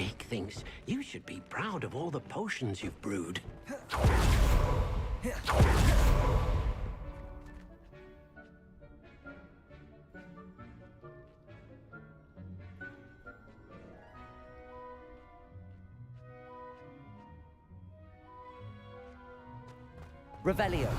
Dick thinks you should be proud of all the potions you've brewed. Revelio.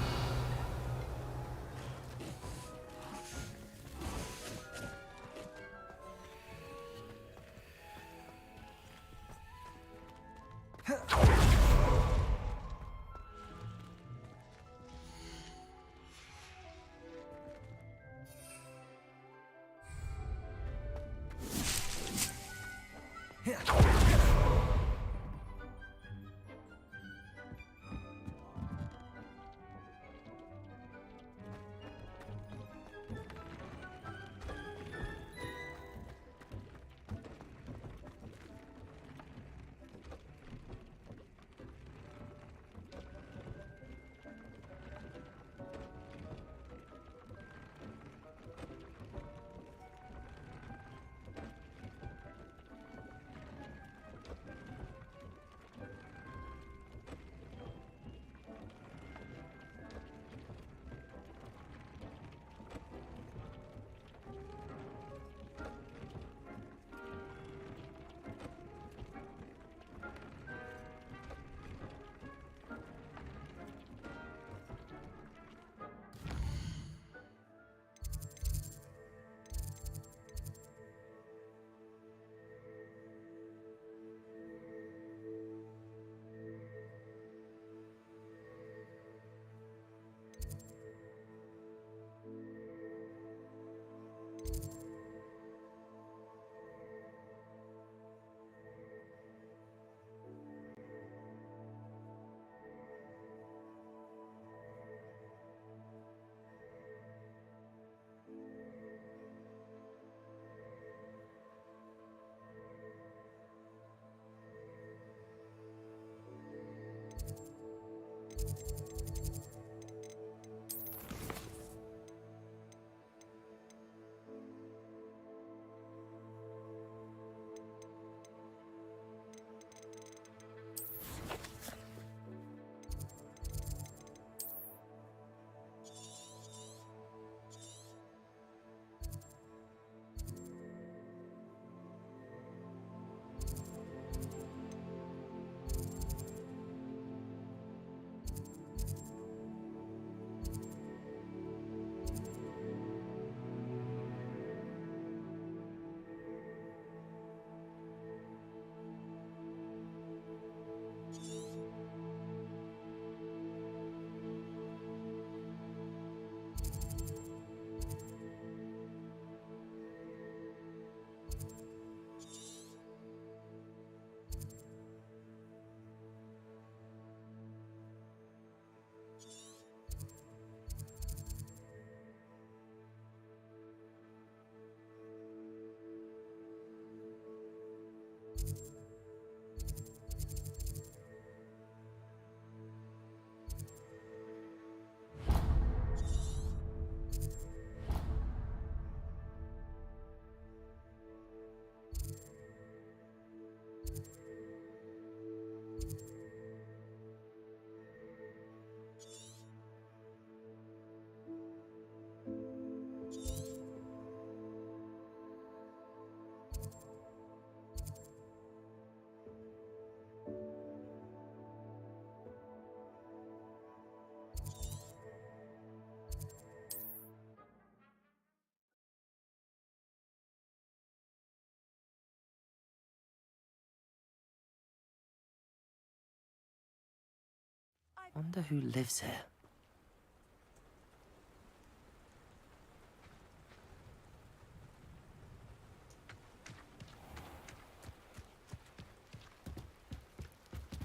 Wonder who lives here.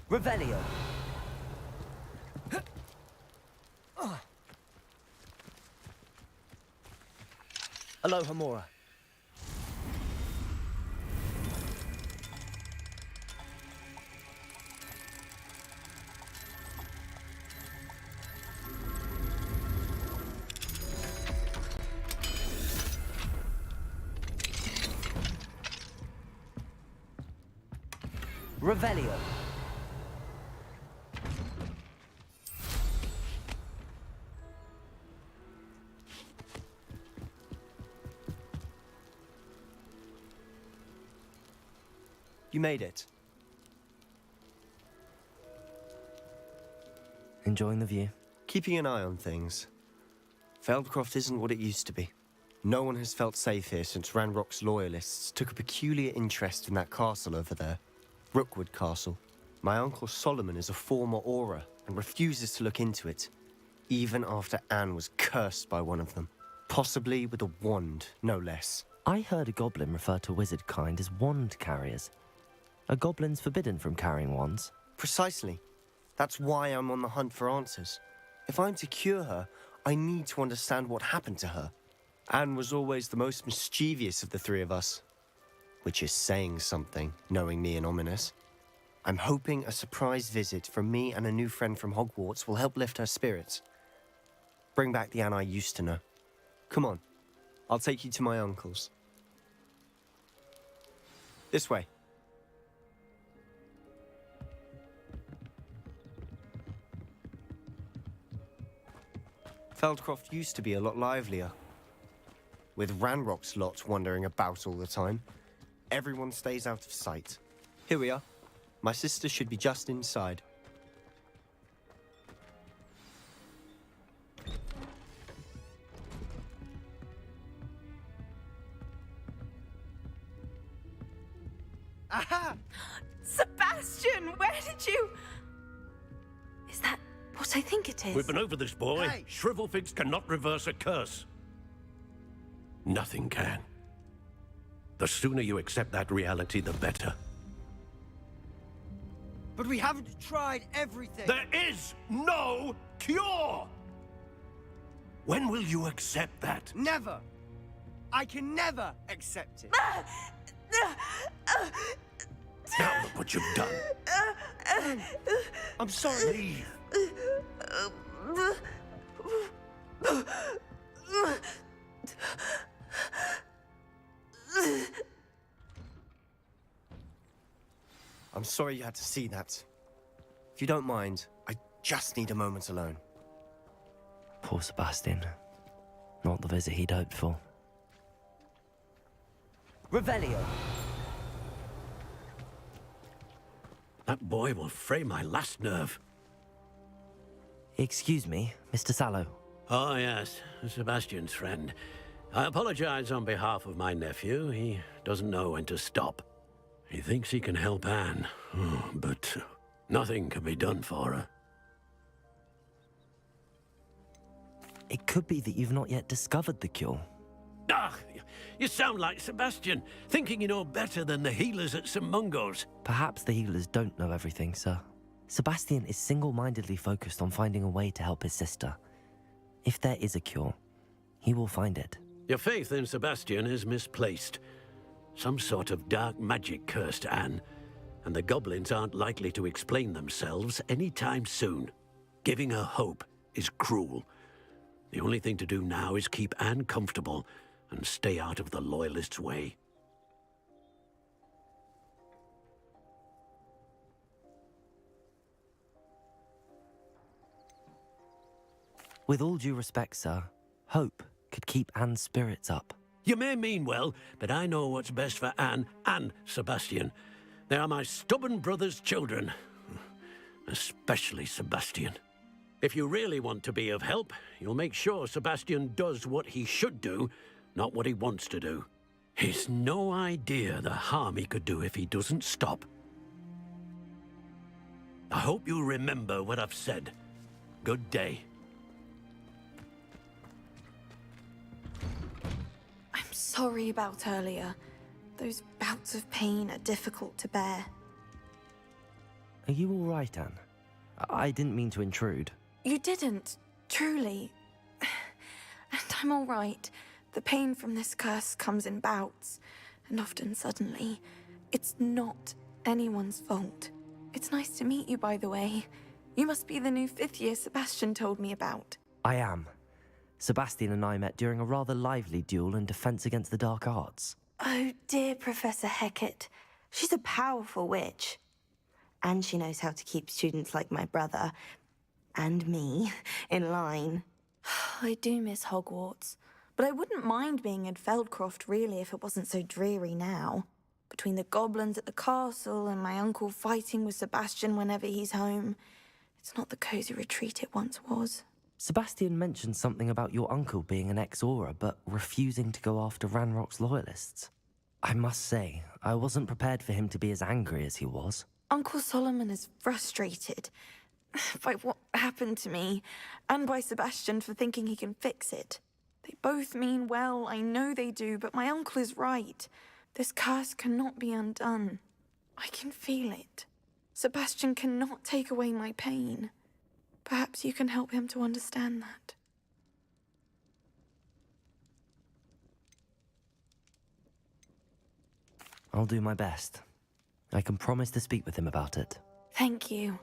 Revelio. Aloha Mora. Revelio. You made it. Enjoying the view? Keeping an eye on things. Feldcroft isn't what it used to be. No one has felt safe here since Ranrock's loyalists took a peculiar interest in that castle over there. Rookwood Castle. My uncle Solomon is a former Auror and refuses to look into it, even after Anne was cursed by one of them. Possibly with a wand, no less. I heard a goblin refer to wizard kind as wand carriers. Are goblins forbidden from carrying wands? Precisely. That's why I'm on the hunt for answers. If I'm to cure her, I need to understand what happened to her. Anne was always the most mischievous of the three of us. Which is saying something, knowing me and Ominous. I'm hoping a surprise visit from me and a new friend from Hogwarts will help lift her spirits. Bring back the Anne I used to know. Come on, I'll take you to my uncle's. This way. Feldcroft used to be a lot livelier. With Ranrock's lot wandering about all the time, everyone stays out of sight. Here we are. My sister should be just inside. Aha! Sebastian, where did you... Is that what I think it is? We've been over this, boy. Hey. Shrivelfigs cannot reverse a curse. Nothing can. The sooner you accept that reality, the better. But we haven't tried everything. There is no cure! When will you accept that? Never. I can never accept it. Now look what you've done. I'm sorry. Leave. I'm sorry you had to see that. If you don't mind, I just need a moment alone. Poor Sebastian. Not the visit he'd hoped for. Revelio. That boy will fray my last nerve. Excuse me, Mr. Sallow. Oh, yes, Sebastian's friend. I apologize on behalf of my nephew. He doesn't know when to stop. He thinks he can help Anne, but nothing can be done for her. It could be that you've not yet discovered the cure. Ah, you sound like Sebastian, thinking you know better than the healers at St. Mungo's. Perhaps the healers don't know everything, sir. Sebastian is single-mindedly focused on finding a way to help his sister. If there is a cure, he will find it. Your faith in Sebastian is misplaced. Some sort of dark magic cursed Anne, and the goblins aren't likely to explain themselves anytime soon. Giving her hope is cruel. The only thing to do now is keep Anne comfortable and stay out of the Loyalists' way. With all due respect, sir, hope could keep Anne's spirits up. You may mean well, but I know what's best for Anne and Sebastian. They are my stubborn brother's children. Especially Sebastian. If you really want to be of help, you'll make sure Sebastian does what he should do, not what he wants to do. He's no idea the harm he could do if he doesn't stop. I hope you remember what I've said. Good day. I'm sorry about earlier. Those bouts of pain are difficult to bear. Are you all right, Anne? I didn't mean to intrude. You didn't, truly. And I'm all right. The pain from this curse comes in bouts, and often suddenly. It's not anyone's fault. It's nice to meet you, by the way. You must be the new fifth-year Sebastian told me about. I am. Sebastian and I met during a rather lively duel in defense against the dark arts. Oh, dear Professor Hecat. She's a powerful witch. And she knows how to keep students like my brother, and me, in line. I do miss Hogwarts, but I wouldn't mind being in Feldcroft, really, if it wasn't so dreary now. Between the goblins at the castle and my uncle fighting with Sebastian whenever he's home, it's not the cozy retreat it once was. Sebastian mentioned something about your uncle being an ex-Auror, but refusing to go after Ranrock's loyalists. I must say, I wasn't prepared for him to be as angry as he was. Uncle Solomon is frustrated by what happened to me, and by Sebastian for thinking he can fix it. They both mean well, I know they do, but my uncle is right. This curse cannot be undone. I can feel it. Sebastian cannot take away my pain. Perhaps you can help him to understand that. I'll do my best. I can promise to speak with him about it. Thank you.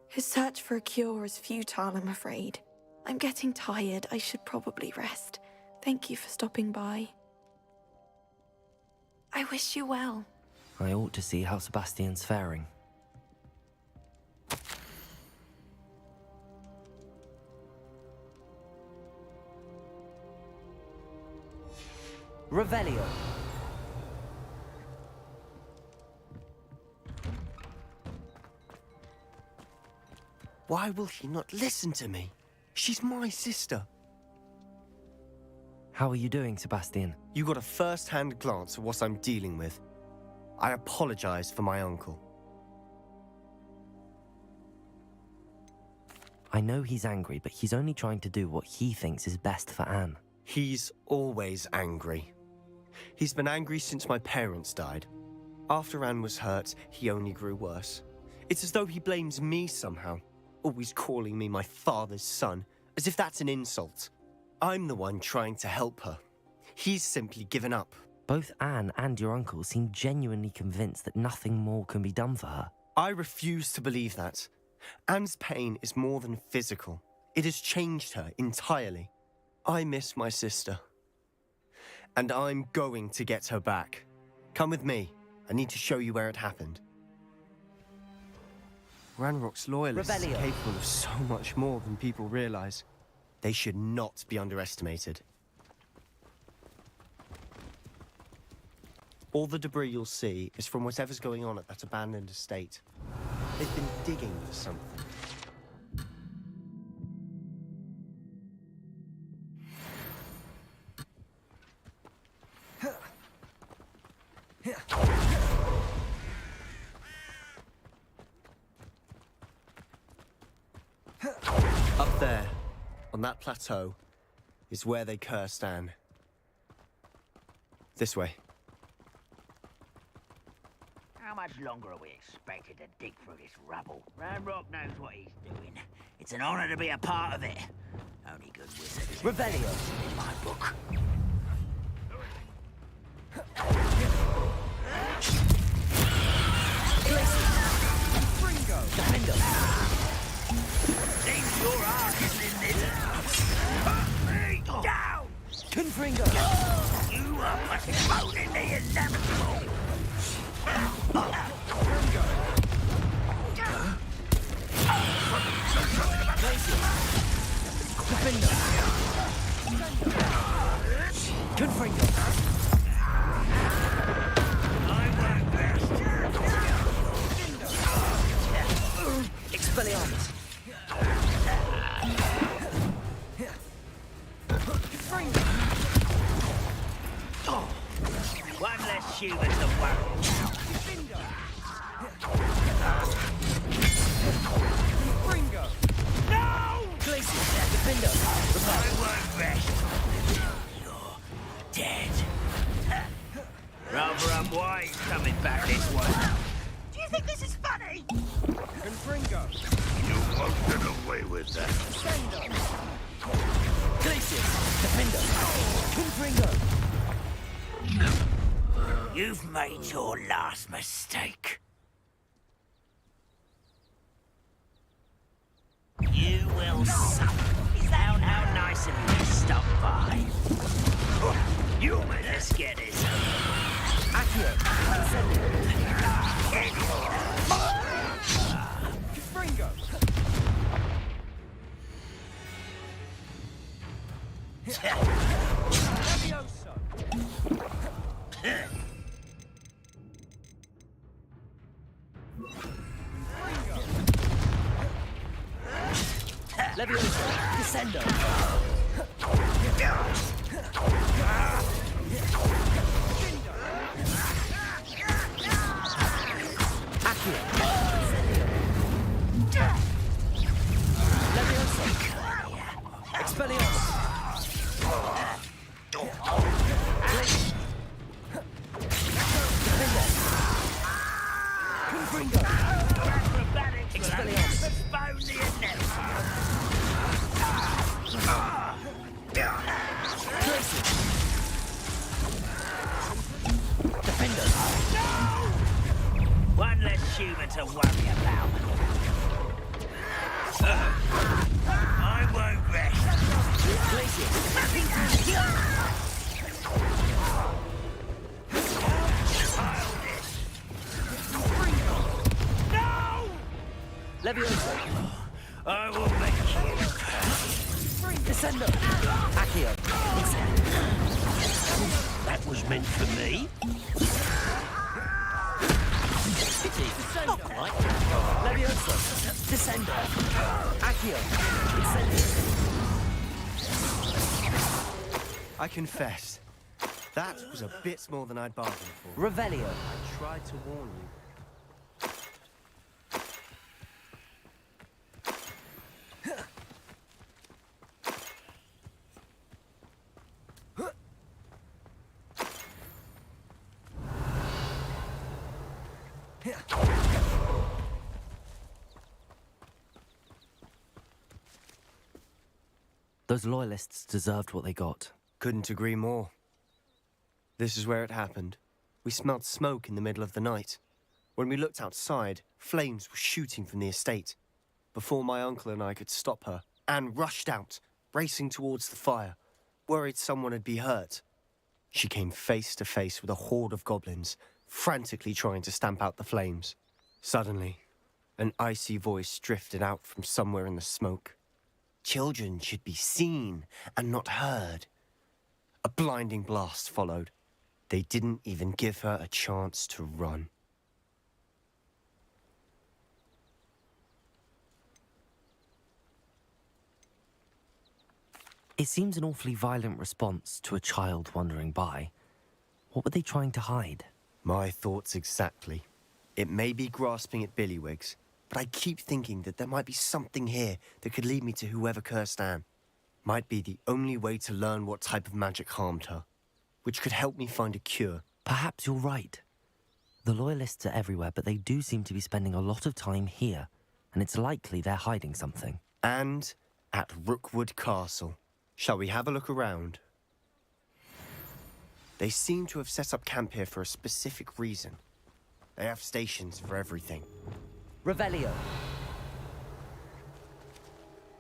His search for a cure is futile, I'm afraid. I'm getting tired. I should probably rest. Thank you for stopping by. I wish you well. I ought to see how Sebastian's faring. Revelio. Why will she not listen to me? She's my sister. How are you doing, Sebastian? You got a first-hand glance at what I'm dealing with. I apologize for my uncle. I know he's angry, but he's only trying to do what he thinks is best for Anne. He's always angry. He's been angry since my parents died. After Anne was hurt, he only grew worse. It's as though he blames me somehow, always calling me my father's son, as if that's an insult. I'm the one trying to help her. He's simply given up. Both Anne and your uncle seem genuinely convinced that nothing more can be done for her. I refuse to believe that. Anne's pain is more than physical. It has changed her entirely. I miss my sister. And I'm going to get her back. Come with me. I need to show you where it happened. Ranrock's loyalists are capable of so much more than people realize. They should not be underestimated. All the debris you'll see is from whatever's going on at that abandoned estate. They've been digging for something. Up there, on that plateau, is where they cursed Anne. This way. How much longer are we expected to dig through this rubble? Ranrock knows what he's doing. It's an honor to be a part of it. Only good wizards Revelio. in my book. Seems your art is in this house. Put me down! Confringo! You are postponing the inevitable! Confringo! I work best. Expelliarmus! One less human to worry about. No! Glacius! Defendo! I won't rest. You're dead. Rather unwise coming back this way. Do you think this is funny? You won't get away with that. Glacius! Defendo! Confringo! You've made your last mistake. You will suffer. Is that how nice of you to stop by? You let's get it. Accio! Leviosa! Descendo! Accio! Leviosa! Expelliarmus! Confringo! Expelliarmus! Defender! One less human to worry about. I won't rest. Leviosa! I will make you. Descendo! Accio! That was meant for me. Not quite. Leviosa! Descendo! Accio! Incendio! I confess, that was a bit more than I'd bargained for. Revelio! I tried to warn you. Those loyalists deserved what they got. Couldn't agree more. This is where it happened. We smelled smoke in the middle of the night. When we looked outside, flames were shooting from the estate. Before my uncle and I could stop her, Anne rushed out, racing towards the fire, worried someone had been hurt. She came face to face with a horde of goblins, frantically trying to stamp out the flames. Suddenly, an icy voice drifted out from somewhere in the smoke. Children should be seen and not heard. A blinding blast followed. They didn't even give her a chance to run. It seems an awfully violent response to a child wandering by. What were they trying to hide? My thoughts exactly. It may be grasping at Billywigs, but I keep thinking that there might be something here that could lead me to whoever cursed Anne. Might be the only way to learn what type of magic harmed her, which could help me find a cure. Perhaps you're right. The loyalists are everywhere, but they do seem to be spending a lot of time here, and it's likely they're hiding something. And at Rookwood Castle. Shall we have a look around? They seem to have set up camp here for a specific reason. They have stations for everything. Revelio!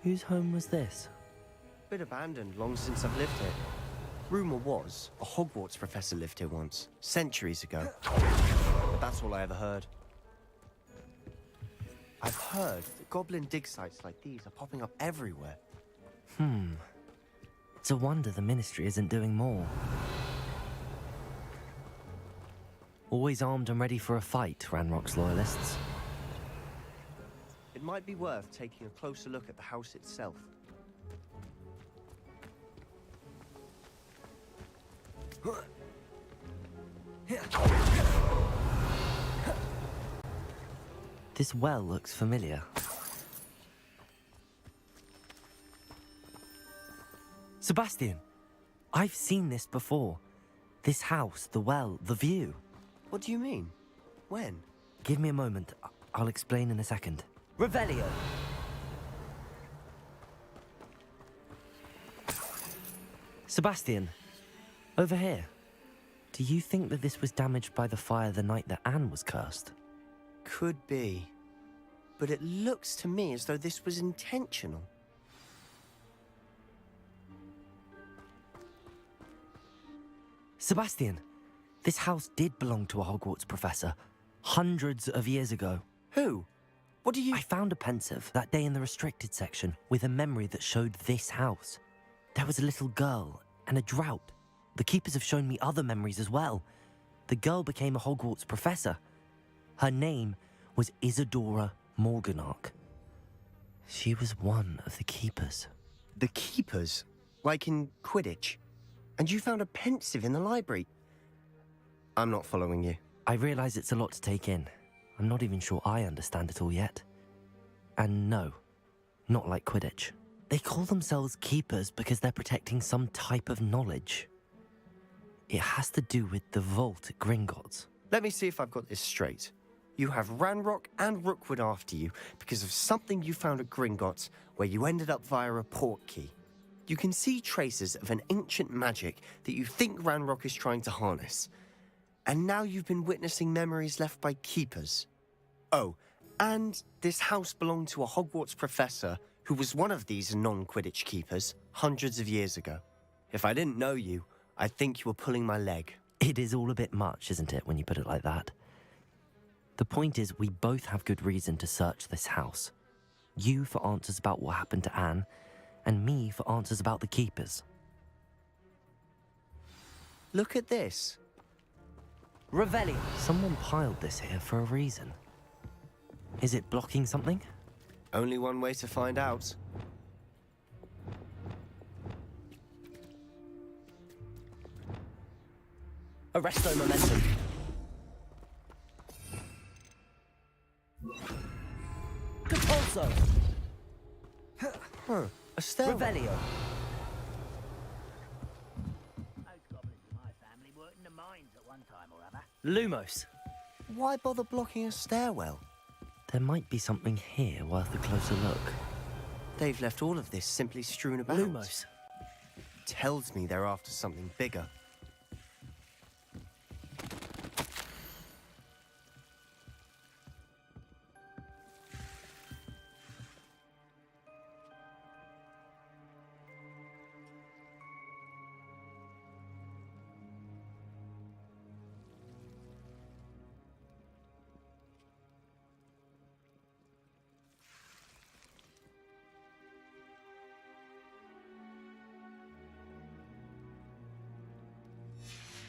Whose home was this? Been abandoned long since I've lived here. Rumour was, a Hogwarts professor lived here once, centuries ago. But that's all I ever heard. I've heard that goblin dig sites like these are popping up everywhere. It's a wonder the Ministry isn't doing more. Always armed and ready for a fight, Ranrock's loyalists. It might be worth taking a closer look at the house itself. This well looks familiar. Sebastian! I've seen this before. This house, the well, the view. What do you mean? When? Give me a moment. I'll explain in a second. Revelio! Sebastian, over here. Do you think that this was damaged by the fire the night that Anne was cursed? Could be. But it looks to me as though this was intentional. Sebastian, this house did belong to a Hogwarts professor, hundreds of years ago. Who? What do you... I found a pensive that day in the restricted section with a memory that showed this house. There was a little girl and a drought. The keepers have shown me other memories as well. The girl became a Hogwarts professor. Her name was Isadora Morganach. She was one of the keepers. The keepers? Like in Quidditch? And you found a pensive in the library? I'm not following you. I realize it's a lot to take in. I'm not even sure I understand it all yet. And no, not like Quidditch. They call themselves keepers because they're protecting some type of knowledge. It has to do with the vault at Gringotts. Let me see if I've got this straight. You have Ranrock and Rookwood after you because of something you found at Gringotts where you ended up via a port key. You can see traces of an ancient magic that you think Ranrock is trying to harness. And now you've been witnessing memories left by keepers. Oh, and this house belonged to a Hogwarts professor who was one of these non-Quidditch keepers hundreds of years ago. If I didn't know you, I'd think you were pulling my leg. It is all a bit much, isn't it, when you put it like that? The point is, we both have good reason to search this house. You for answers about what happened to Anne, and me for answers about the keepers. Look at this. Revelio. Someone piled this here for a reason. Is it blocking something? Only one way to find out. Arresto momentum. Compulso. A stairwell. Revelio. Those goblins in my family worked in the mines at one time or other. Lumos. Why bother blocking a stairwell? There might be something here worth a closer look. They've left all of this simply strewn about. Lumos. Tells me they're after something bigger.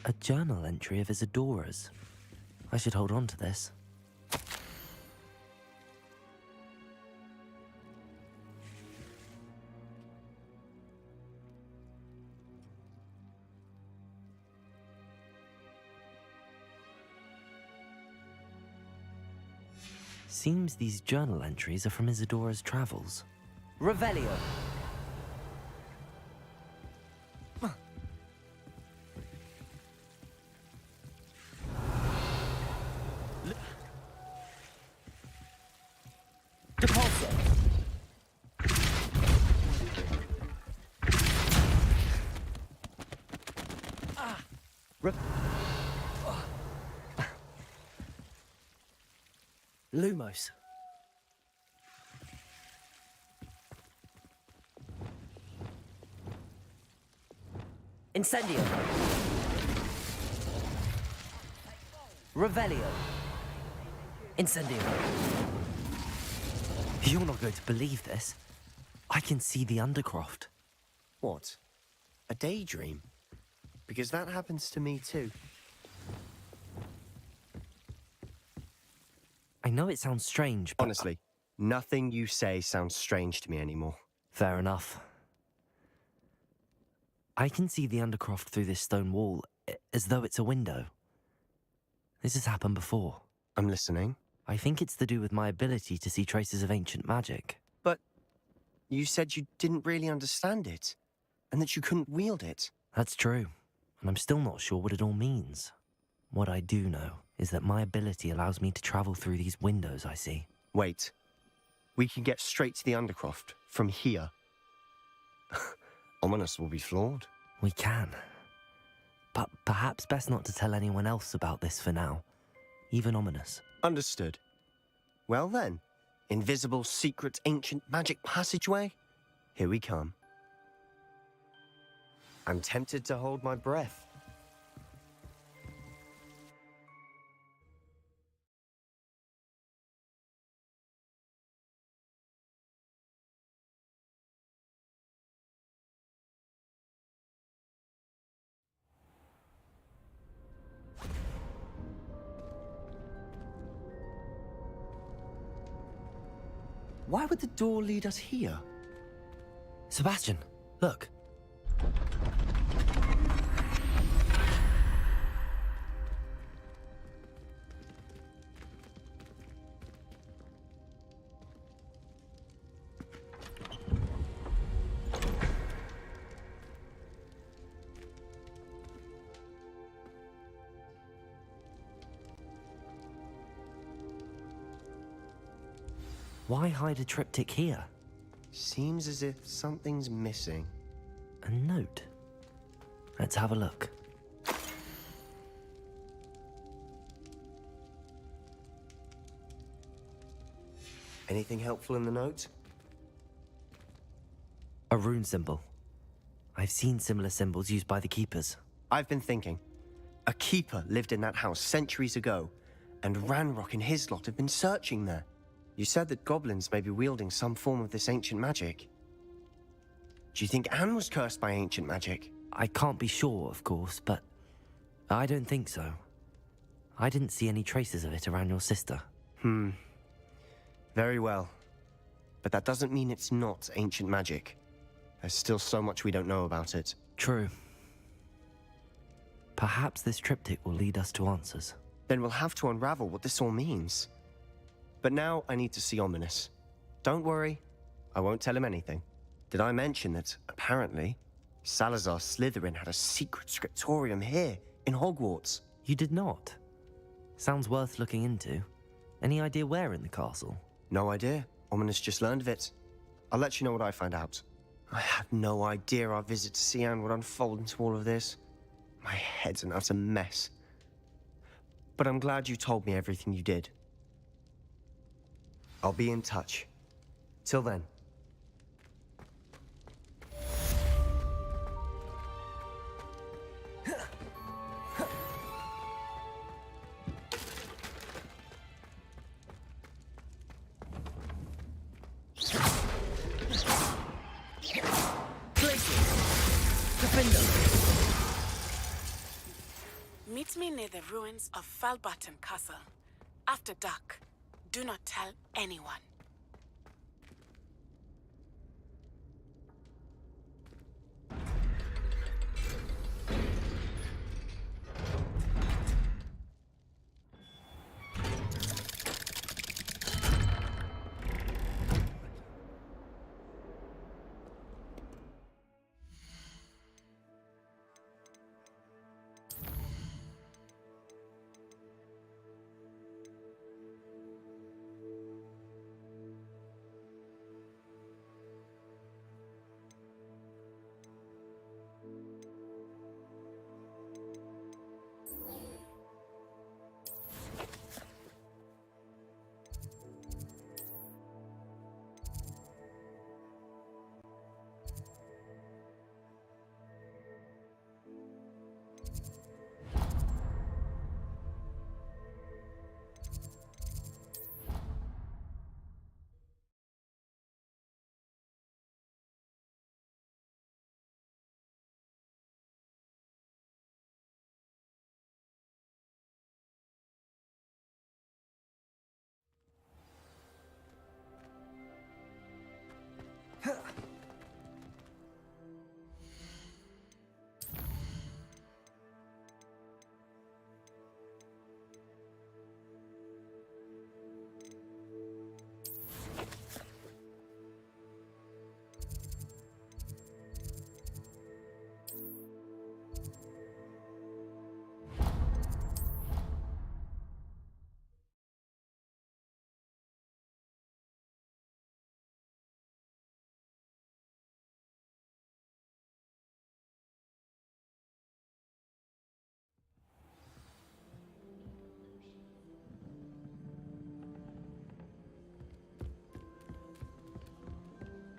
A journal entry of Isadora's. I should hold on to this. Seems these journal entries are from Isadora's travels. Revelio. Depulso. Lumos. Incendio. Revelio. Incendio. You're not going to believe this. I can see the Undercroft. What? A daydream? Because that happens to me too. I know it sounds strange, but... Honestly, nothing you say sounds strange to me anymore. Fair enough. I can see the Undercroft through this stone wall, as though it's a window. This has happened before. I'm listening. I think it's to do with my ability to see traces of ancient magic. But you said you didn't really understand it, and that you couldn't wield it. That's true, and I'm still not sure what it all means. What I do know is that my ability allows me to travel through these windows I see. Wait. We can get straight to the Undercroft from here. Ominous will be floored. We can. But perhaps best not to tell anyone else about this for now. Even Ominous. Understood. Well then, invisible, secret, ancient magic passageway? Here we come. I'm tempted to hold my breath. Why would the door lead us here? Sebastian, look. Why hide a triptych here? Seems as if something's missing. A note. Let's have a look. Anything helpful in the note? A rune symbol. I've seen similar symbols used by the keepers. I've been thinking. A keeper lived in that house centuries ago, and Ranrock and his lot have been searching there. You said that goblins may be wielding some form of this ancient magic. Do you think Anne was cursed by ancient magic? I can't be sure, of course, but I don't think so. I didn't see any traces of it around your sister. Very well. But that doesn't mean it's not ancient magic. There's still so much we don't know about it. True. Perhaps this triptych will lead us to answers. Then we'll have to unravel what this all means. But now I need to see Ominous. Don't worry, I won't tell him anything. Did I mention that, apparently, Salazar Slytherin had a secret scriptorium here, in Hogwarts? You did not? Sounds worth looking into. Any idea where in the castle? No idea. Ominous just learned of it. I'll let you know what I find out. I had no idea our visit to Cian would unfold into all of this. My head's an utter mess. But I'm glad you told me everything you did. I'll be in touch. Till then. Meet me near the ruins of Falbaton Castle. After dark. Do not tell anyone.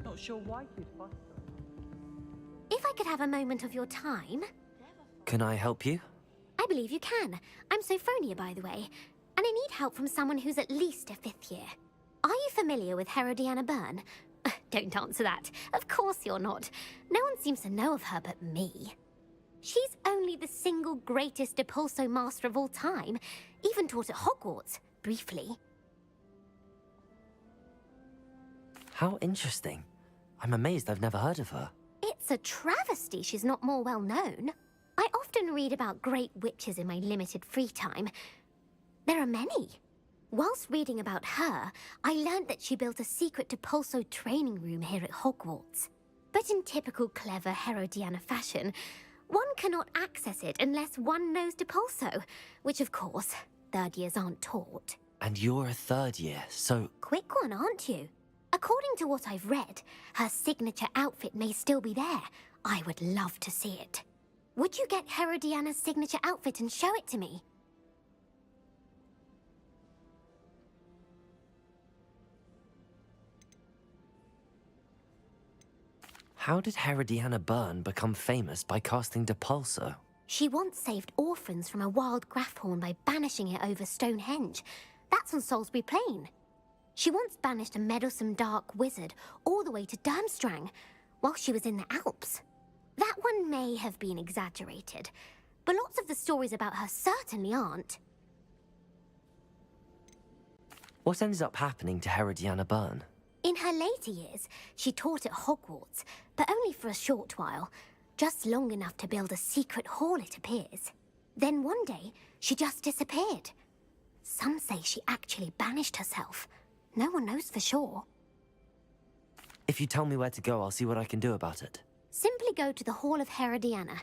Not sure why you'd fuss. If I could have a moment of your time... Can I help you? I believe you can. I'm Sophronia, by the way. And I need help from someone who's at least a 5th year. Are you familiar with Herodiana Byrne? Don't answer that. Of course you're not. No one seems to know of her but me. She's only the single greatest Depulso master of all time. Even taught at Hogwarts, briefly. How interesting. I'm amazed I've never heard of her. It's a travesty she's not more well known. I often read about great witches in my limited free time. There are many. Whilst reading about her, I learned that she built a secret Depulso training room here at Hogwarts. But in typical clever Herodiana fashion, one cannot access it unless one knows Depulso, which of course, third years aren't taught. And you're a third year, so... Quick one, aren't you? According to what I've read, her signature outfit may still be there. I would love to see it. Would you get Herodiana's signature outfit and show it to me? How did Herodiana Byrne become famous by casting Depulso? She once saved orphans from a wild Grafhorn by banishing it over Stonehenge. That's on Salisbury Plain. She once banished a meddlesome dark wizard all the way to Durmstrang while she was in the Alps. That one may have been exaggerated, but lots of the stories about her certainly aren't. What ended up happening to Herodiana Byrne? In her later years, she taught at Hogwarts, but only for a short while, just long enough to build a secret hall, it appears. Then one day, she just disappeared. Some say she actually banished herself. No one knows for sure. If you tell me where to go, I'll see what I can do about it. Simply go to the Hall of Herodiana.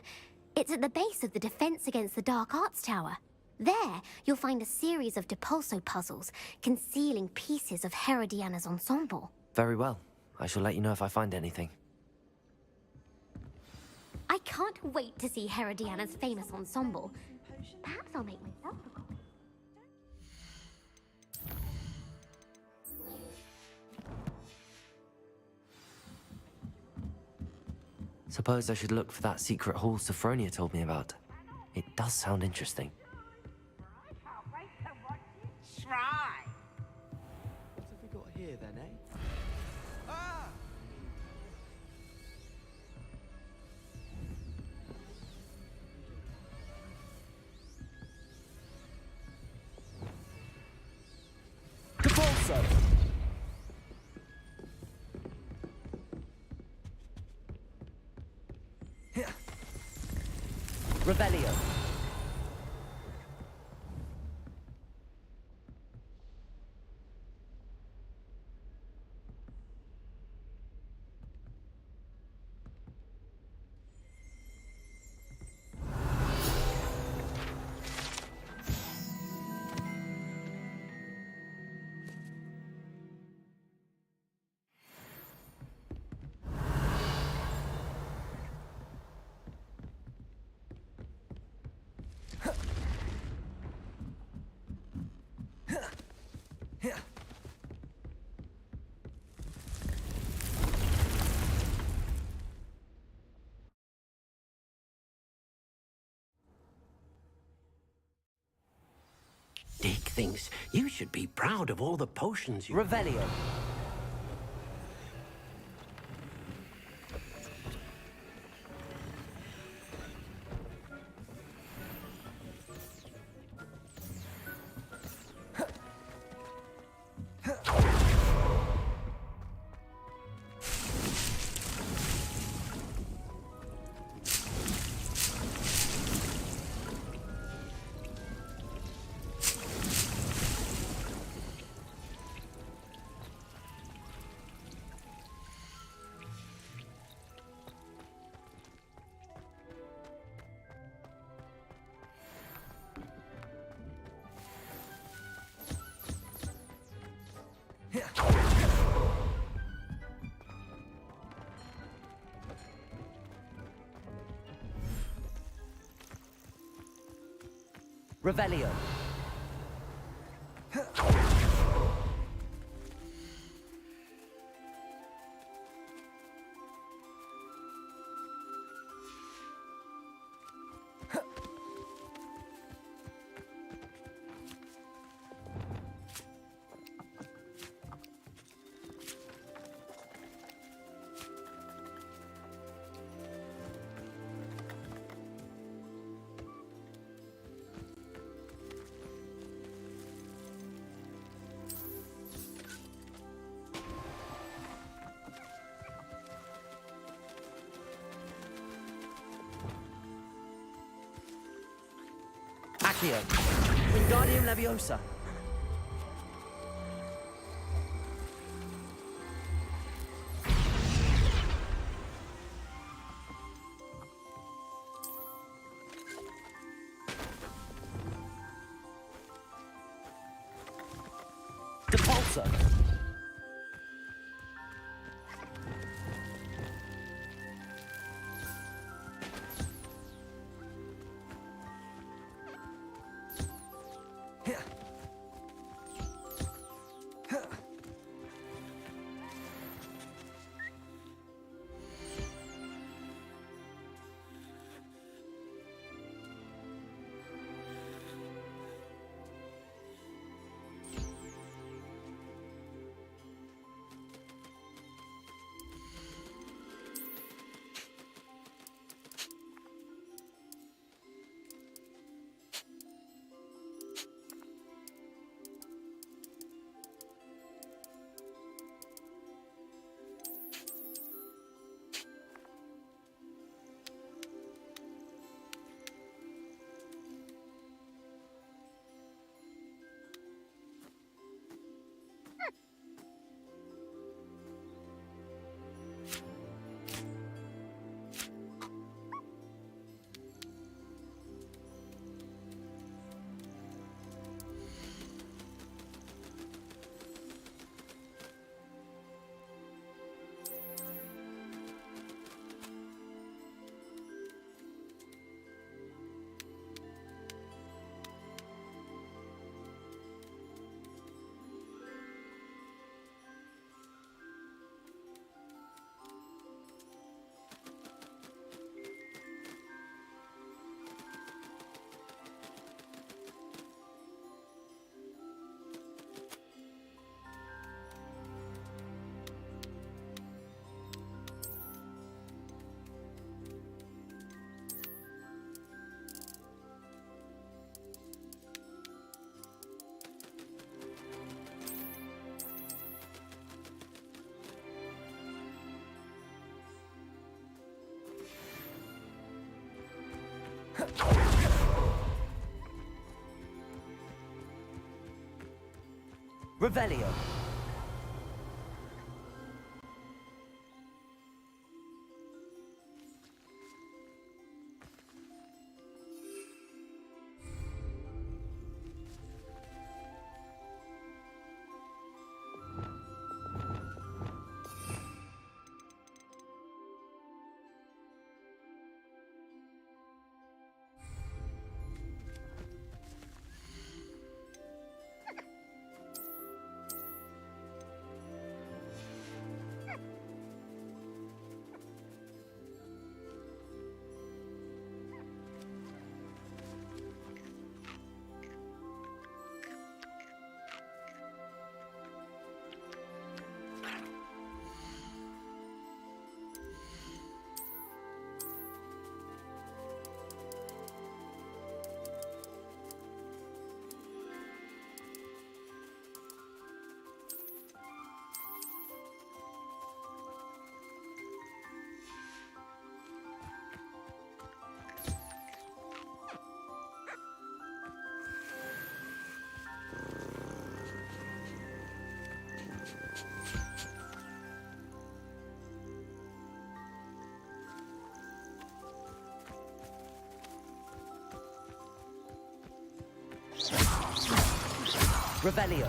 It's at the base of the Defense Against the Dark Arts Tower. There, you'll find a series of Depulso puzzles concealing pieces of Herodiana's ensemble. Very well. I shall let you know if I find anything. I can't wait to see Herodiana's famous ensemble. Perhaps I'll make myself a copy. Suppose I should look for that secret hall Sophronia told me about. It does sound interesting. Try. What have we got here then, eh? Ah! Depulso! Revelio! Dick thinks you should be proud of all the potions you... Revelio! Revelio! Accio. Wingardium Leviosa. Depulso. Revelio. Revelio.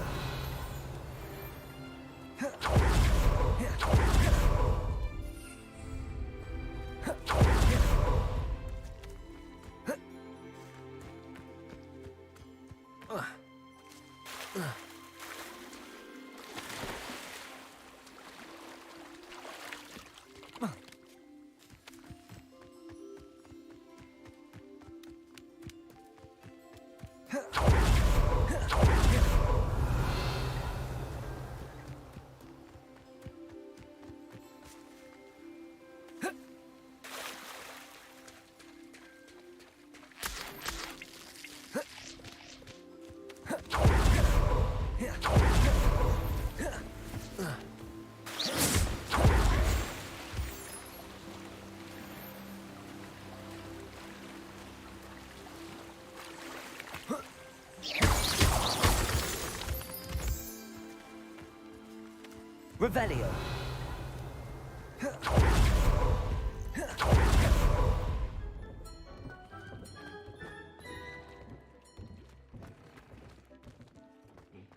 Revelio.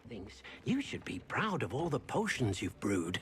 Thinks you should be proud of all the potions you've brewed.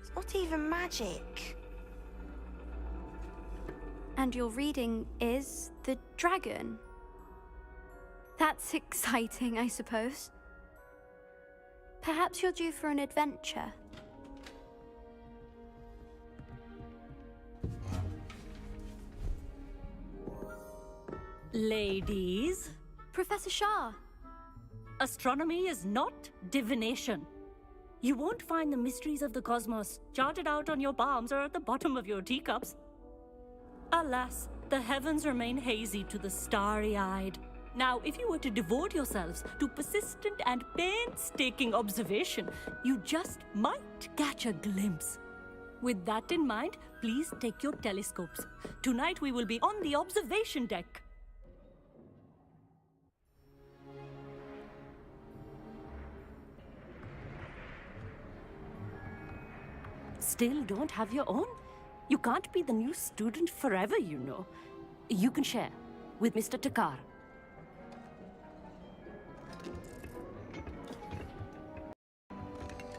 It's not even magic. And your reading is the dragon. That's exciting, I suppose. Perhaps you're due for an adventure. Ladies, Professor Shah. astronomy is not divination. You won't find the mysteries of the cosmos charted out on your palms or at the bottom of your teacups. Alas, the heavens remain hazy to the starry-eyed. Now, if you were to devote yourselves to persistent and painstaking observation, you just might catch a glimpse. With that in mind, please take your telescopes. Tonight we will be on the observation deck. Still don't have your own? You can't be the new student forever, you know. You can share with Mr. Takar.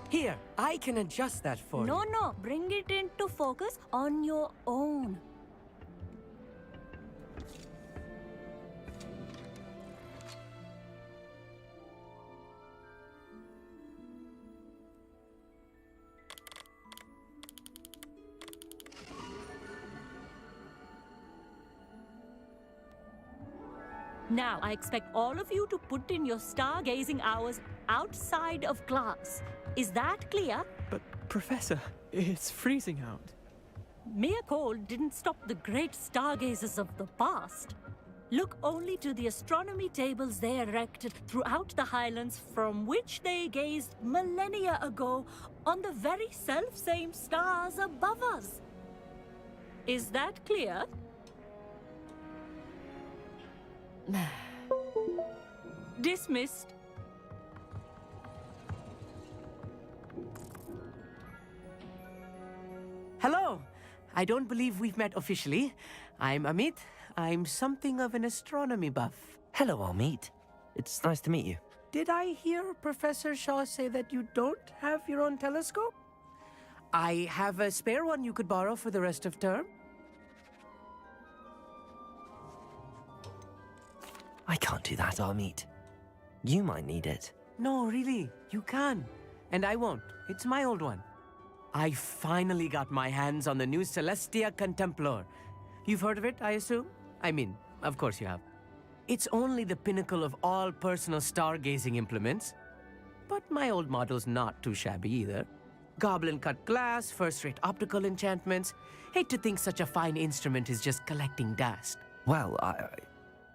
Here, I can adjust that for you. No, bring it into focus on your own. Now, I expect all of you to put in your stargazing hours outside of class. Is that clear? But, Professor, it's freezing out. Mere cold didn't stop the great stargazers of the past. Look only to the astronomy tables they erected throughout the highlands from which they gazed millennia ago on the very self-same stars above us. Is that clear? Dismissed. Hello! I don't believe we've met officially. I'm Amit. I'm something of an astronomy buff. Hello, Amit. It's nice to meet you. Did I hear Professor Shaw say that you don't have your own telescope? I have a spare one you could borrow for the rest of term. I can't do that, Amit. You might need it. No, really, you can. And I won't. It's my old one. I finally got my hands on the new Celestia Contemplar. You've heard of it, I assume? I mean, of course you have. It's only the pinnacle of all personal stargazing implements. But my old model's not too shabby either. Goblin-cut glass, first-rate optical enchantments. Hate to think such a fine instrument is just collecting dust. Well,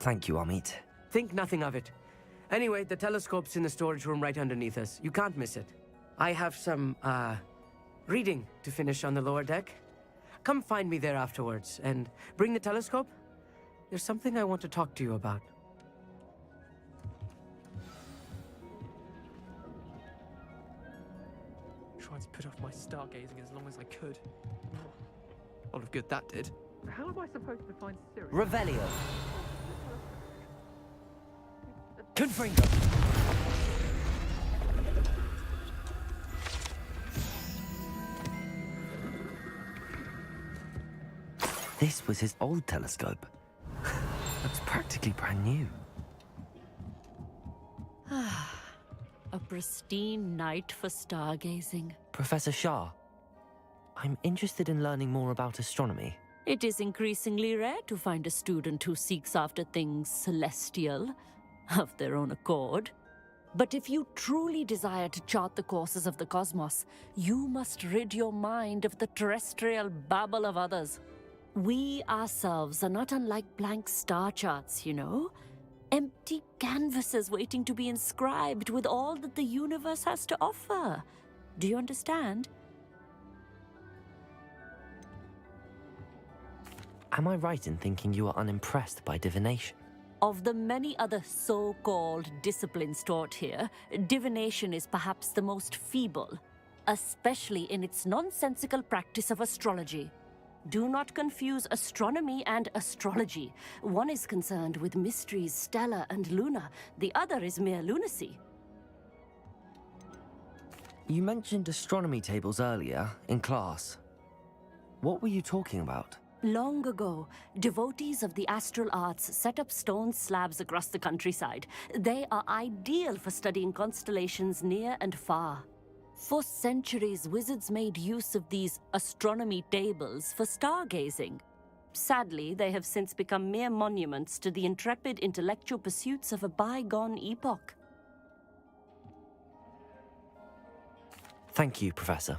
thank you, Amit. Think nothing of it. Anyway, the telescope's in the storage room right underneath us. You can't miss it. I have some, reading to finish on the lower deck. Come find me there afterwards, and bring the telescope. There's something I want to talk to you about. Tried to put off my stargazing as long as I could. A lot of good that did. How am I supposed to find Siri? Revelio. Confringo. This was his old telescope. looks practically brand new. A pristine night for stargazing. Professor Shah, I'm interested in learning more about astronomy. It is increasingly rare to find a student who seeks after things celestial, of their own accord. But if you truly desire to chart the courses of the cosmos, you must rid your mind of the terrestrial babble of others. We ourselves are not unlike blank star charts, you know? Empty canvases waiting to be inscribed with all that the universe has to offer. Do you understand? Am I right in thinking you are unimpressed by divination? Of the many other so-called disciplines taught here, divination is perhaps the most feeble, especially in its nonsensical practice of astrology. Do not confuse astronomy and astrology. One is concerned with mysteries stellar and lunar, the other is mere lunacy. You mentioned astronomy tables earlier, in class. What were you talking about? Long ago, devotees of the astral arts set up stone slabs across the countryside. They are ideal for studying constellations near and far. For centuries, wizards made use of these astronomy tables for stargazing. Sadly, they have since become mere monuments to the intrepid intellectual pursuits of a bygone epoch. Thank you, Professor.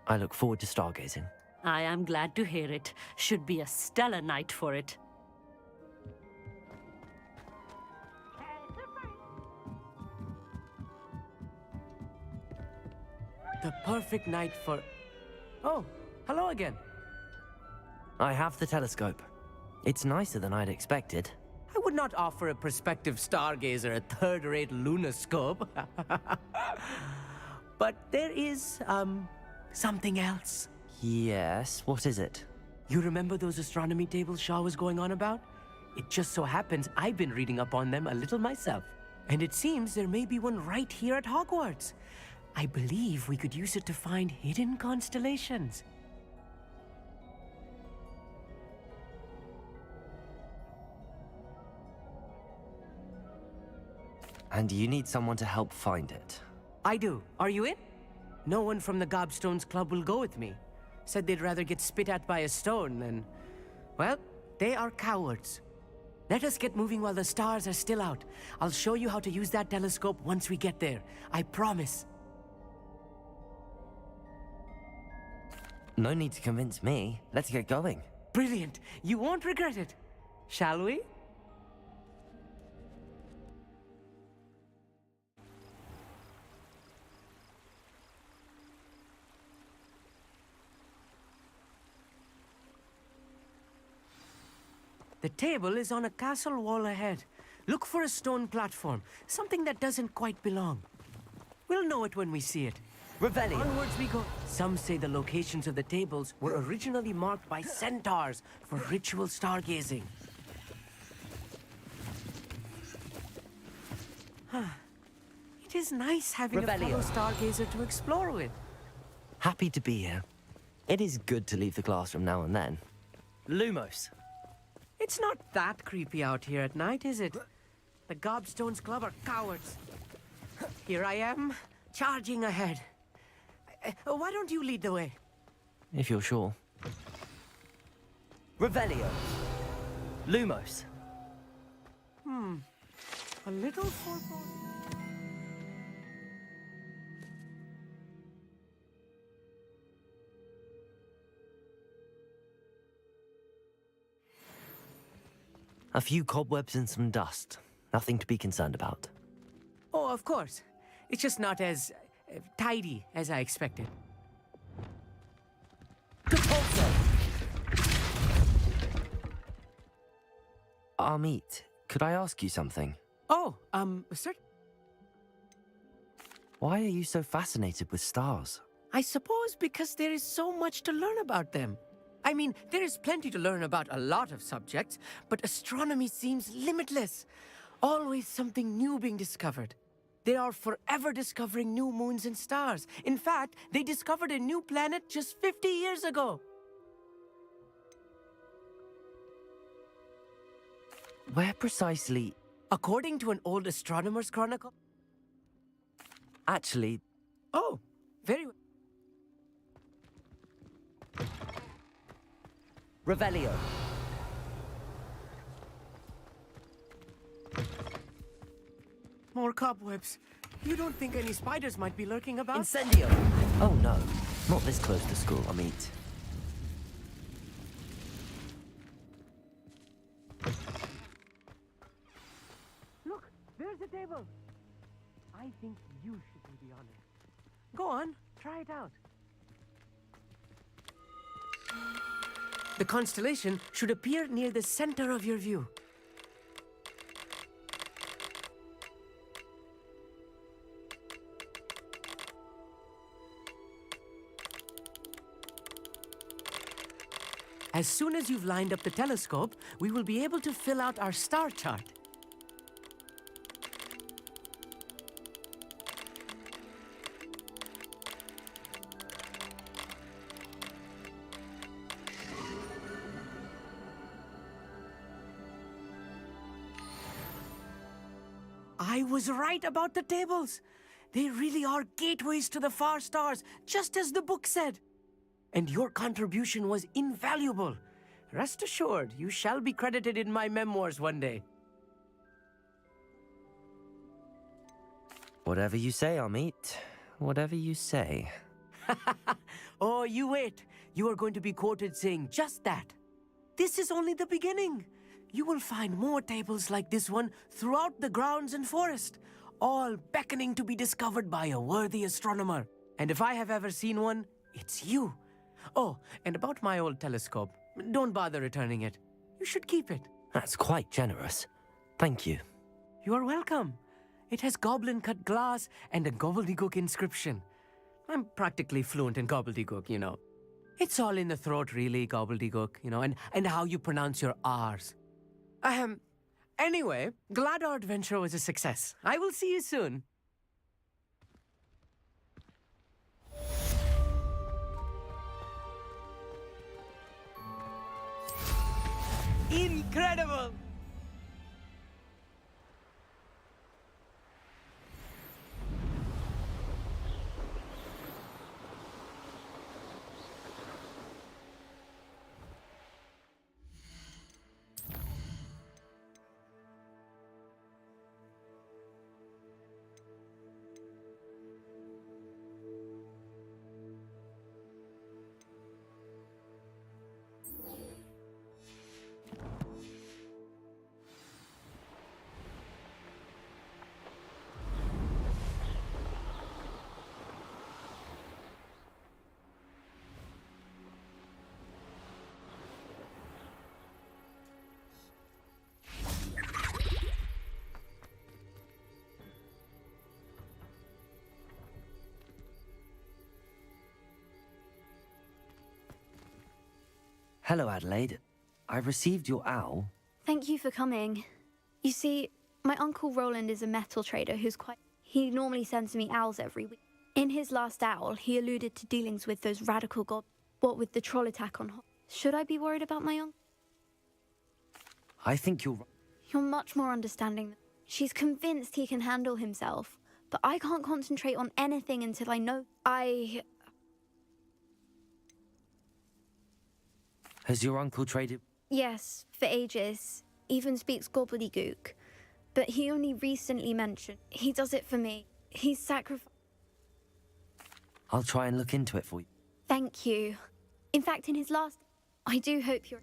I look forward to stargazing. I am glad to hear it. Should be a stellar night for it. The perfect night for... Oh, hello again. I have the telescope. It's nicer than I'd expected. I would not offer a prospective stargazer a third-rate lunoscope. But there is, something else. Yes, what is it? You remember those astronomy tables Shaw was going on about? It just so happens I've been reading up on them a little myself. And it seems there may be one right here at Hogwarts. I believe we could use it to find hidden constellations. And you need someone to help find it. I do. Are you in? No one from the Gobstones Club will go with me. Said they'd rather get spit at by a stone than... Well, they are cowards. Let us get moving while the stars are still out. I'll show you how to use that telescope once we get there. I promise. No need to convince me. Let's get going. Brilliant. You won't regret it. Shall we? The table is on a castle wall ahead. Look for a stone platform, something that doesn't quite belong. We'll know it when we see it. Revelio. Onwards we go. Some say the locations of the tables were originally marked by centaurs for ritual stargazing. It is nice having Revelio. a fellow stargazer to explore with. Happy to be here. It is good to leave the classroom now and then. Lumos. It's not that creepy out here at night, is it? The Gobstones Club are cowards. Here I am, charging ahead. Why don't you lead the way? If you're sure. Revelio. Lumos. A little foreboding. A few cobwebs and some dust. Nothing to be concerned about. Oh, of course. It's just not as tidy as I expected. Amit, could I ask you something? Oh, sir, Why are you so fascinated with stars? I suppose because there is so much to learn about them. I mean, there is plenty to learn about a lot of subjects, but astronomy seems limitless. Always something new being discovered. They are forever discovering new moons and stars. In fact, they discovered a new planet just 50 years ago. Where precisely? According to an old astronomer's chronicle. Actually, Oh, very well. Revelio. More cobwebs. You don't think any spiders might be lurking about? Incendio. Oh no, not this close to school, I mean. Look, there's a table. I think you should be the honor. Go on, try it out. The constellation should appear near the center of your view. As soon as you've lined up the telescope, we will be able to fill out our star chart. I was right about the tables. They really are gateways to the far stars, just as the book said. And your contribution was invaluable. Rest assured, you shall be credited in my memoirs one day. Whatever you say, Amit. Whatever you say. Oh, you wait. You are going to be quoted saying just that. This is only the beginning. You will find more tables like this one throughout the grounds and forest, all beckoning to be discovered by a worthy astronomer. And if I have ever seen one, it's you. Oh, and about my old telescope, don't bother returning it. You should keep it. That's quite generous. Thank you. You are welcome. It has goblin-cut glass and a gobbledygook inscription. I'm practically fluent in gobbledygook, you know. It's all in the throat, really, gobbledygook, you know, and how you pronounce your R's. Anyway, glad our adventure was a success. I will see you soon. Incredible! Hello, Adelaide. I received your owl. Thank you for coming. You see, my uncle Roland is a metal trader He normally sends me owls every week. In his last owl, he alluded to dealings with those radical what with the troll attack on Should I be worried about my uncle? I think you're... You're much more understanding. She's convinced he can handle himself, but I can't concentrate on anything until I know. Has your uncle traded... Yes, for ages. Even speaks gobbledygook. But he only recently mentioned he does it for me. He's sacrificed. I'll try and look into it for you. Thank you. In fact, in his last... I do hope you're...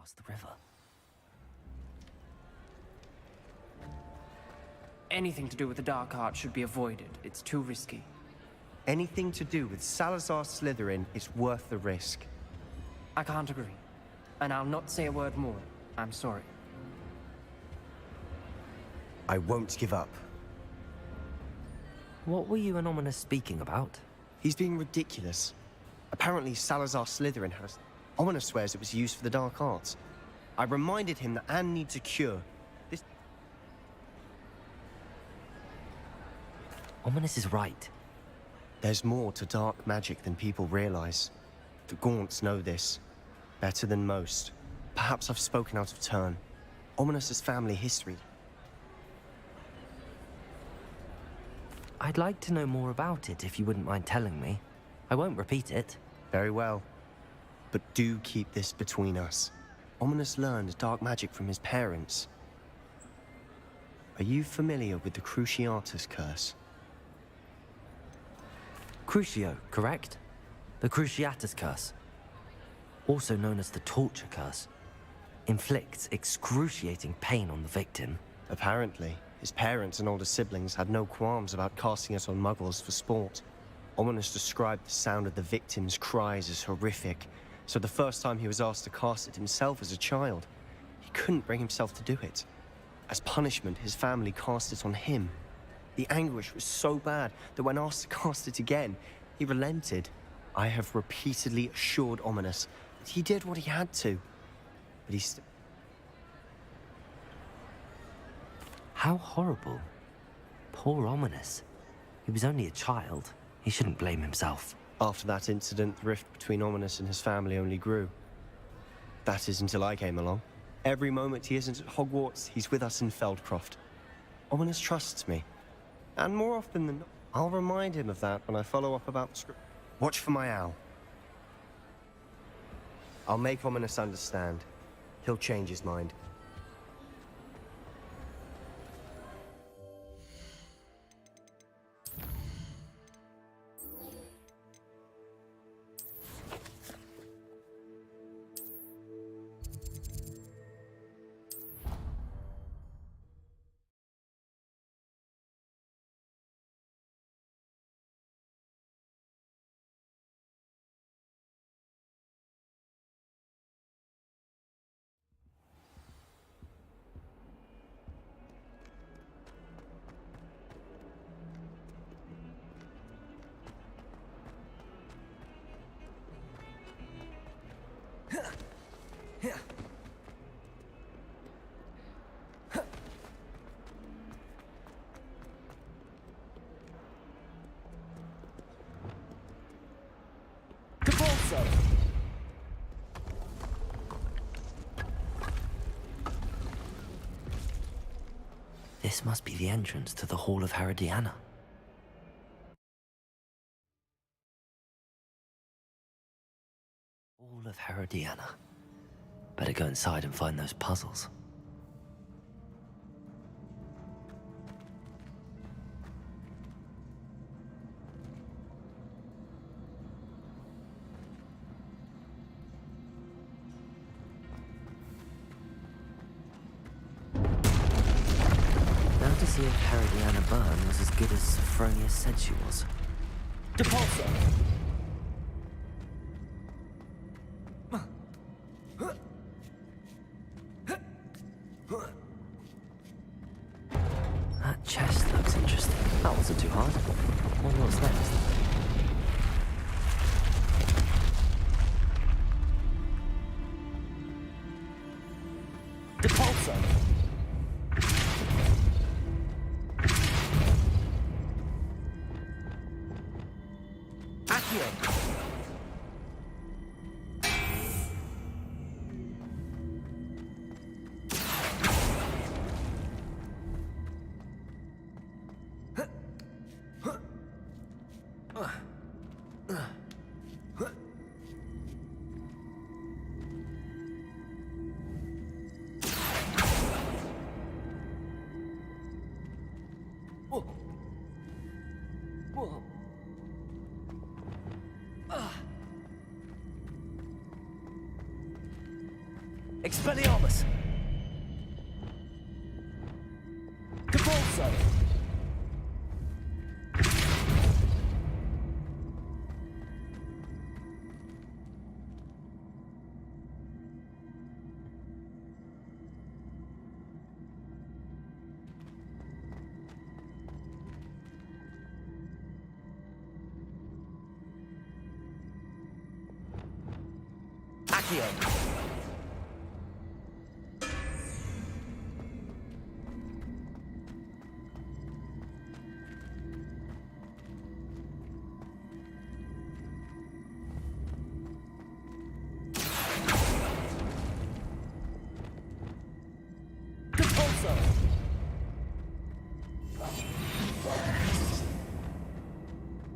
past the river. Anything to do with the dark art should be avoided. It's too risky. Anything to do with Salazar Slytherin is worth the risk. I can't agree. And I'll not say a word more. I'm sorry. I won't give up. What were you and Ominous speaking about? He's being ridiculous. Apparently Salazar Slytherin has... Ominous swears it was used for the dark arts. I reminded him that Anne needs a cure. This... Ominous is right. There's more to dark magic than people realize. The Gaunts know this. Better than most. Perhaps I've spoken out of turn. Ominous's family history. I'd like to know more about it if you wouldn't mind telling me. I won't repeat it. Very well. But do keep this between us. Ominous learned dark magic from his parents. Are you familiar with the Cruciatus curse? Crucio, correct? The Cruciatus curse. Also known as the torture curse. Inflicts excruciating pain on the victim. Apparently, his parents and older siblings had no qualms about casting it on muggles for sport. Ominous described the sound of the victim's cries as horrific, so the first time he was asked to cast it himself as a child, he couldn't bring himself to do it. As punishment, his family cast it on him. The anguish was so bad that when asked to cast it again, he relented. I have repeatedly assured Ominous that he did what he had to, but he How horrible. Poor Ominous. He was only a child. He shouldn't blame himself. After that incident, the rift between Ominous and his family only grew. That is until I came along. Every moment he isn't at Hogwarts, he's with us in Feldcroft. Ominous trusts me. And more often than not, I'll remind him of that when I follow up about the script. Watch for my owl. I'll make Ominous understand. He'll change his mind. This must be the entrance to the Hall of Herodiana. Hall of Herodiana. Better go inside and find those puzzles. Now to see if Herodiana Byrne was as good as Sophronia said she was. Depulso! That chest looks interesting. That wasn't too hard. Wonder what's next. Depulso! Accio! Expelliarmus! Depulso! Accio! Depulso!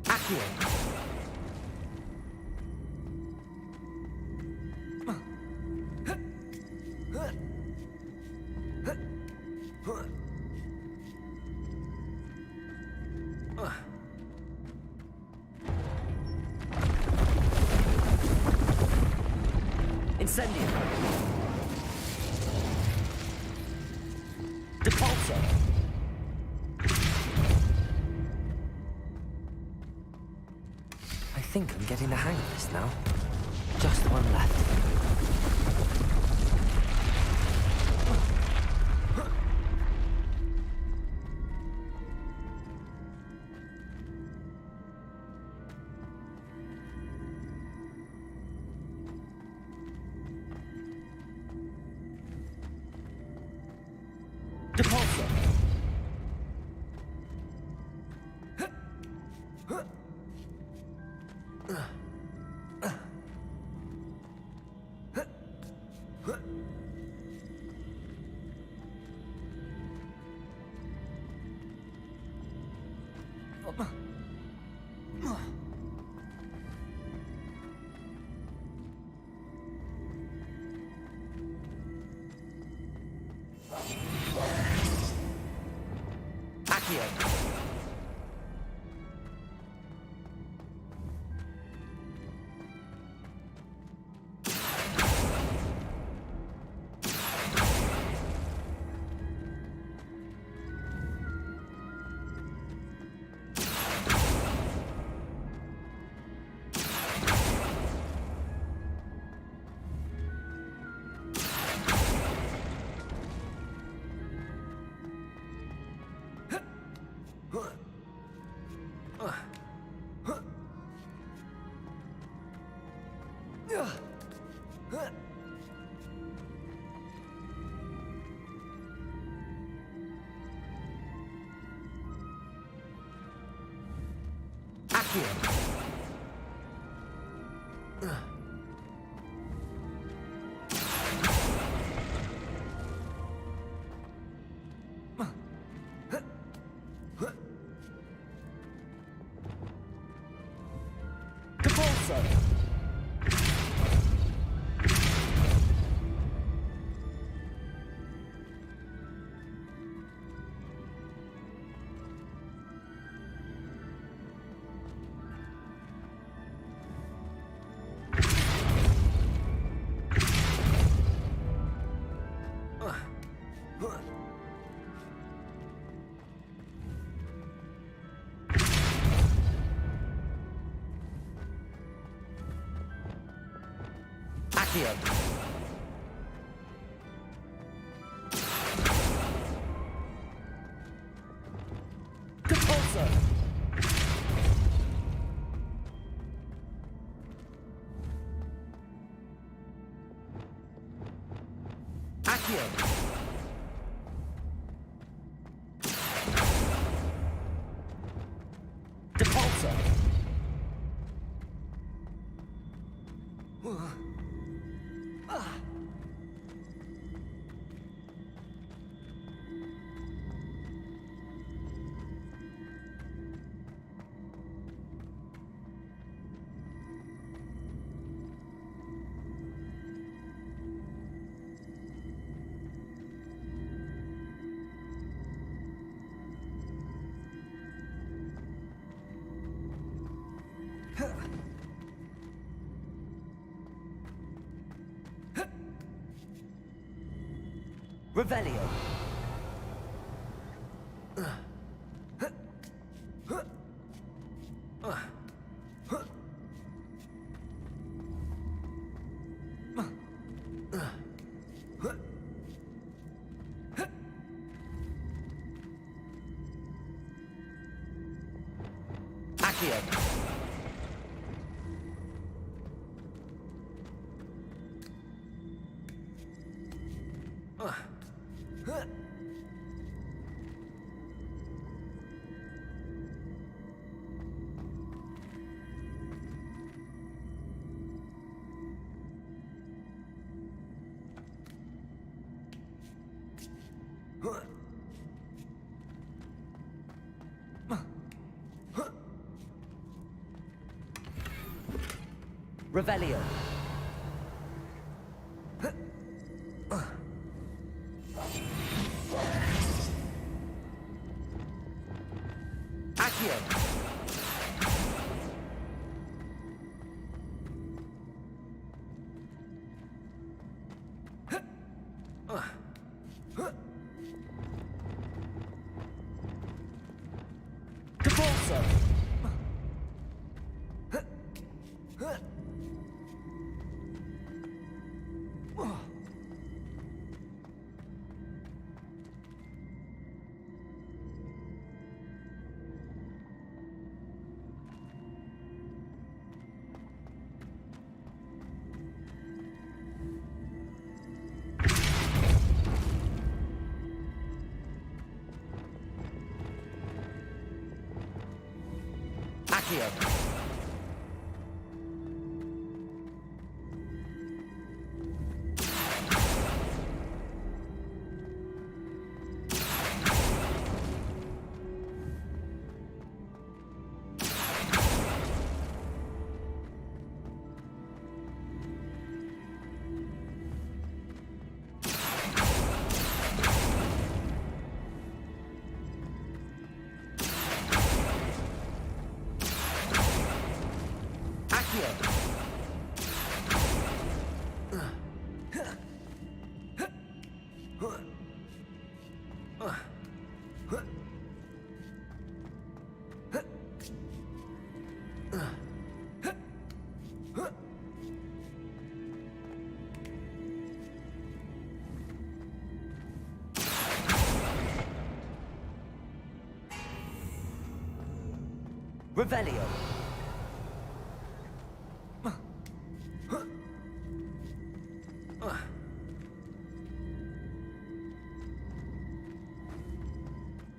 Accio! Incendio! Depulso! I think I'm getting the hang of this now. Just one left. Depulso! Accio! Accio! Depulso! Accio! Depulso! Accio! Depulso! Revelio. Accio. Revelio. Accio. Depulso. Accio. Revelio.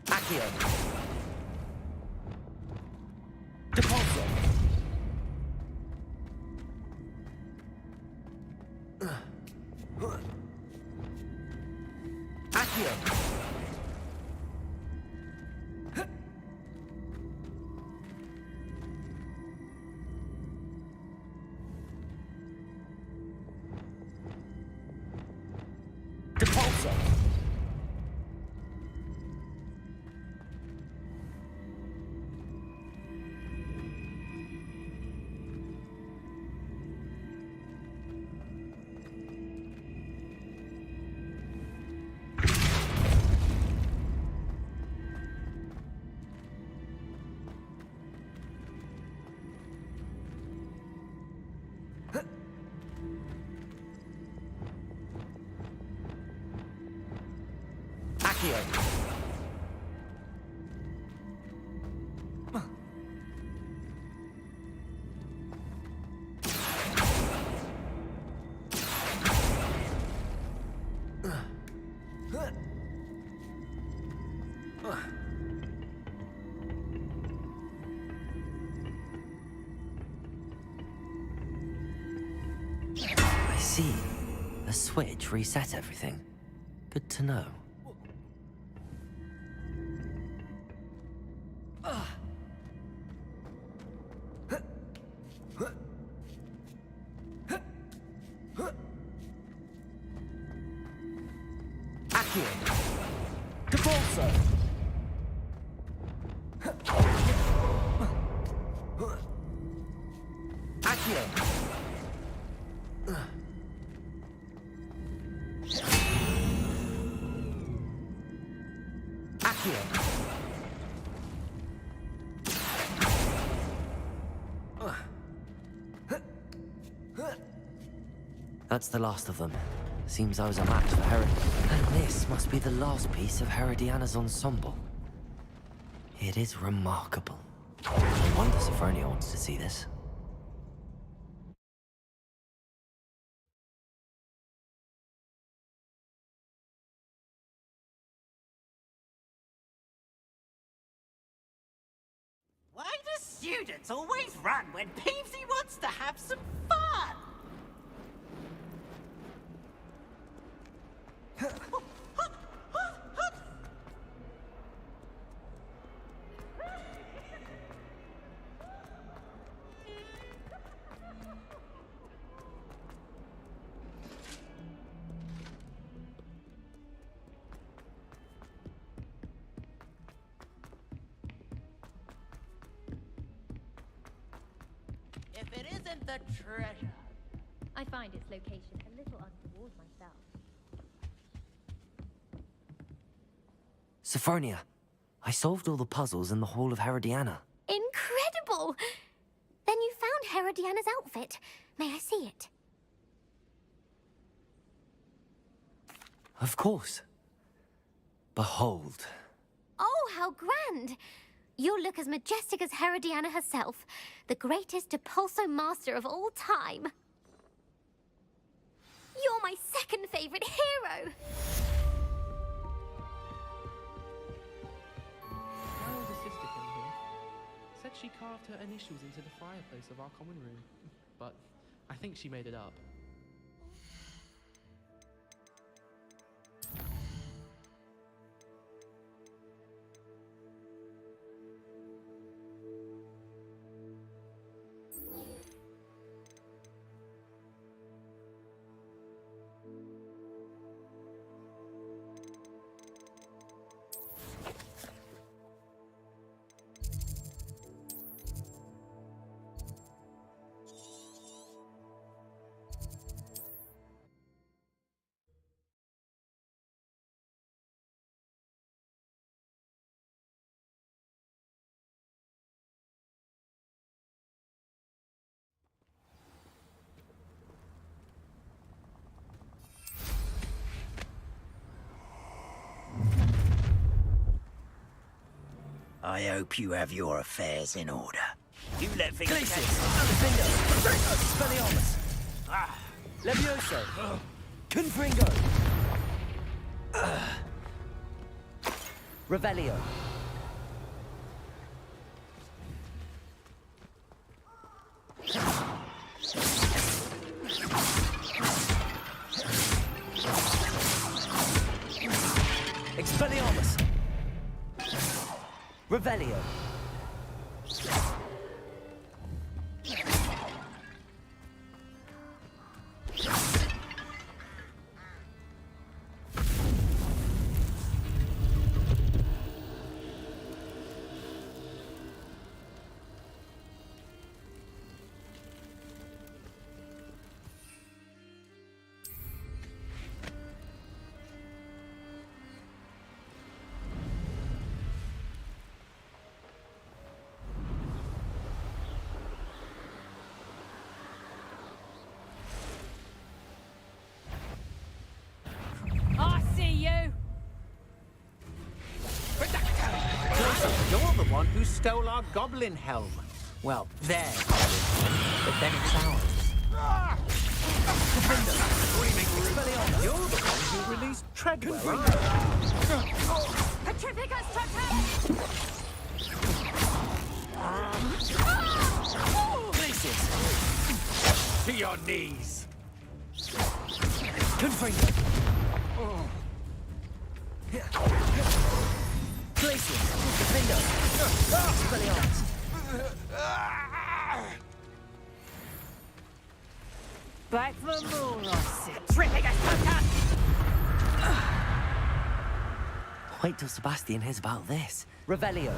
Accio. Depulso. Accio. Depulso. Accio. I see. A switch reset everything. Good to know. Accio. Depulso. Accio. Accio. That's the last of them. Seems I was a match for Herod. And this must be the last piece of Herodiana's ensemble. It is remarkable. No wonder Sophronia wants to see this. Why do students always run when Peevesy wants to have some fun? If it isn't the treasure. I find its location a little untoward myself. Sophronia, I solved all the puzzles in the Hall of Herodiana. Incredible! Then you found Herodiana's outfit. May I see it? Of course. Behold. Oh, how grand! You'll look as majestic as Herodiana herself, the greatest Depulso master of all time. You're my second favorite hero! My older sister came here. Said she carved her initials into the fireplace of our common room. But I think she made it up. I hope you have your affairs in order. You let things Expelliarmus. Levioso. Confringo. Revelio. Expelliarmus. Revelio. I see you! You're the one who stole our goblin helm. Well, their goblin, but then it's ours. You're the one who released Treadwell. Petrificus To your knees. Confringo. Glacius. Defendo. Expelliarmus. Back for more, I said. Wait till Sebastian hears about this. Revelio.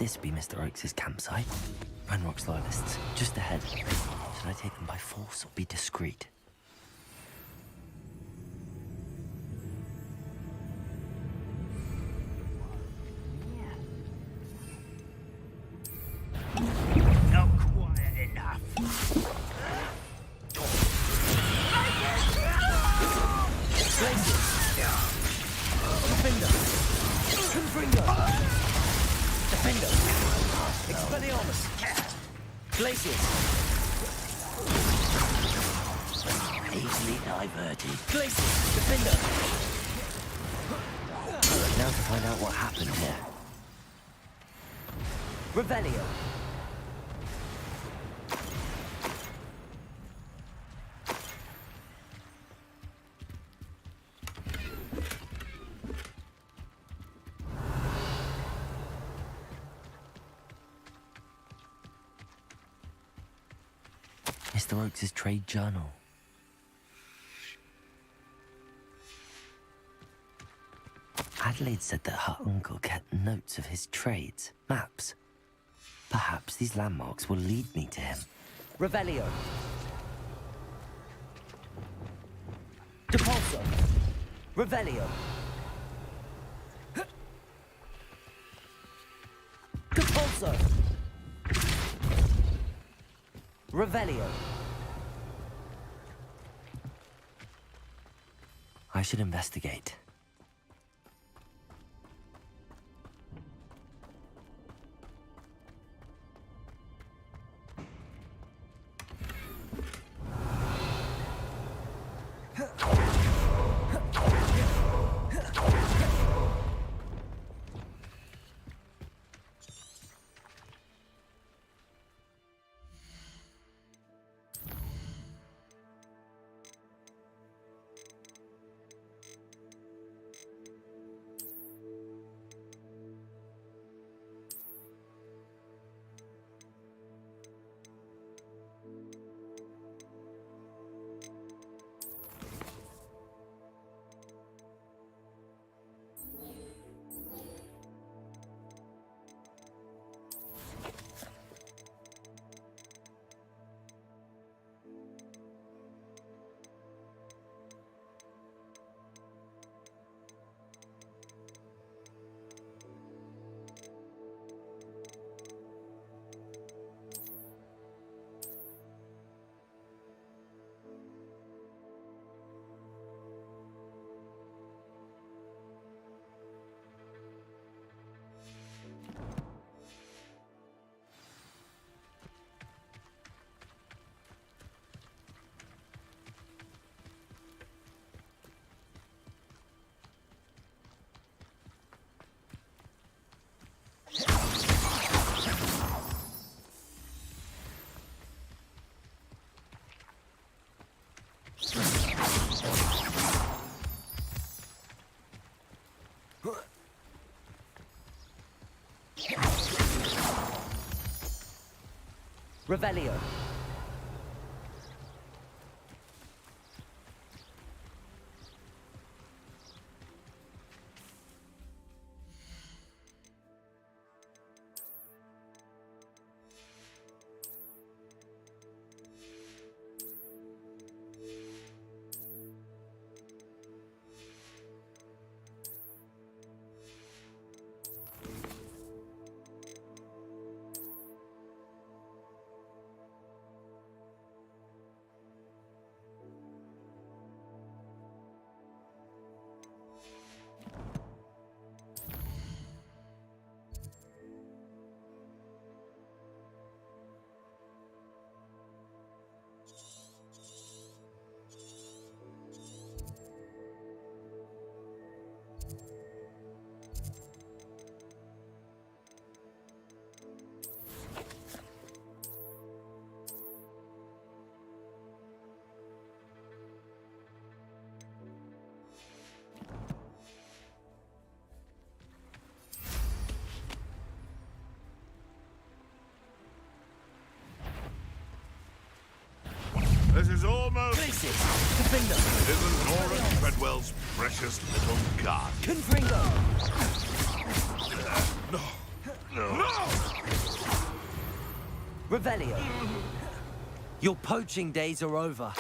this be Mr. Oakes' campsite? Ranrock's loyalists, just ahead. Should I take them by force or be discreet? Not quiet enough. Defender! Confringo! Defender! Expelliarmus! Glacius! Easily diverted. Glacius! Defender! Now to find out what happened here. Revelio! Mr. Oakes' trade journal. Adelaide said that her uncle kept notes of his trades, maps. Perhaps these landmarks will lead me to him. Revelio! Depulso! Revelio! Depulso! Revelio! I should investigate. Revelio! This is almost... Glacius! Defender! Isn't Nora Treadwell's precious little card? Confringo! Revelio. Your poaching days are over.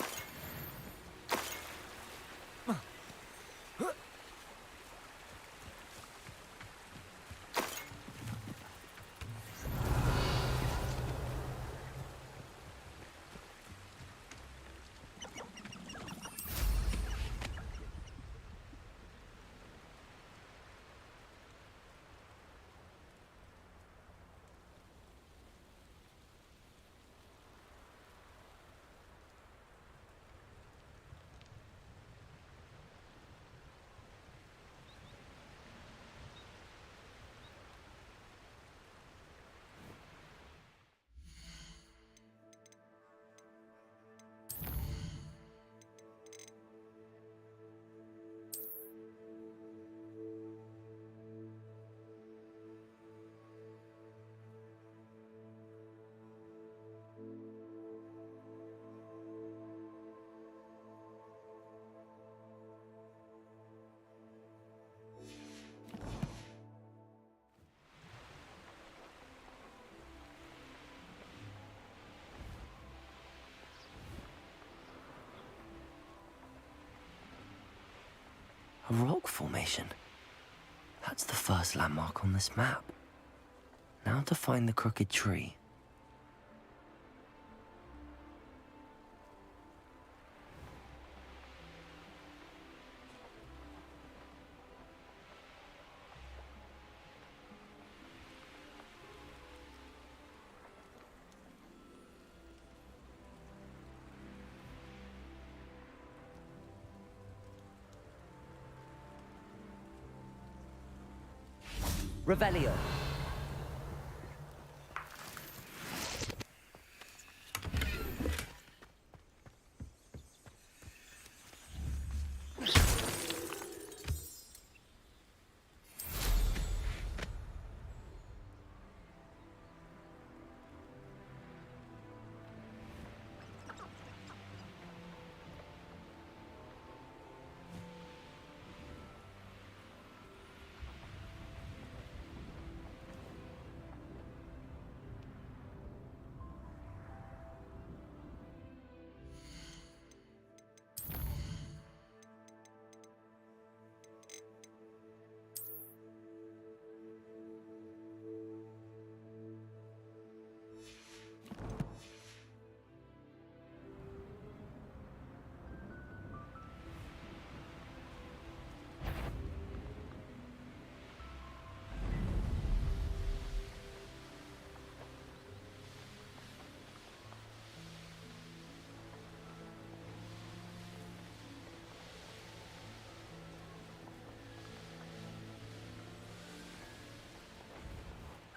A rock formation. That's the first landmark on this map. Now to find the crooked tree. Revelio.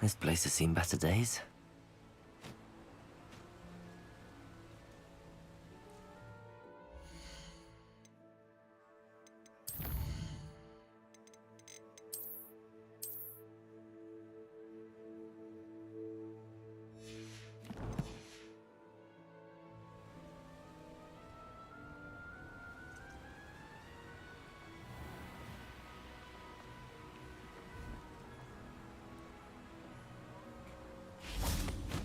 This place has seen better days.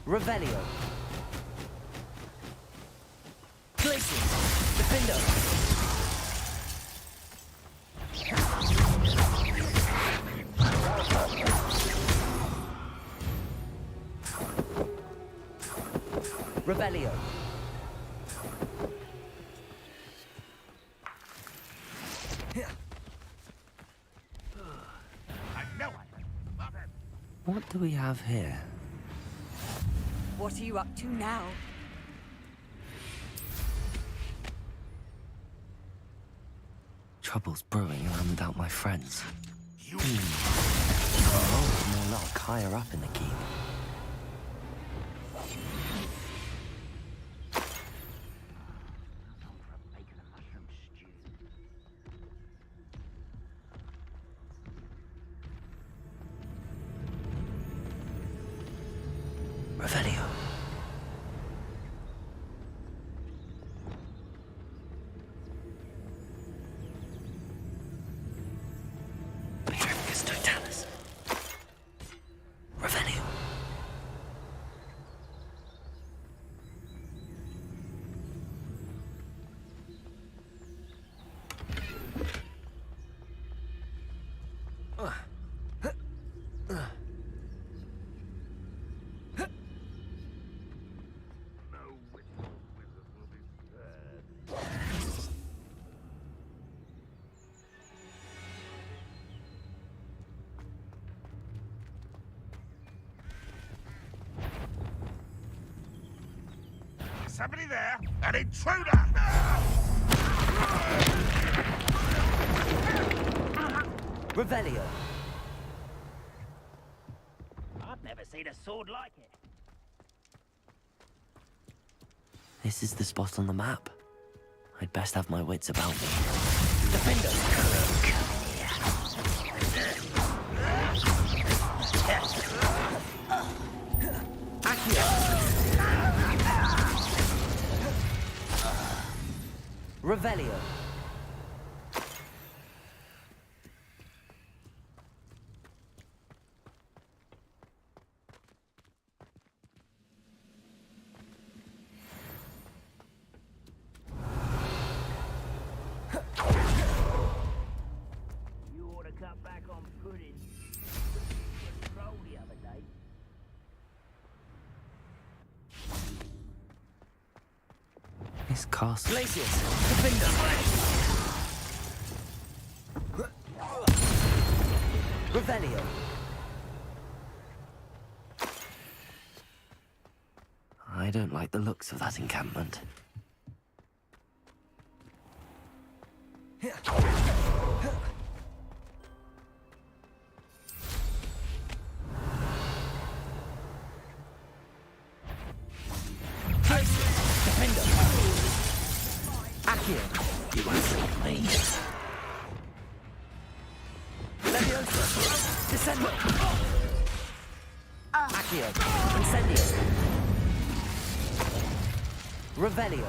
Revelio. Glacius. Defender. Revelio. What do we have here? What are you up to now? Trouble's brewing and I'm without my friends. Oh, more luck higher up in the keep. Revelio. Petrificus totalis. Revelio. somebody there? An intruder! Revelio. I've never seen a sword like it. This is the spot on the map. I'd best have my wits about me. Defender! Accio! Revelio. You ought to cut back on pudding. Roll the other day. This castle. Glacius! Defender! Revelio. I don't like the looks of that encampment. Defender! Accio. You won't stop me. Leviosa. Descendo. Accio. Incendio. Revelio.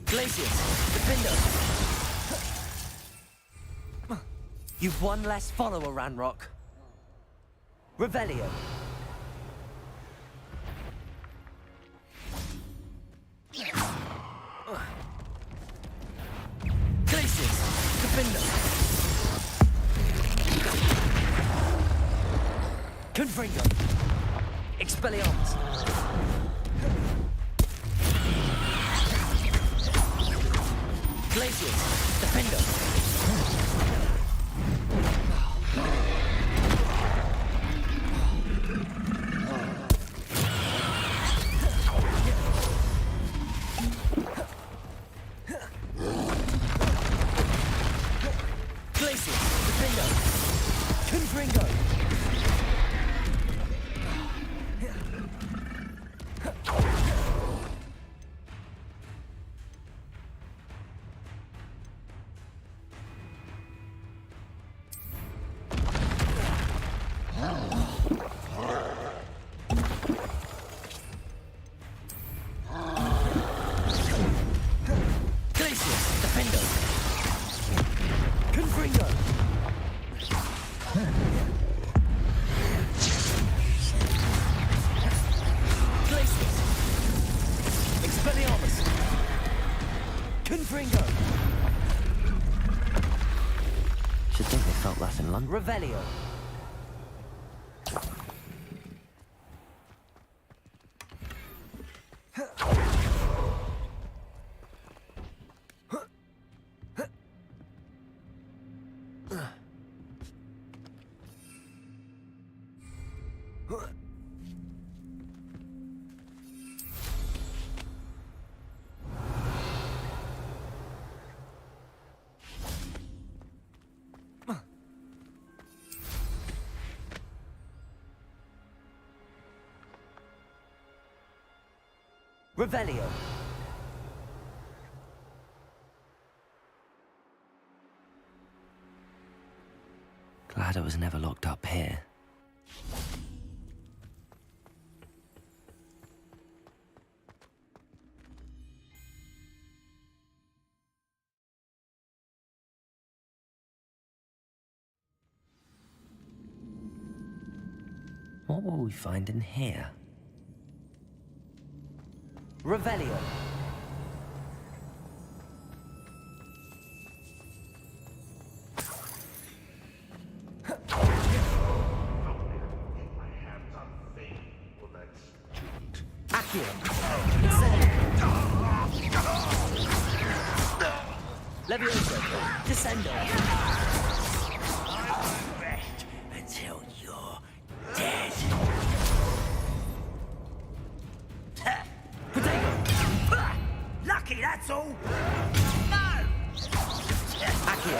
Glacius! Defender! You've one less follower, Ranrock. Revelio. Glacius! Defender! Confringo. Expelliarmus. Glacius! Defender! Glacius! Defender! Confringo. Glacius! Defender! Confringo. Glacius! Expelliarmus. Confringo. Should think they felt that in London. Revelio. Revelio. Glad I was never locked up here. What will we find in here? Revelio. Accio. Incendio. Levioso. Descendo. Rest until you're dead. Lucky, that's all. No! Accio.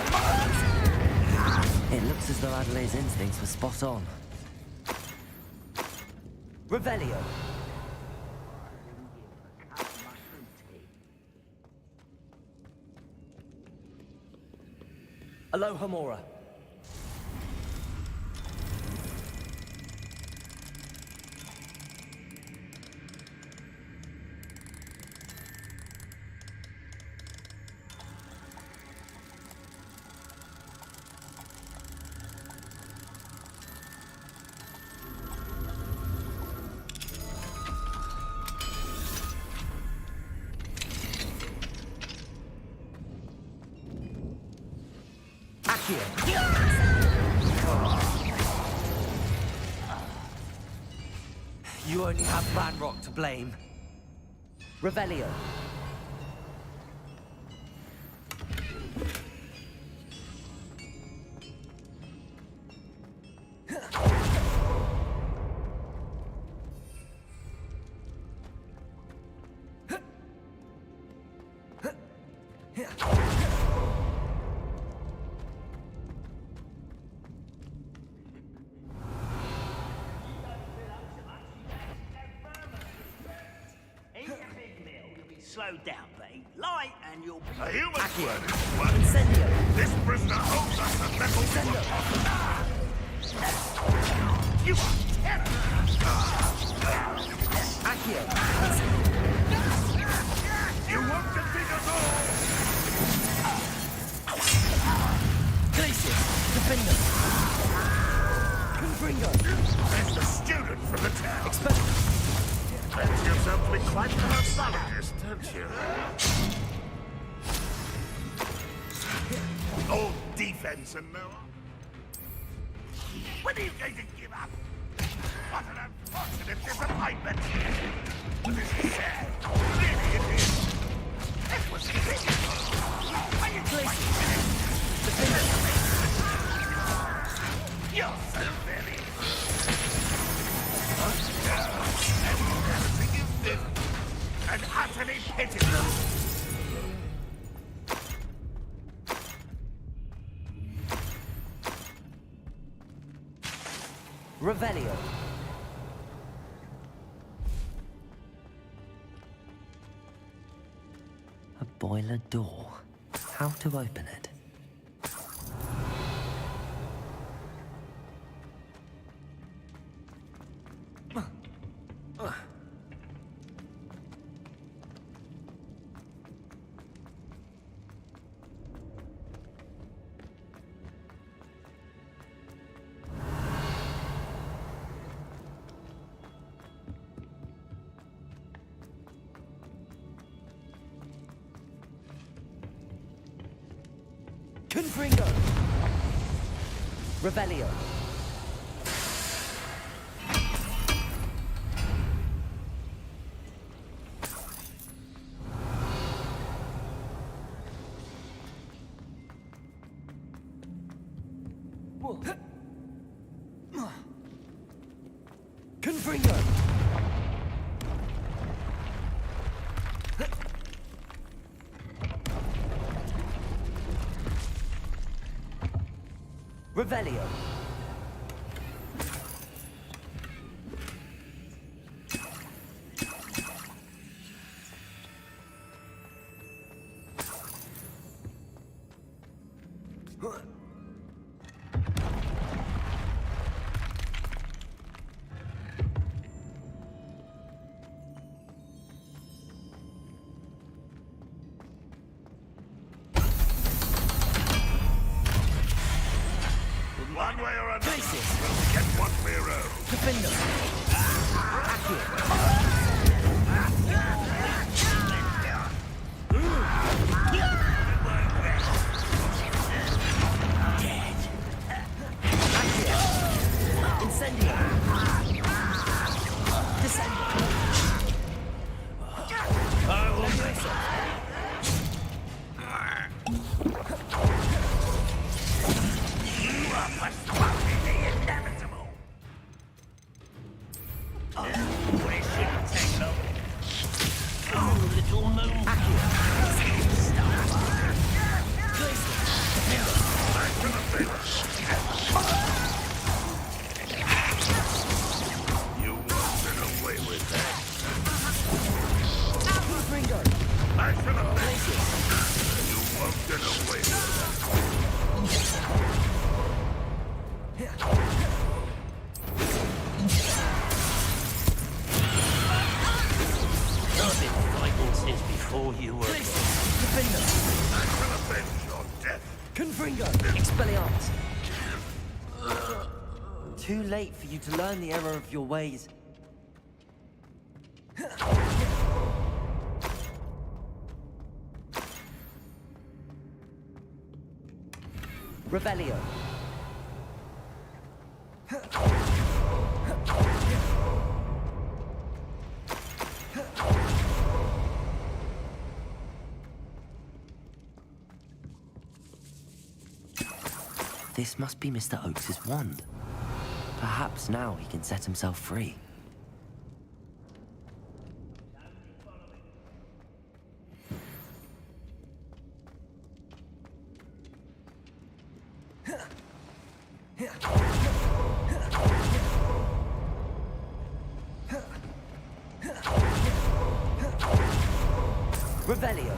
It looks as though Adelaide's instincts were spot on. Revelio. Alohomora. You only have Ranrock to blame. Revelio. Slow down, but eat light and you'll be... A human Accio. one. Incendio. This prisoner owes us a metal Incendio. You are terror! Accio. You want to dig us all? Glacius. Defender. Confringo. There's the student from the town. Expect. Fancy yourself to be quite an archaeologist, don't you? All defense and no... When are you going to give up? What an unfortunate disappointment! But this is sad. Really it is. It was critical. Are you You're so very... Everything you did, and utterly pitiful. Revelio. A boiler door. How to open it? Confringo. Revelio. Confringo. Revelio. One way or another, Glacius. we'll get what we owe. Defender. Accio. Accio. Incendio. Descendo. postponing the inevitable. Oh, well, it shouldn't take long. Oh, little moon. You won't get away with that. Ringo! Back to the base. You won't get away with that. I've been fighting since before you were born. I will avenge your death. Confringo! Expelliarmus! Too late for you to learn the error of your ways. Revelio. This must be Mr. Oakes's wand. Perhaps now he can set himself free. Revelio.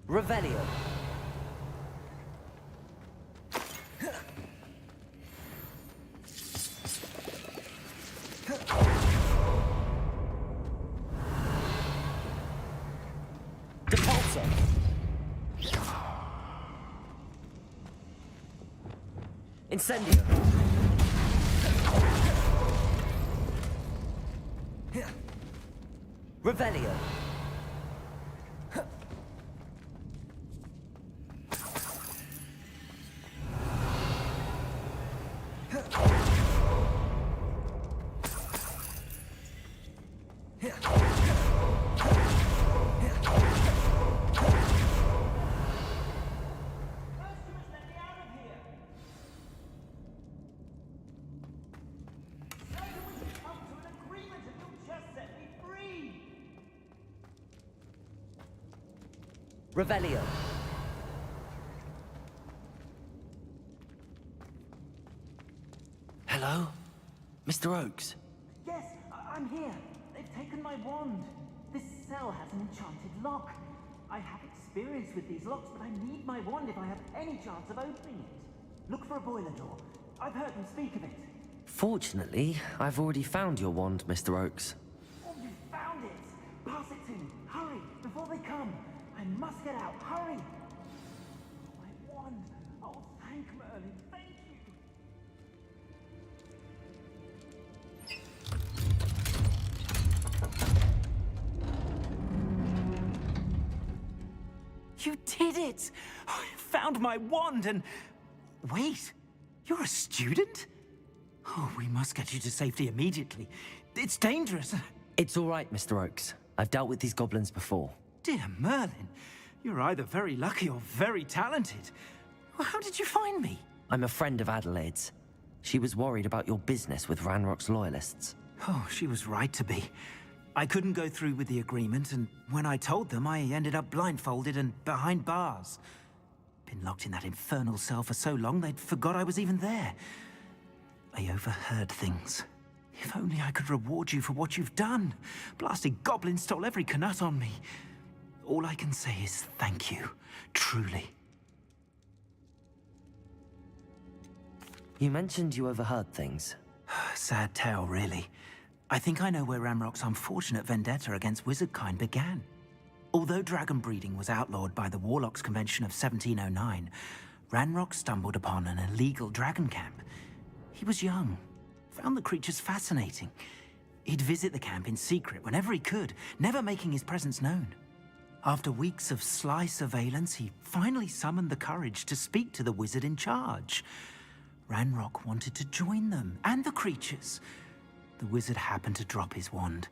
Revelio. Depulso. Incendio. Revelio. Revelio. Hello? Mr. Oakes? Yes, I'm here. They've taken my wand. This cell has an enchanted lock. I have experience with these locks, but I need my wand if I have any chance of opening it. Look for a boiler door. I've heard them speak of it. Fortunately, I've already found your wand, Mr. Oakes. Oh, you found it! Pass it to me. Hurry, before they come. I must get out. Hurry! My wand. Oh, thank Merlin. Thank you. You did it! I found my wand and... Wait, you're a student? Oh, we must get you to safety immediately. It's dangerous. It's all right, Mr. Oakes. I've dealt with these goblins before. Dear Merlin, you're either very lucky or very talented. Well, how did you find me? I'm a friend of Adelaide's. She was worried about your business with Ranrock's loyalists. Oh, she was right to be. I couldn't go through with the agreement, and when I told them, I ended up blindfolded and behind bars. Been locked in that infernal cell for so long, they'd forgot I was even there. I overheard things. If only I could reward you for what you've done. Blasted goblins stole every Knut on me. All I can say is thank you, truly. You mentioned you overheard things. Sad tale, really. I think I know where Ranrock's unfortunate vendetta against wizardkind began. Although dragon breeding was outlawed by the Warlocks Convention of 1709, Ranrock stumbled upon an illegal dragon camp. He was young, found the creatures fascinating. He'd visit the camp in secret whenever he could, never making his presence known. After weeks of sly surveillance, he finally summoned the courage to speak to the wizard in charge. Ranrock wanted to join them, and the creatures. The wizard happened to drop his wand.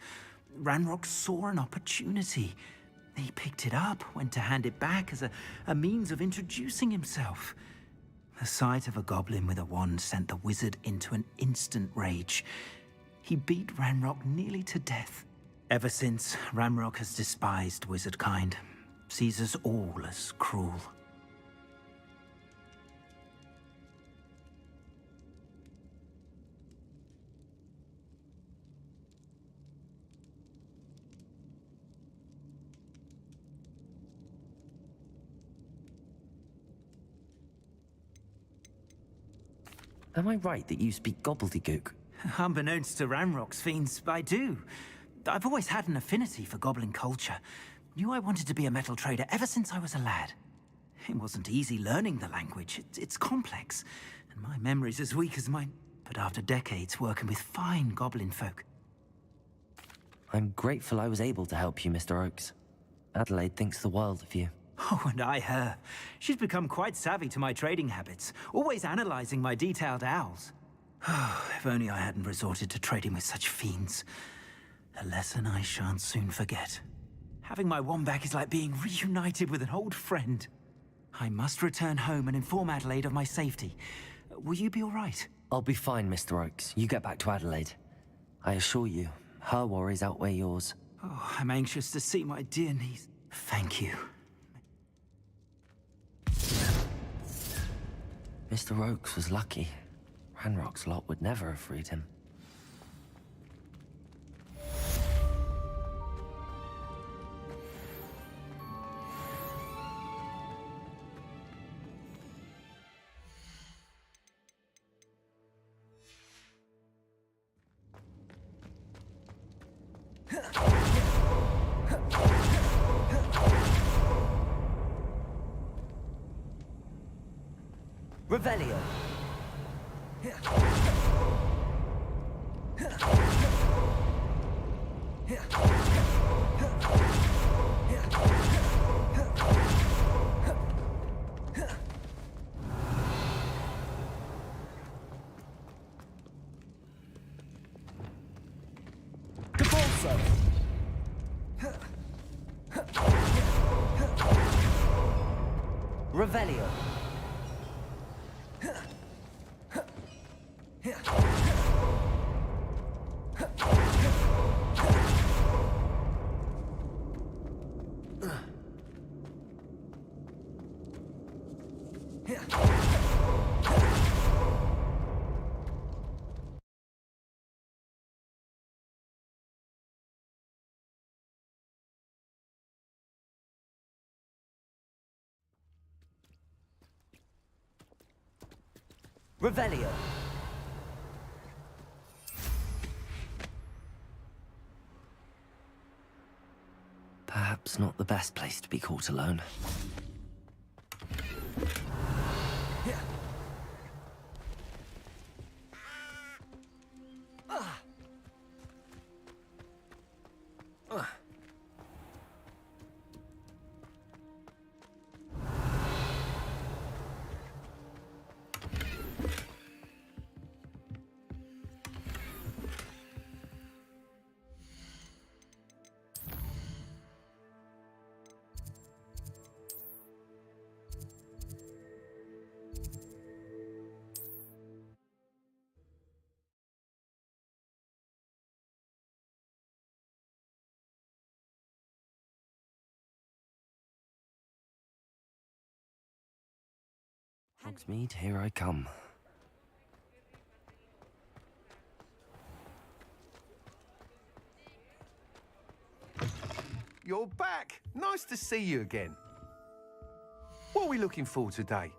Ranrock saw an opportunity. He picked it up, went to hand it back as a means of introducing himself. The sight of a goblin with a wand sent the wizard into an instant rage. He beat Ranrock nearly to death. Ever since, Ranrock has despised wizardkind, sees us all as cruel. Am I right that you speak gobbledygook? Unbeknownst to Ranrock's fiends, I do. I've always had an affinity for goblin culture. Knew I wanted to be a metal trader ever since I was a lad. It wasn't easy learning the language. It's complex, and my memory's as weak as mine. But after decades working with fine goblin folk... I'm grateful I was able to help you, Mr. Oakes. Adelaide thinks the world of you. Oh, and I her. She's become quite savvy to my trading habits, always analyzing my detailed owls. If only I hadn't resorted to trading with such fiends. A lesson I shan't soon forget. Having my wand back is like being reunited with an old friend. I must return home and inform Adelaide of my safety. Will you be all right? I'll be fine, Mr. Oakes. You get back to Adelaide. I assure you, her worries outweigh yours. Oh, I'm anxious to see my dear niece. Thank you. Mr. Oakes was lucky. Ranrock's lot would never have freed him. Revelio. Revelio. Revelio. Perhaps not the best place to be caught alone. Hogsmeade, here I come. You're back. Nice to see you again. What are we looking for today?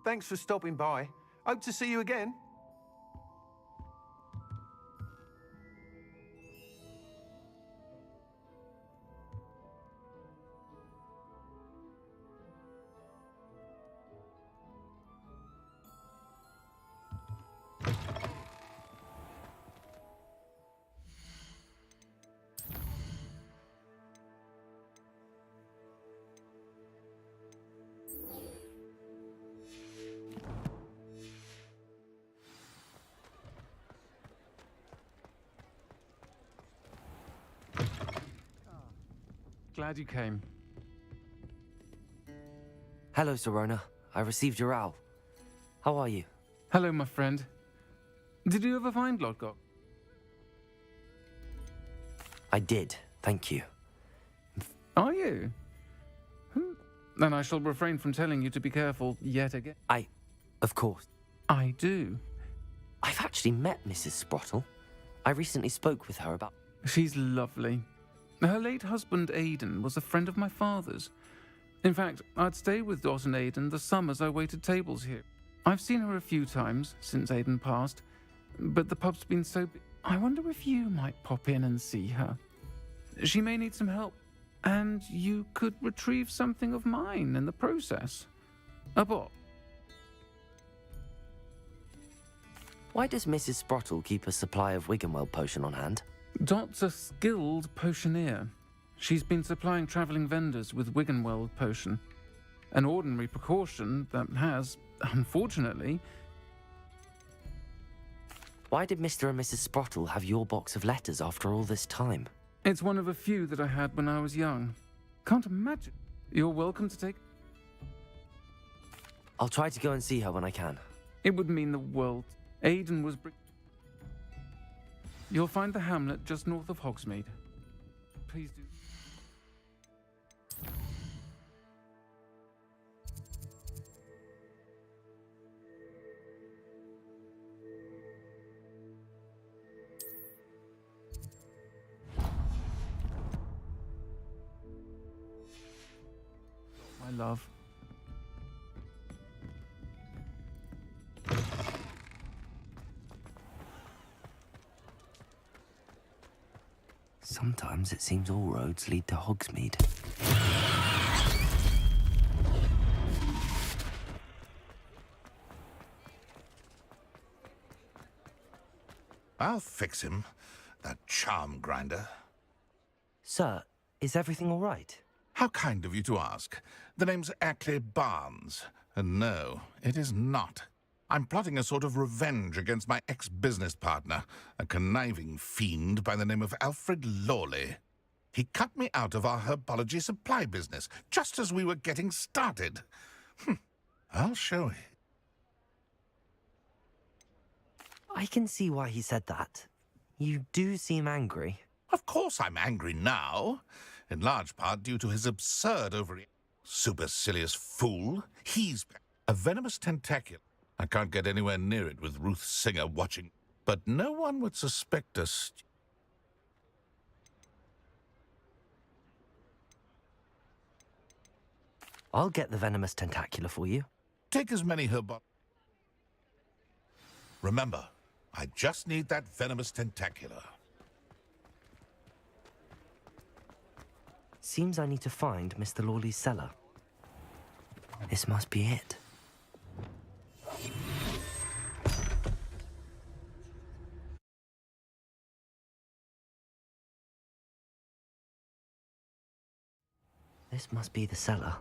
Thanks for stopping by. Hope to see you again. Glad you came. Hello, Serona. I received your owl. How are you? Hello, my friend. Did you ever find Lodgok? I did, thank you. Are you? Then I shall refrain from telling you to be careful yet again. Of course. I do. I've actually met Mrs. Sprottle. I recently spoke with her about... She's lovely. Her late husband, Aidan, was a friend of my father's. In fact, I'd stay with Dot and Aidan the summers I waited tables here. I've seen her a few times since Aidan passed, but the pub's been so big. I wonder if you might pop in and see her. She may need some help, and you could retrieve something of mine in the process. A bot. Why does Mrs. Sprottle keep a supply of Wiggenweld potion on hand? Dot's a skilled potioneer. She's been supplying travelling vendors with Wiggenweld potion. An ordinary precaution that has, unfortunately... Why did Mr. and Mrs. Sprottle have your box of letters after all this time? It's one of a few that I had when I was young. Can't imagine. You're welcome to take... I'll try to go and see her when I can. It would mean the world. Aidan was... You'll find the hamlet just north of Hogsmeade. Please do. My love. Sometimes it seems all roads lead to Hogsmeade. I'll fix him, that charm grinder. Sir, is everything all right? How kind of you to ask. The name's Ackley Barnes. And no, it is not. I'm plotting a sort of revenge against my ex-business partner, a conniving fiend by the name of Alfred Lawley. He cut me out of our herbology supply business, just as we were getting started. I'll show you. I can see why he said that. You do seem angry. Of course I'm angry now, in large part due to his absurd overreaction. Supercilious fool. He's a venomous tentacular. I can't get anywhere near it with Ruth Singer watching, but no one would suspect us. I'll get the venomous tentacular for you. Take as many herbal. Remember, I just need that venomous tentacular. Seems I need to find Mr. Lawley's cellar. This must be it. This must be the cellar.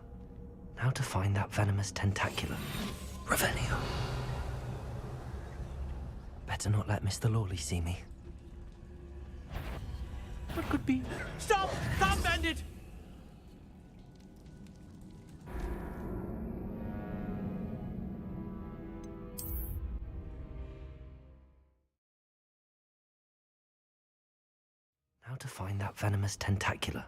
Now to find that venomous tentacular. Revelio. Better not let Mr. Lawley see me. What could be? Stop! Stop, bandit! Now to find that venomous tentacular.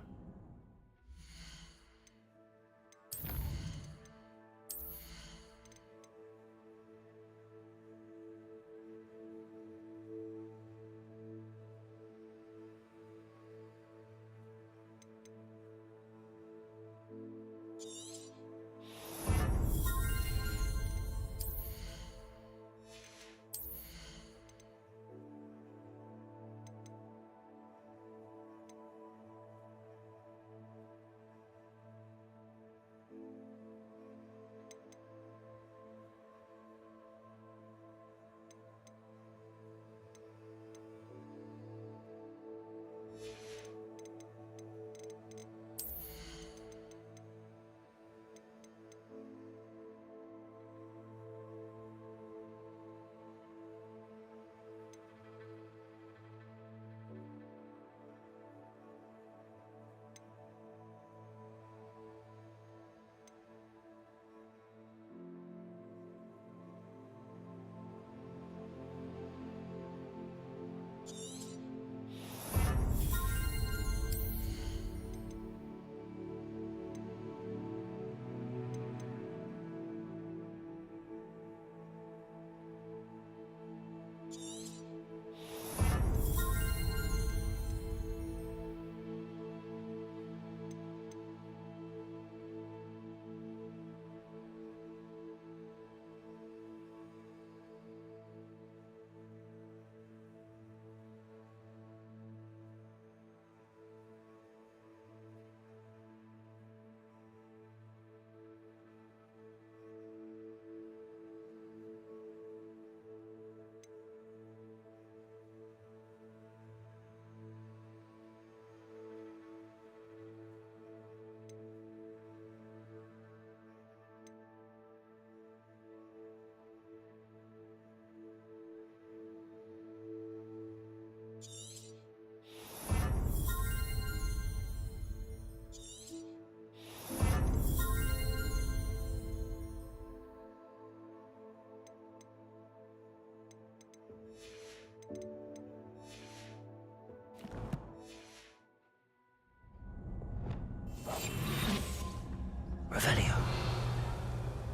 Revelio.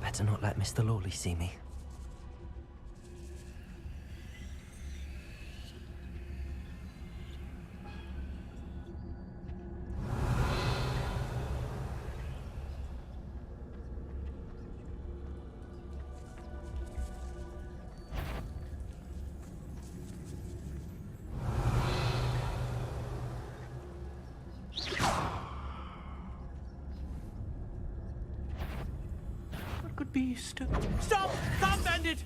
Better not let Mr. Lawley see me. Could be Stop! Stop, bandit!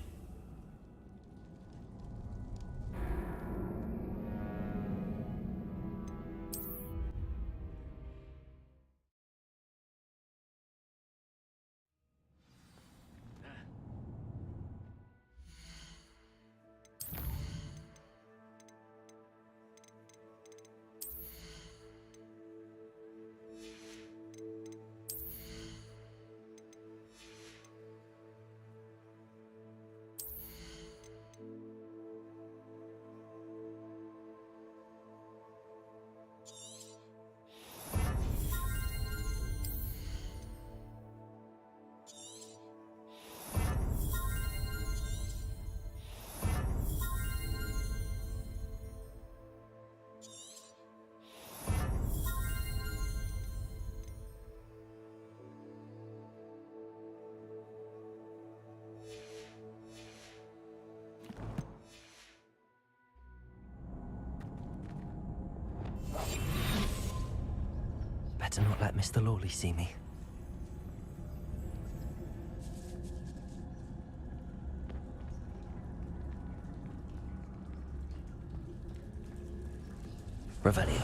Better not let Mr. Lawley see me. Revelio.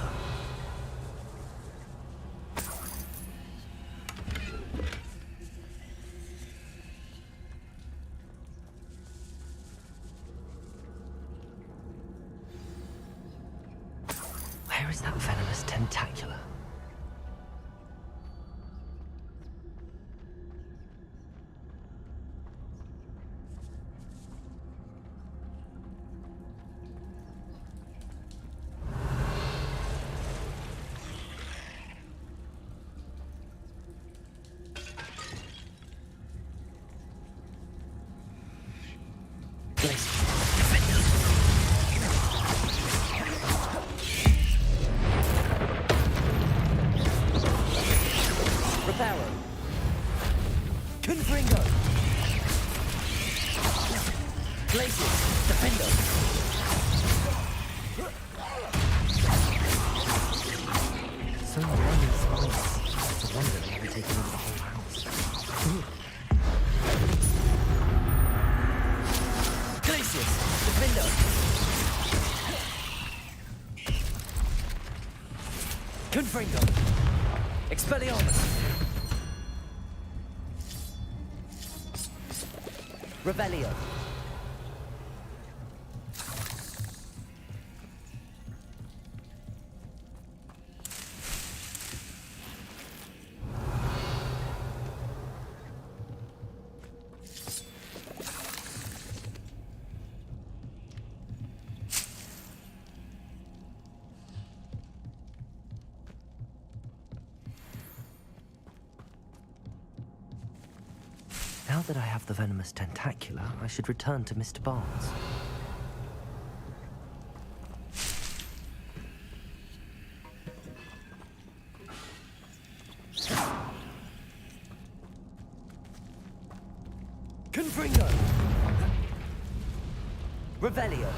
is that venomous tentacula? Reparo. Confringo. Glacius. Defendo. So many spikes. It's a wonder they haven't taken over the whole house. Glacius. Defendo. Confringo. Expelliarmus. Revelio. Now that I have the venomous tentacula, I should return to Mr. Barnes. Confringo. Revelio.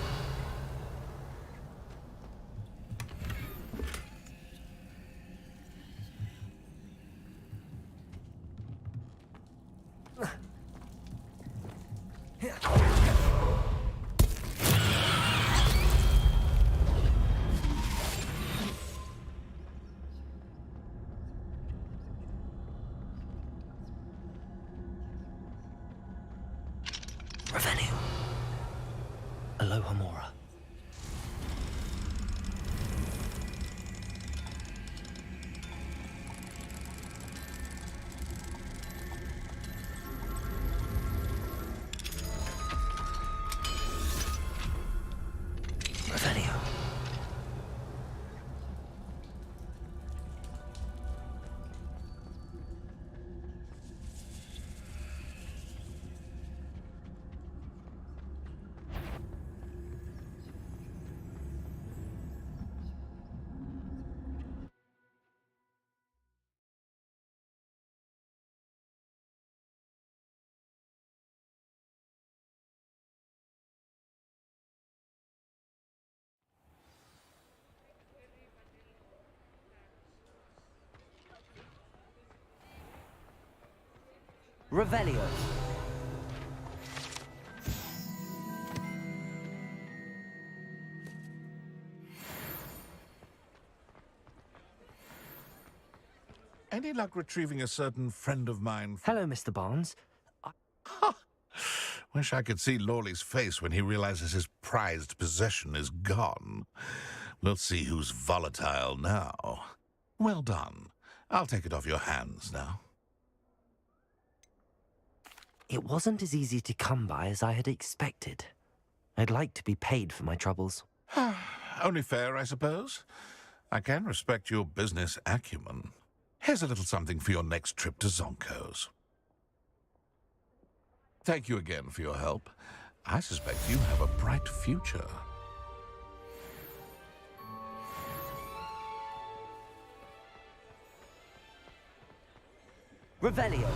Revenue. Aloha Mora. Revenue. Revelio. Any luck retrieving a certain friend of mine? Hello, Mr. Barnes. Wish I could see Lawley's face when he realizes his prized possession is gone. We'll see who's volatile now. Well done. I'll take it off your hands now. It wasn't as easy to come by as I had expected. I'd like to be paid for my troubles. Only fair, I suppose. I can respect your business acumen. Here's a little something for your next trip to Zonko's. Thank you again for your help. I suspect you have a bright future. Revelio.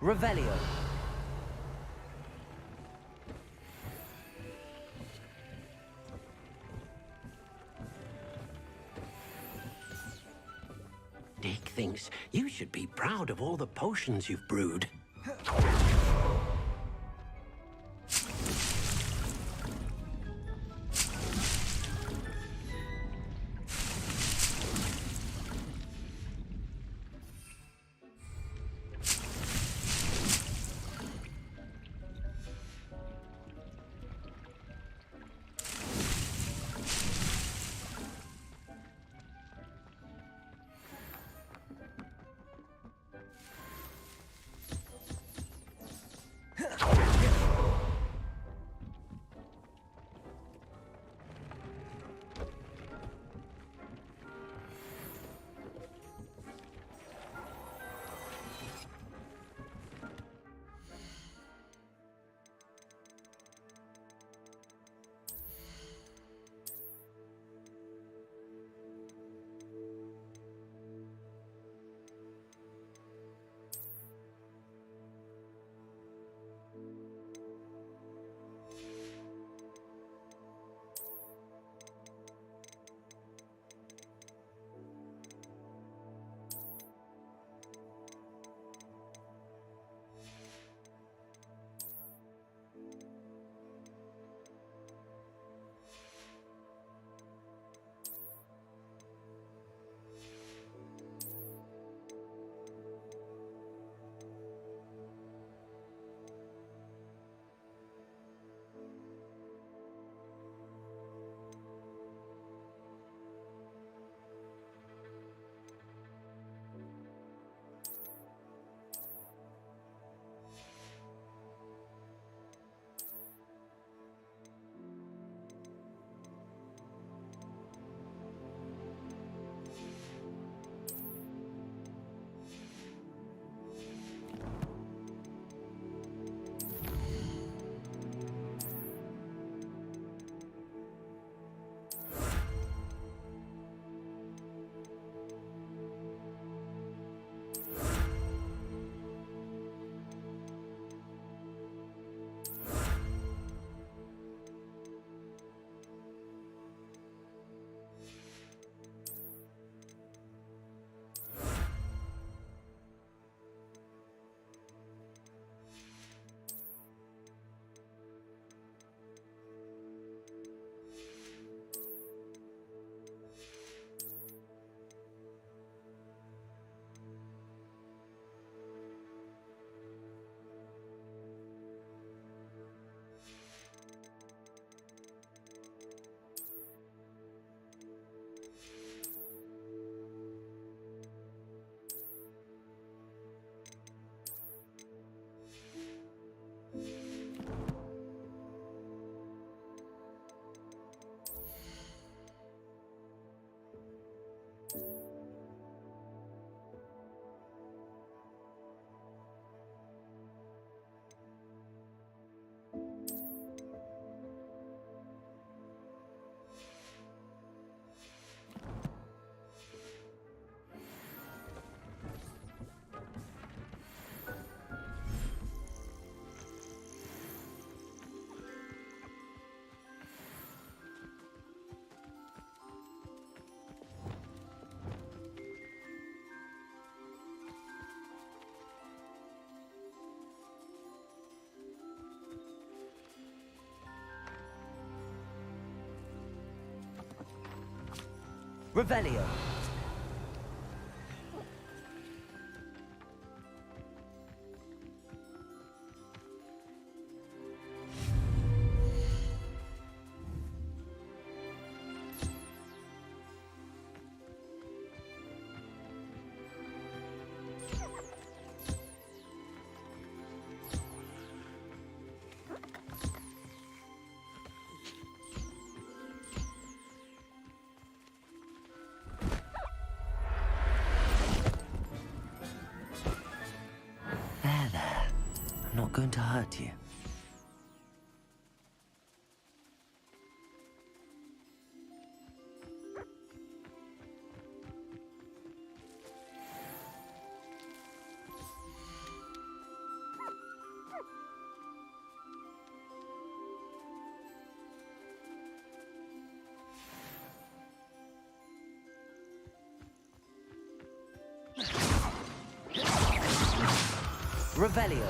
Revelio. Dick thinks you should be proud of all the potions you've brewed. Revelio. Revelio.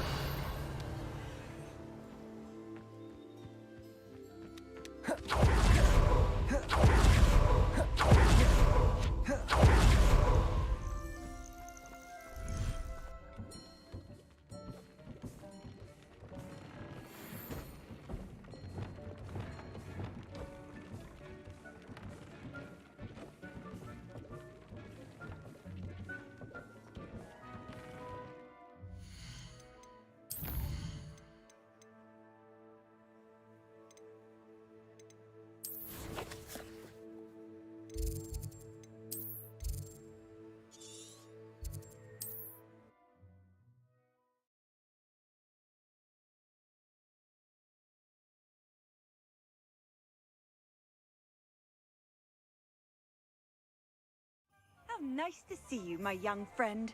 How nice to see you, my young friend.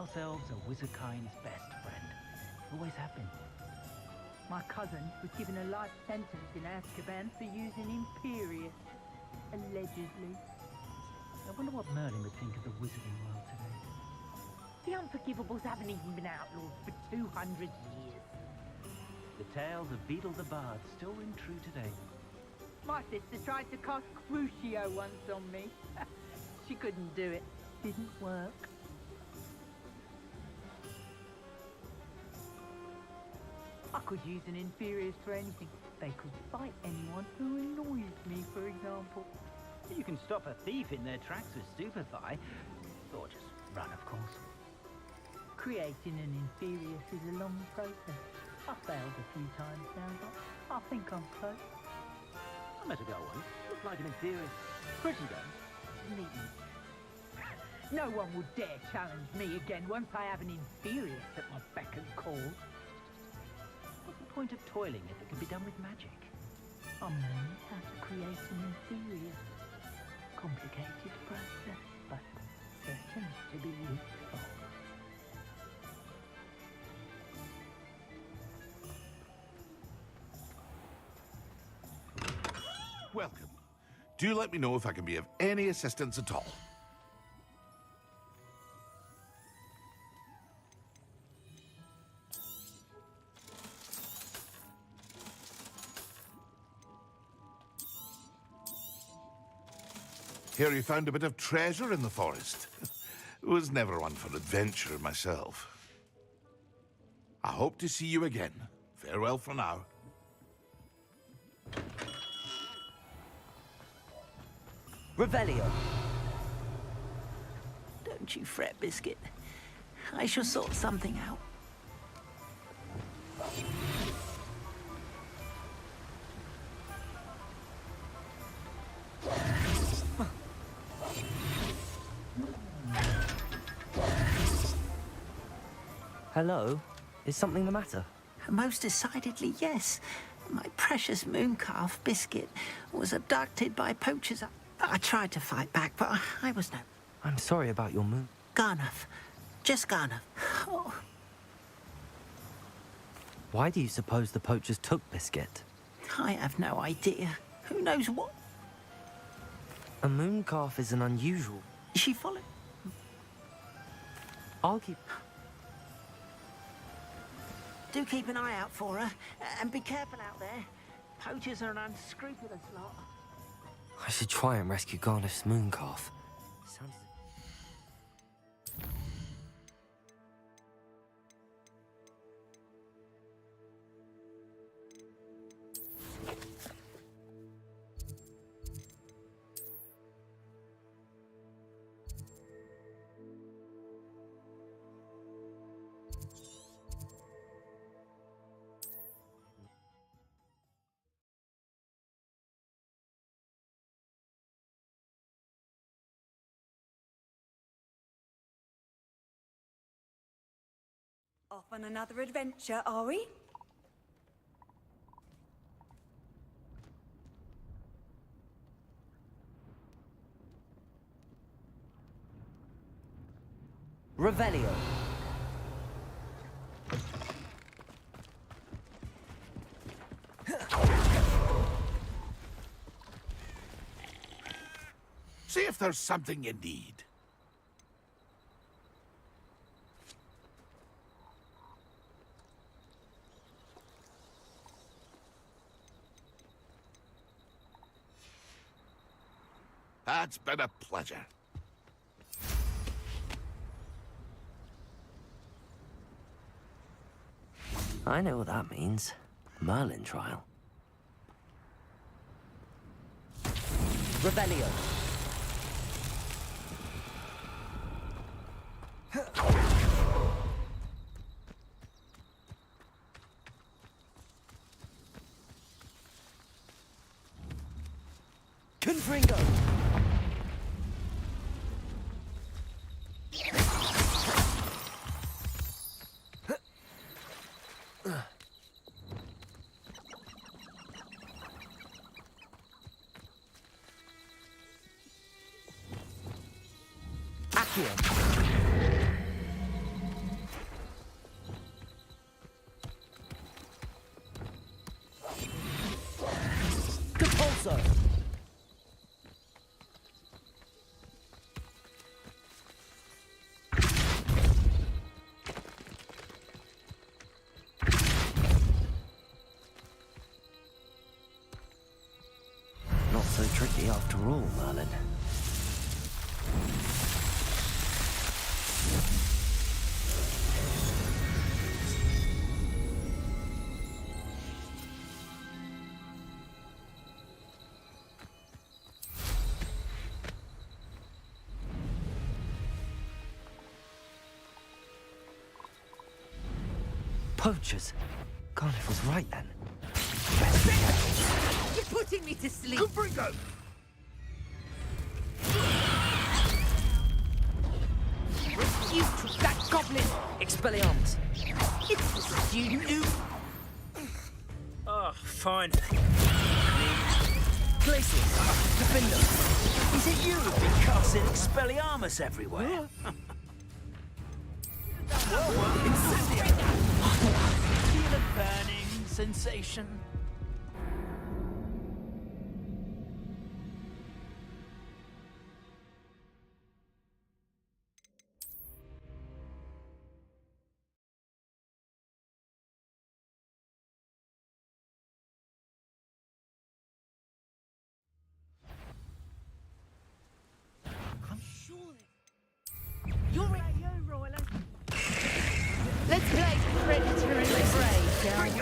House elves are wizardkind's best friend. Always have been. My cousin was given a life sentence in Azkaban for using Imperius. Allegedly. I wonder what Merlin would think of the wizarding world today. The Unforgivables haven't even been outlawed for 200 years. The tales of Beetle the Bard still ring true today. My sister tried to cast Crucio once on me. She couldn't do it. Didn't work. I could use an Imperius for anything. They could fight anyone who annoys me, for example. You can stop a thief in their tracks with Stupefy, or just run, of course. Creating an Imperius is a long process. I failed a few times now, but I think I'm close. I met a girl once. Looked like an Imperius. Pretty girl. Neat. No one would dare challenge me again once I have an Imperius at my beck and call. What's the point of toiling if it can be done with magic? I'm learning how to create an Imperius. Complicated process, but certain to be useful. Welcome. Do let me know if I can be of any assistance at all. Hear you found a bit of treasure in the forest. Was never one for adventure myself. I hope to see you again. Farewell for now. Revelio. Don't you fret, Biscuit. I shall sort something out. Hello? Is something the matter? Most decidedly, yes. My precious mooncalf, Biscuit, was abducted by poachers. I tried to fight back, but I was no... I'm sorry about your moon. Garnuff. Just Garnuff. Oh. Why do you suppose the poachers took Biscuit? I have no idea. Who knows what? A mooncalf is an unusual... She followed... I'll keep... Do keep an eye out for her, and be careful out there. Poachers are an unscrupulous lot. I should try and rescue Garnuff's mooncalf. Sounds... Off on another adventure, are we? Revelio. See if there's something you need. That's been a pleasure. I know what that means. Merlin trial. Revelio. Confringo. Accio. lucky after all, Merlin. Poachers. Garnet was right then. You're putting me to sleep. Confringo! You took that goblin. Expelliarmus. It's the student who... Oh, fine. Glacius, Defender. Is it you who've been casting Expelliarmus everywhere? Incendio! Feel a burning sensation. You're in... Let's play Predator and Prey, shall we?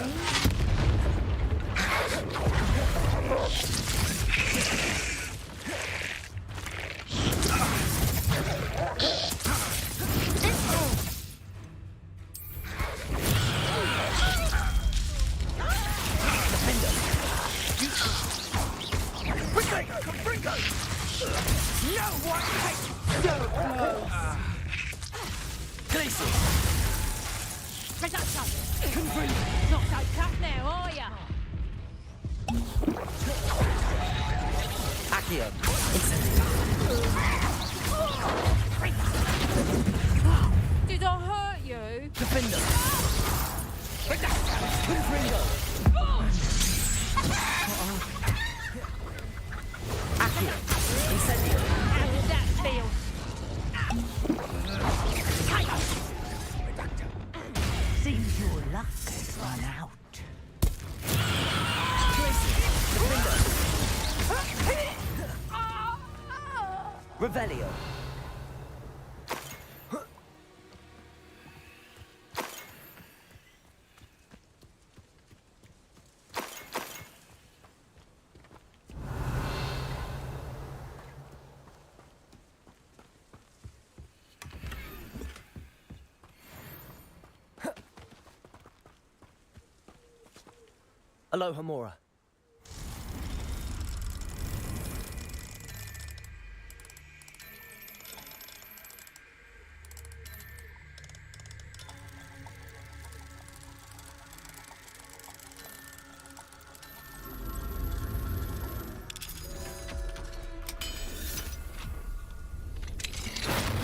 No one takes so close! Glacius! Reduction! Not so tough now, are ya? Accio! Did I hurt you? Defender! Confringo! Accio! Incendio! How did that feel? Seems your luck has run out. Revelio! Aloha Mora.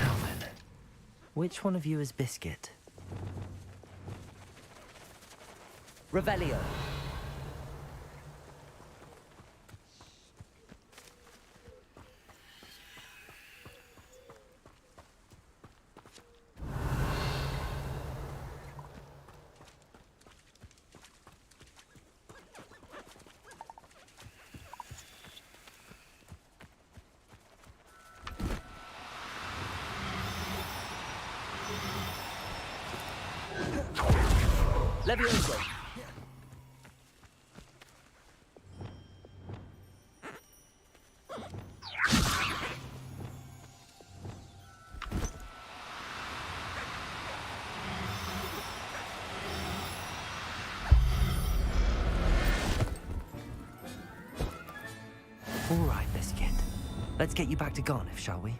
Now then, which one of you is Biscuit? Revelio! Levioso! All right, Biscuit. Let's get you back to Garniff, shall we?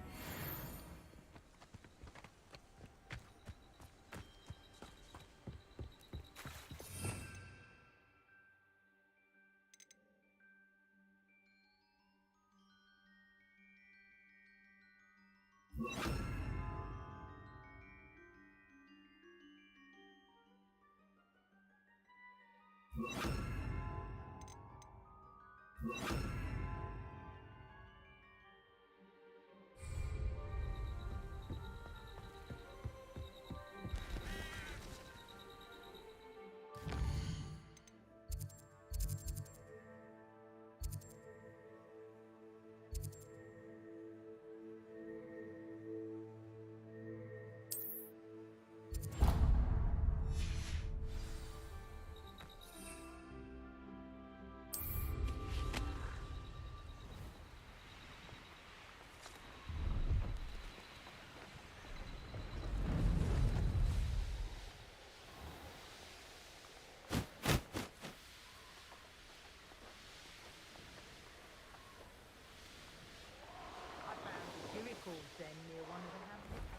Send me one of the hamlets.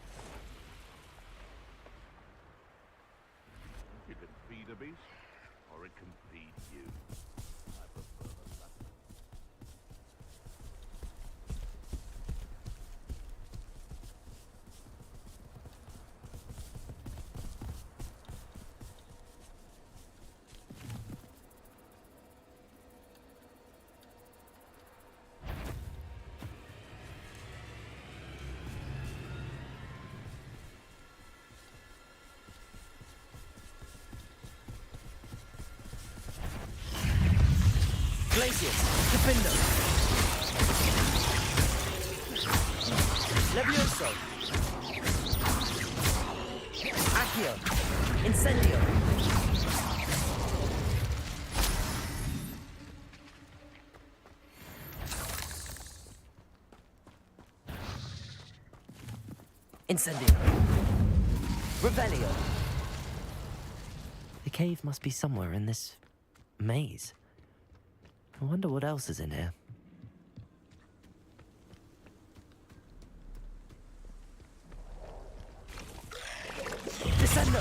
You can feed a beast, or it can feed you. I prefer the latter. Glacius, Defender. Levioso. Accio. Incendio. Incendio. Revelio. The cave must be somewhere in this maze. I wonder what else is in here. Descendo!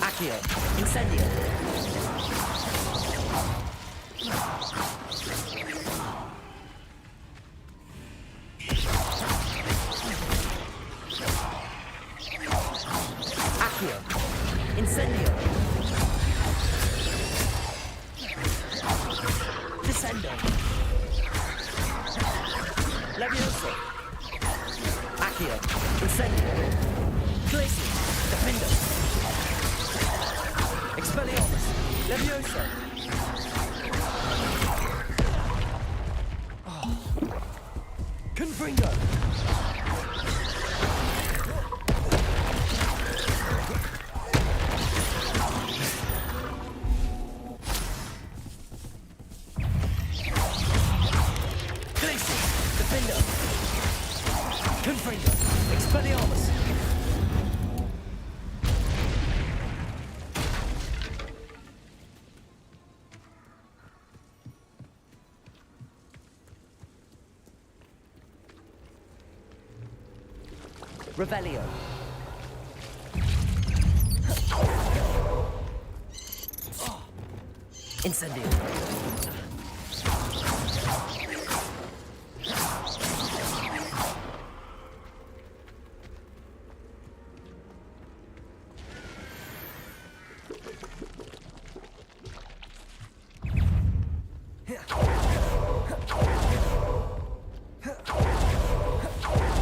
Accio! Incendio! Accio! Incendio! Descendo! Levioso! Accio! Incendio! Glacius! Defendo! Expelliarmus! Levioso! Confringo! Confringo! Expelliarmus! Revelio! Incendio!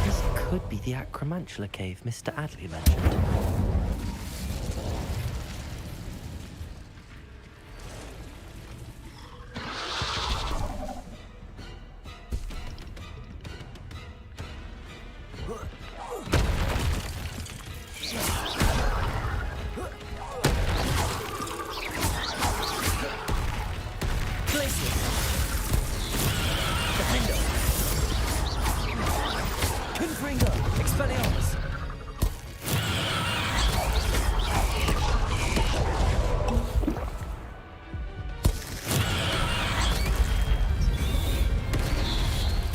This could be the Acromantula cave Mr. Adley mentioned. Confringo! Expelliarmus!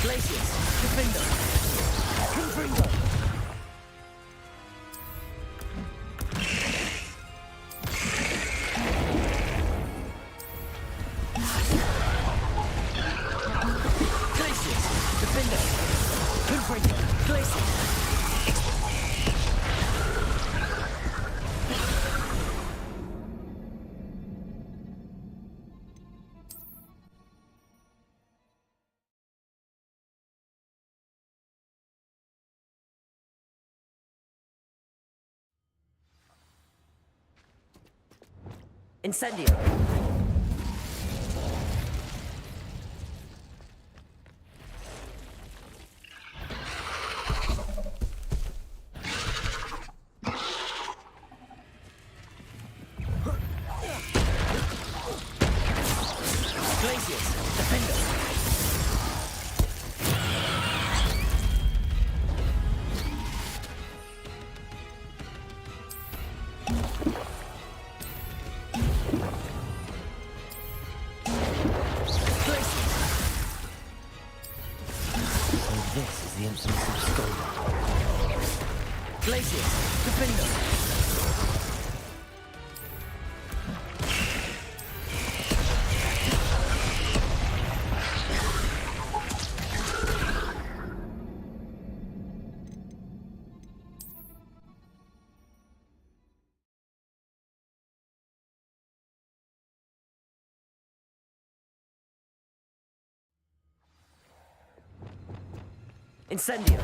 Glacius! Defender! Confringo! Glacius! Defender! Confringo! Glacius! Incendio! Glacius! Defender! this is the infamous absconder. Glacius, defender! Incendio!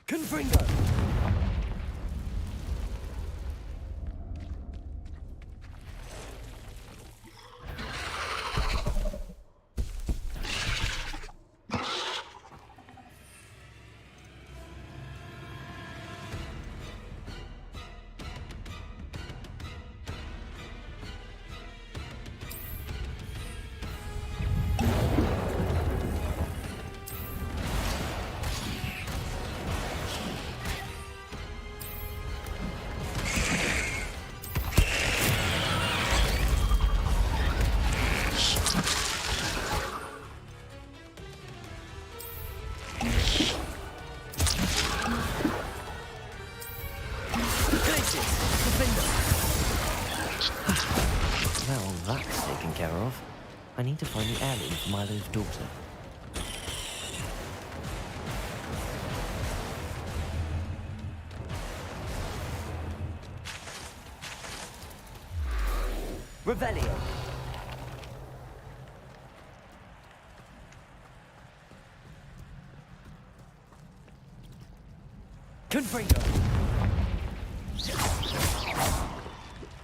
Confringo! Now that's taken care of. I need to find the heirloom for Milo's daughter. Revelio! Confringo!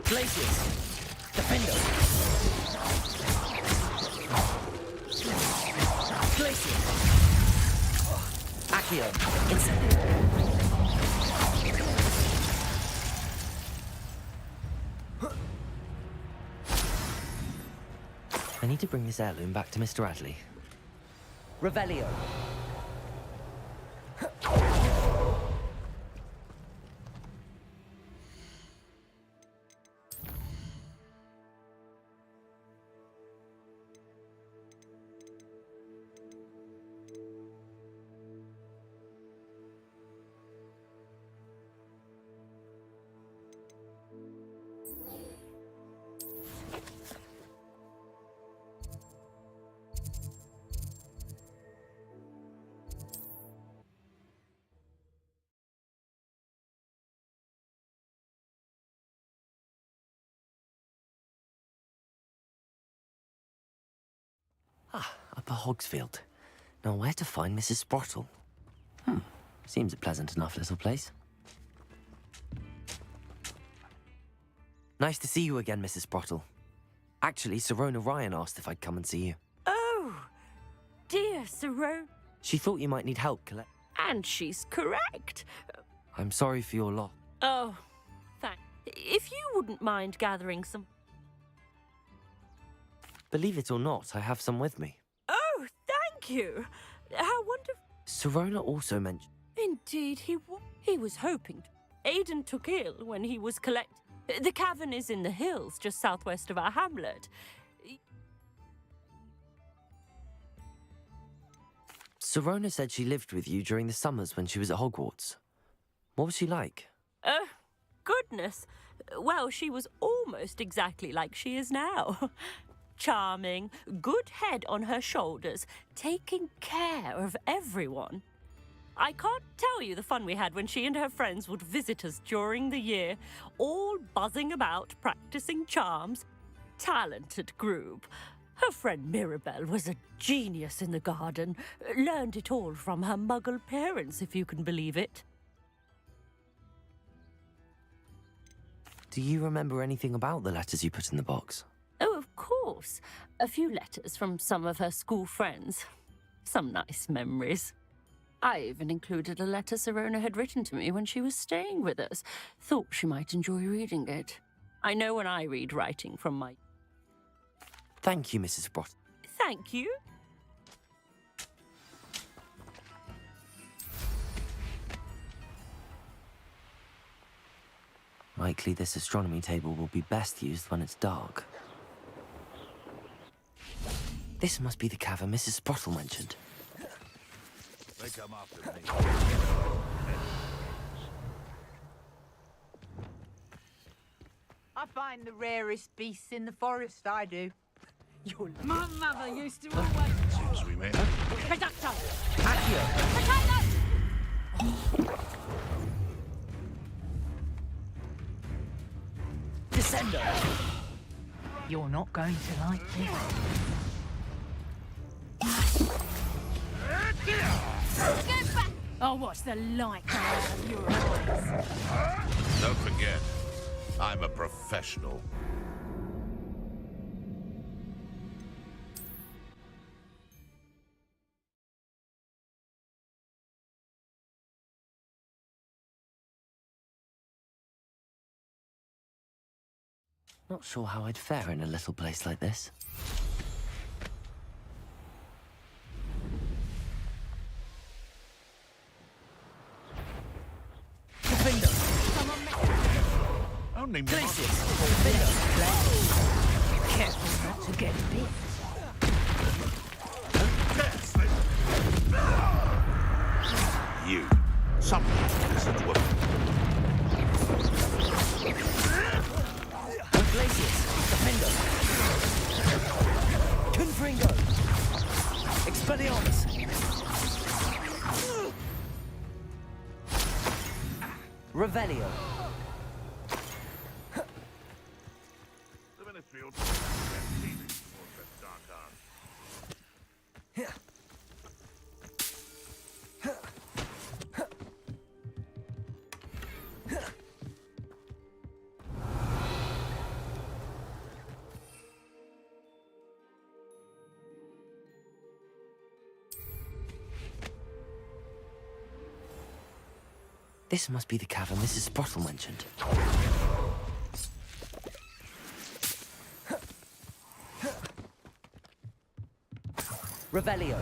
Glacius! Defendo! Glacius! Accio! Incendio! I need to bring this heirloom back to Mr. Adley. Revelio! Upper Hogsfield. Now where to find Mrs. Sprottle? Seems a pleasant enough little place. Nice to see you again, Mrs. Sprottle. Actually, Sirona Ryan asked if I'd come and see you. Oh, dear Sirona. She thought you might need help collect... And she's correct. I'm sorry for your loss. Oh, thanks. If you wouldn't mind gathering some... Believe it or not, I have some with me. Oh, thank you. How wonderful. Sirona also mentioned... Indeed, he was hoping. Aidan took ill when he was The cavern is in the hills just southwest of our hamlet. Sirona said she lived with you during the summers when she was at Hogwarts. What was she like? Goodness. Well, she was almost exactly like she is now. Charming, good head on her shoulders, taking care of everyone. I can't tell you the fun we had when she and her friends would visit us during the year, all buzzing about, practicing charms. Talented group. Her friend Mirabelle was a genius in the garden. Learned it all from her muggle parents, if you can believe it. Do you remember anything about the letters you put in the box? Oh, of course. A few letters from some of her school friends. Some nice memories. I even included a letter Serona had written to me when she was staying with us. Thought she might enjoy reading it. I know when I read writing from my... Thank you, Mrs. Sprott. Thank you. Likely this astronomy table will be best used when it's dark. This must be the cavern Mrs. Sprottle mentioned. They come after me. I find the rarest beasts in the forest, I do. My mother used to always... Seems we made it. Reducto! Accio! Potato! Descendo! You're not going to like this. Get back! I'll watch the light come out of your eyes. Don't forget, I'm a professional. Not sure how I'd fare in a little place like this. Only Glacius! Careful not to get bit. You. Someone listen to a... Glacius! Defendo! Confringo! Expelliarmus! Revelio! The Ministry will get leading towards that dark arts. This must be the cavern Mrs. Sprottle mentioned. Revelio.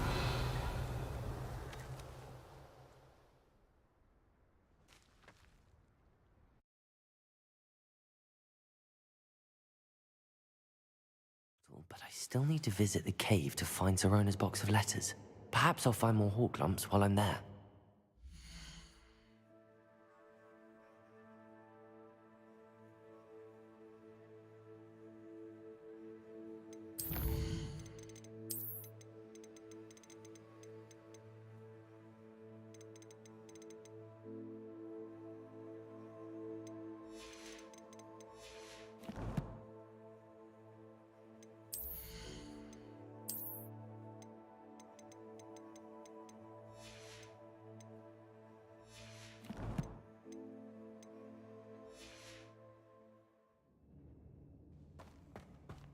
But I still need to visit the cave to find Serona's box of letters. Perhaps I'll find more hawk lumps while I'm there.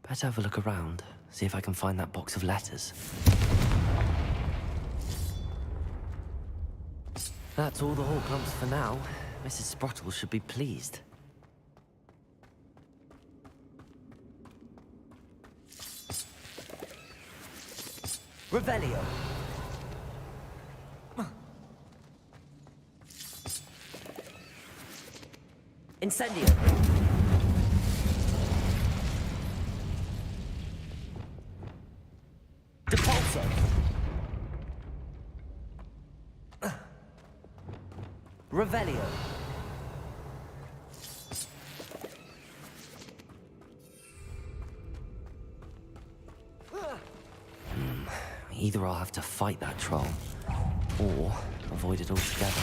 Better have a look around, see if I can find that box of letters. That's all the hawk lumps for now. Mrs. Sprottle should be pleased. Revelio. Incendio. Depulso. Revelio. Either I'll have to fight that troll, or avoid it altogether.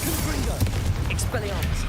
Confringo! Expelliarmus!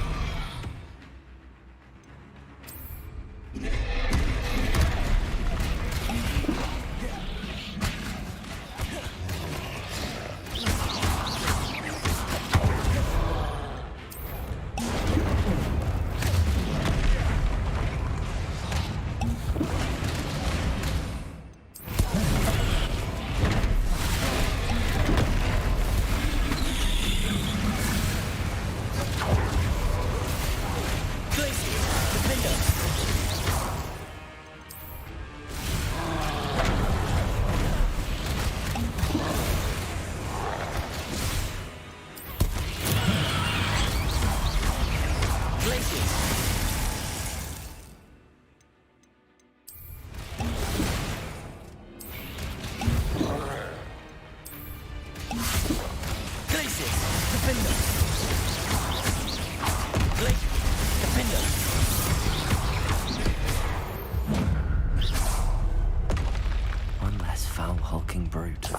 One less foul, hulking brute.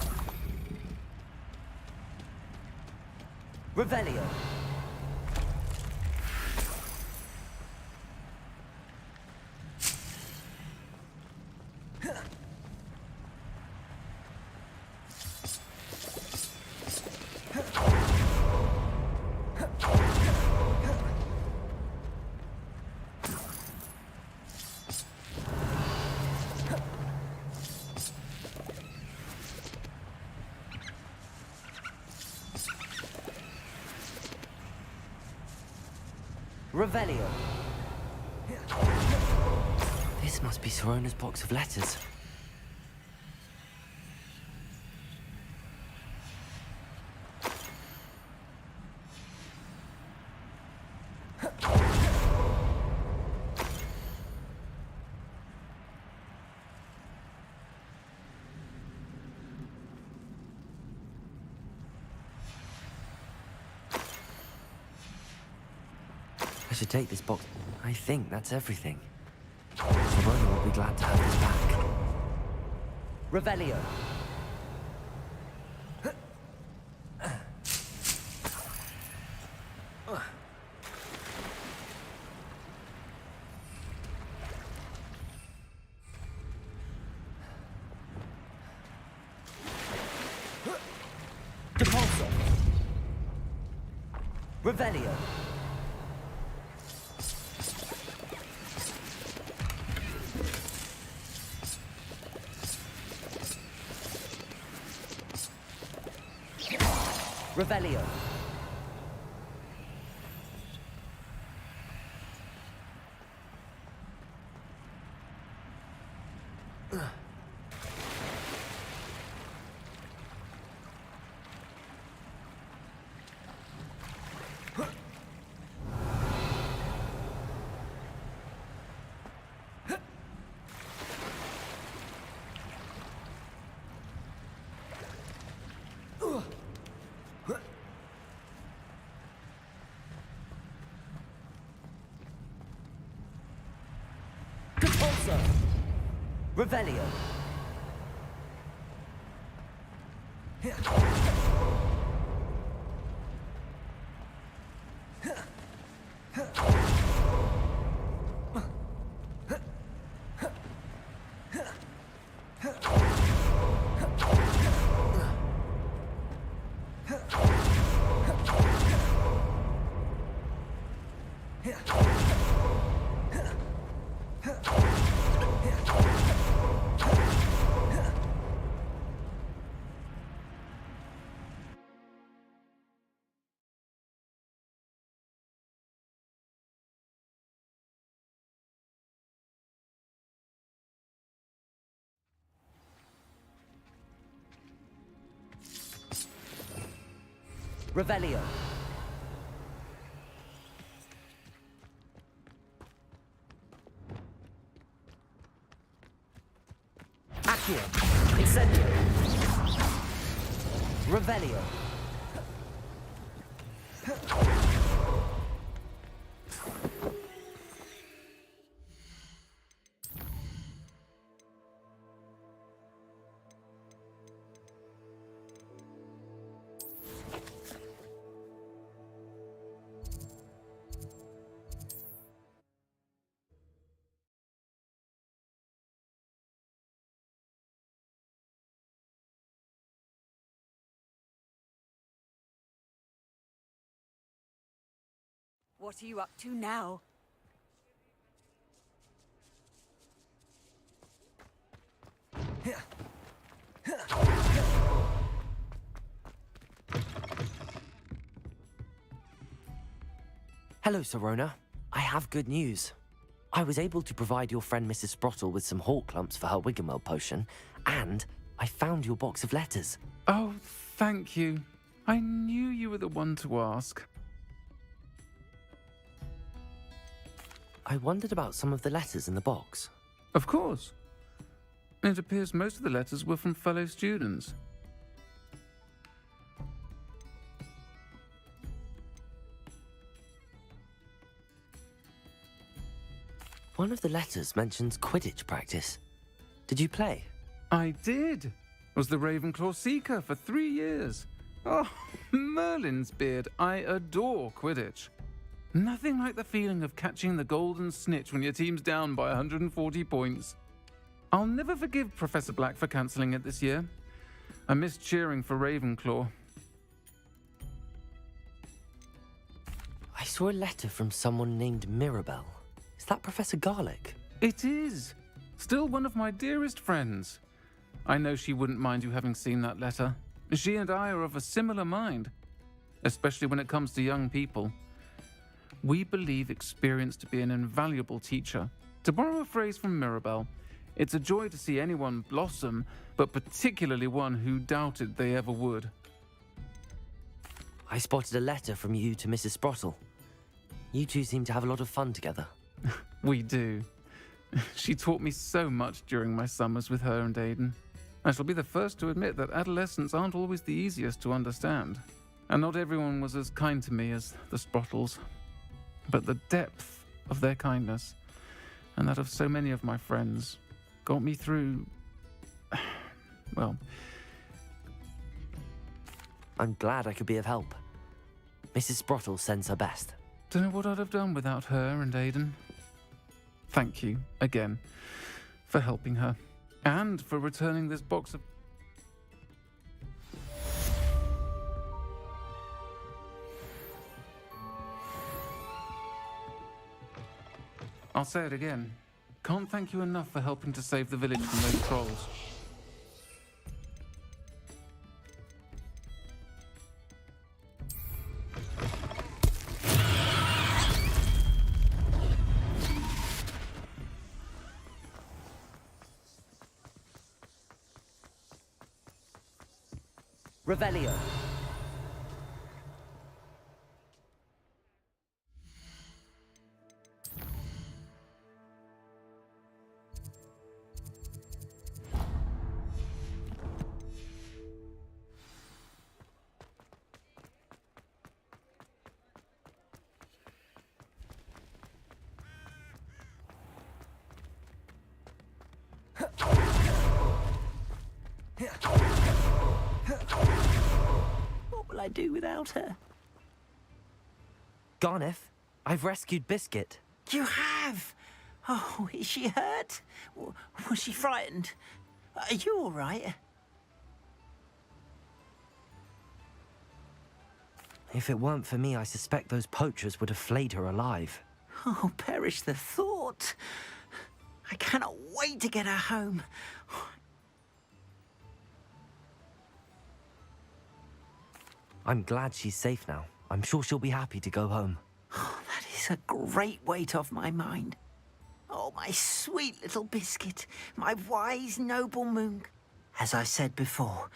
Revelio! Revelio. This must be Sorona's box of letters. I should take this box. I think that's everything. Sorona will be glad to have this back. Revelio. Depulso. Revelio. Revelio. Depulso. Revelio. Revelio. Accio. Incendio. Revelio. What are you up to now? Hello, Serona. I have good news. I was able to provide your friend Mrs. Sprottle with some hawk lumps for her Wiggenweld potion, and I found your box of letters. Oh, thank you. I knew you were the one to ask. I wondered about some of the letters in the box. Of course. It appears most of the letters were from fellow students. One of the letters mentions Quidditch practice. Did you play? I did. Was the Ravenclaw Seeker for 3 years. Oh, Merlin's beard. I adore Quidditch. Nothing like the feeling of catching the golden snitch when your team's down by 140 points. I'll never forgive Professor Black for cancelling it this year. I missed cheering for Ravenclaw. I saw a letter from someone named Mirabelle. Is that Professor Garlick? It is. Still one of my dearest friends. I know she wouldn't mind you having seen that letter. She and I are of a similar mind, especially when it comes to young people. We believe experience to be an invaluable teacher. To borrow a phrase from Mirabelle, it's a joy to see anyone blossom, but particularly one who doubted they ever would. I spotted a letter from you to Mrs. Sprottle. You two seem to have a lot of fun together. We do. She taught me so much during my summers with her and Aidan. I shall be the first to admit that adolescents aren't always the easiest to understand. And not everyone was as kind to me as the Sprottles. But the depth of their kindness, and that of so many of my friends, got me through... well... I'm glad I could be of help. Mrs. Sprottle sends her best. Don't know what I'd have done without her and Aidan. Thank you, again, for helping her, and for returning this box of... I'll say it again. Can't thank you enough for helping to save the village from those trolls. Revelio. What will I do without her? Garneth, I've rescued Biscuit. You have? Oh, is she hurt? Was she frightened? Are you all right? If it weren't for me, I suspect those poachers would have flayed her alive. Oh, perish the thought. I cannot wait to get her home. I'm glad she's safe now. I'm sure she'll be happy to go home. Oh, that is a great weight off my mind. Oh, my sweet little Biscuit, my wise, noble Moon. As I said before,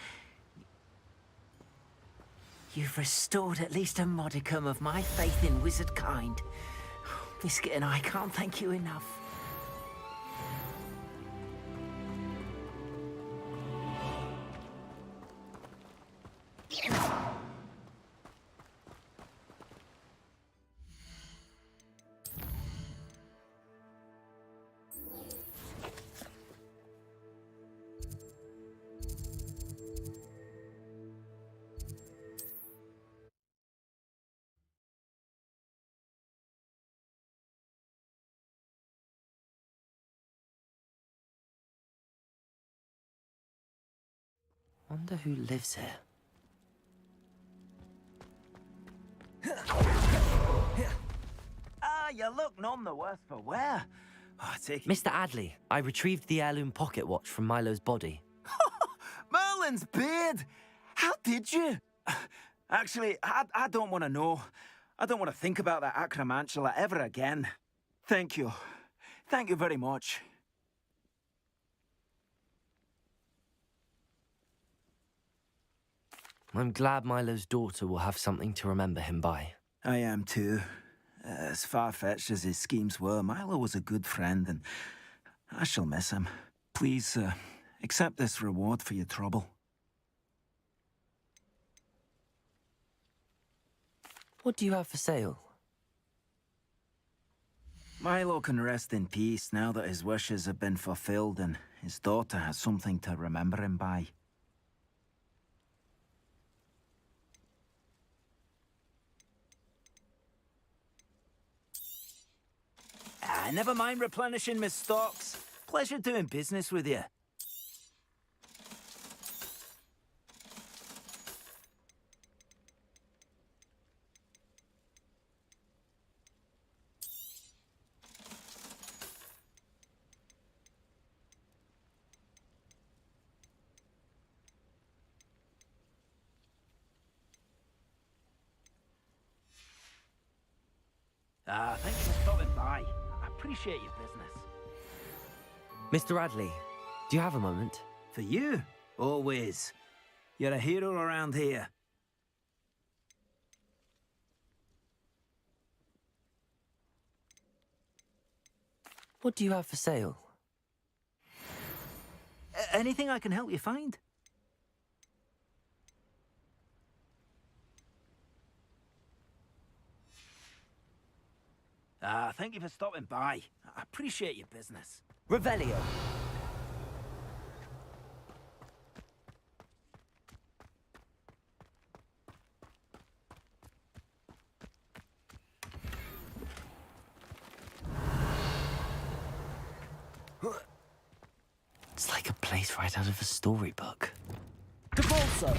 you've restored at least a modicum of my faith in wizard kind. Biscuit and I can't thank you enough. Wonder who lives here. you look none the worse for wear. Oh, take it. Mr. Adley, I retrieved the heirloom pocket watch from Milo's body. Merlin's beard! How did you? Actually, I don't want to know. I don't want to think about that acromantula ever again. Thank you. Thank you very much. I'm glad Milo's daughter will have something to remember him by. I am too. As far-fetched as his schemes were, Milo was a good friend, and I shall miss him. Please, accept this reward for your trouble. What do you have for sale? Milo can rest in peace now that his wishes have been fulfilled and his daughter has something to remember him by. Never mind replenishing my stocks. Pleasure doing business with you. Thanks for stopping by. I appreciate your business. Mr. Adley, do you have a moment? For you? Always. You're a hero around here. What do you have for sale? Anything I can help you find? Thank you for stopping by. I appreciate your business. Revelio. It's like a place right out of a storybook. Capolso!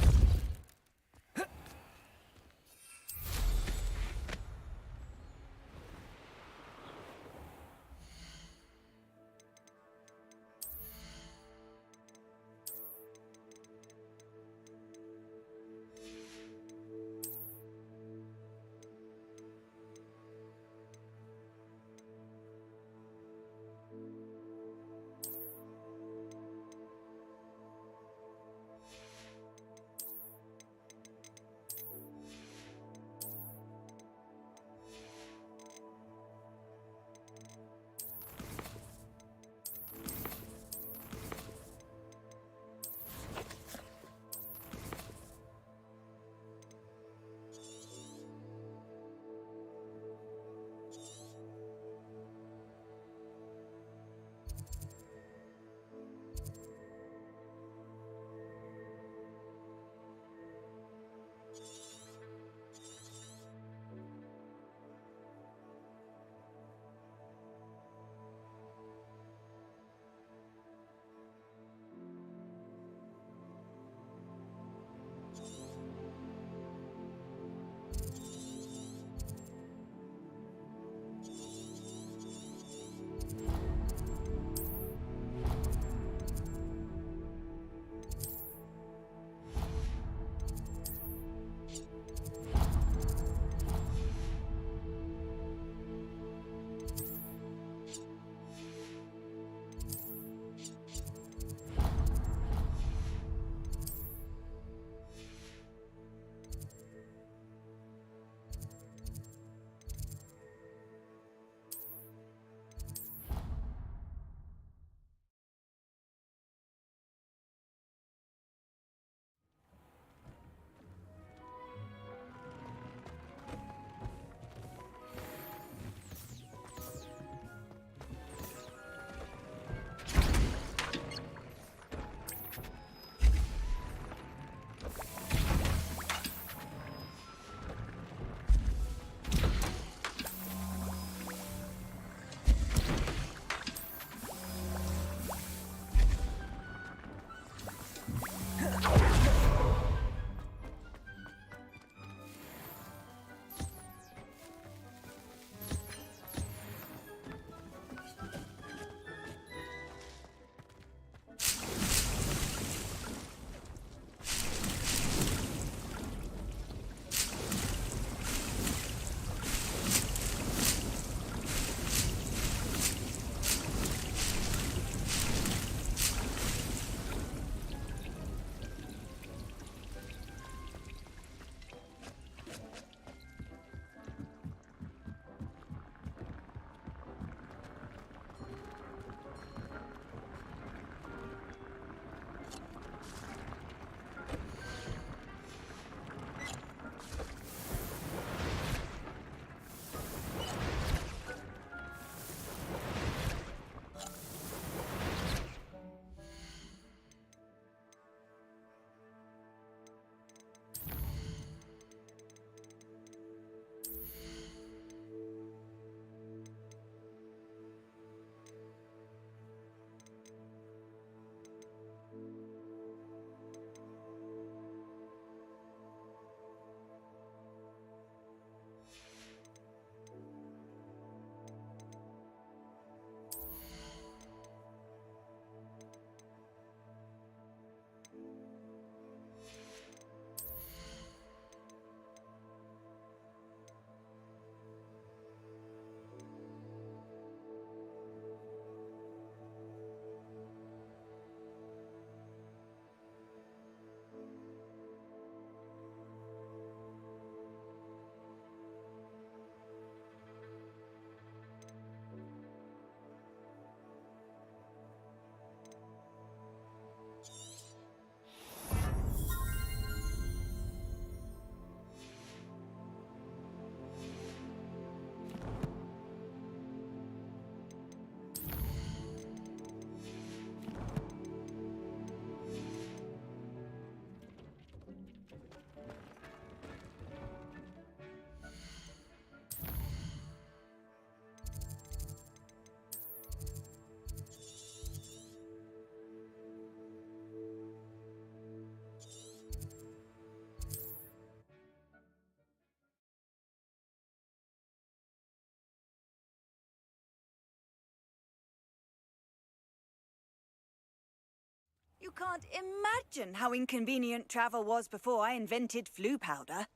You can't imagine how inconvenient travel was before I invented flu powder.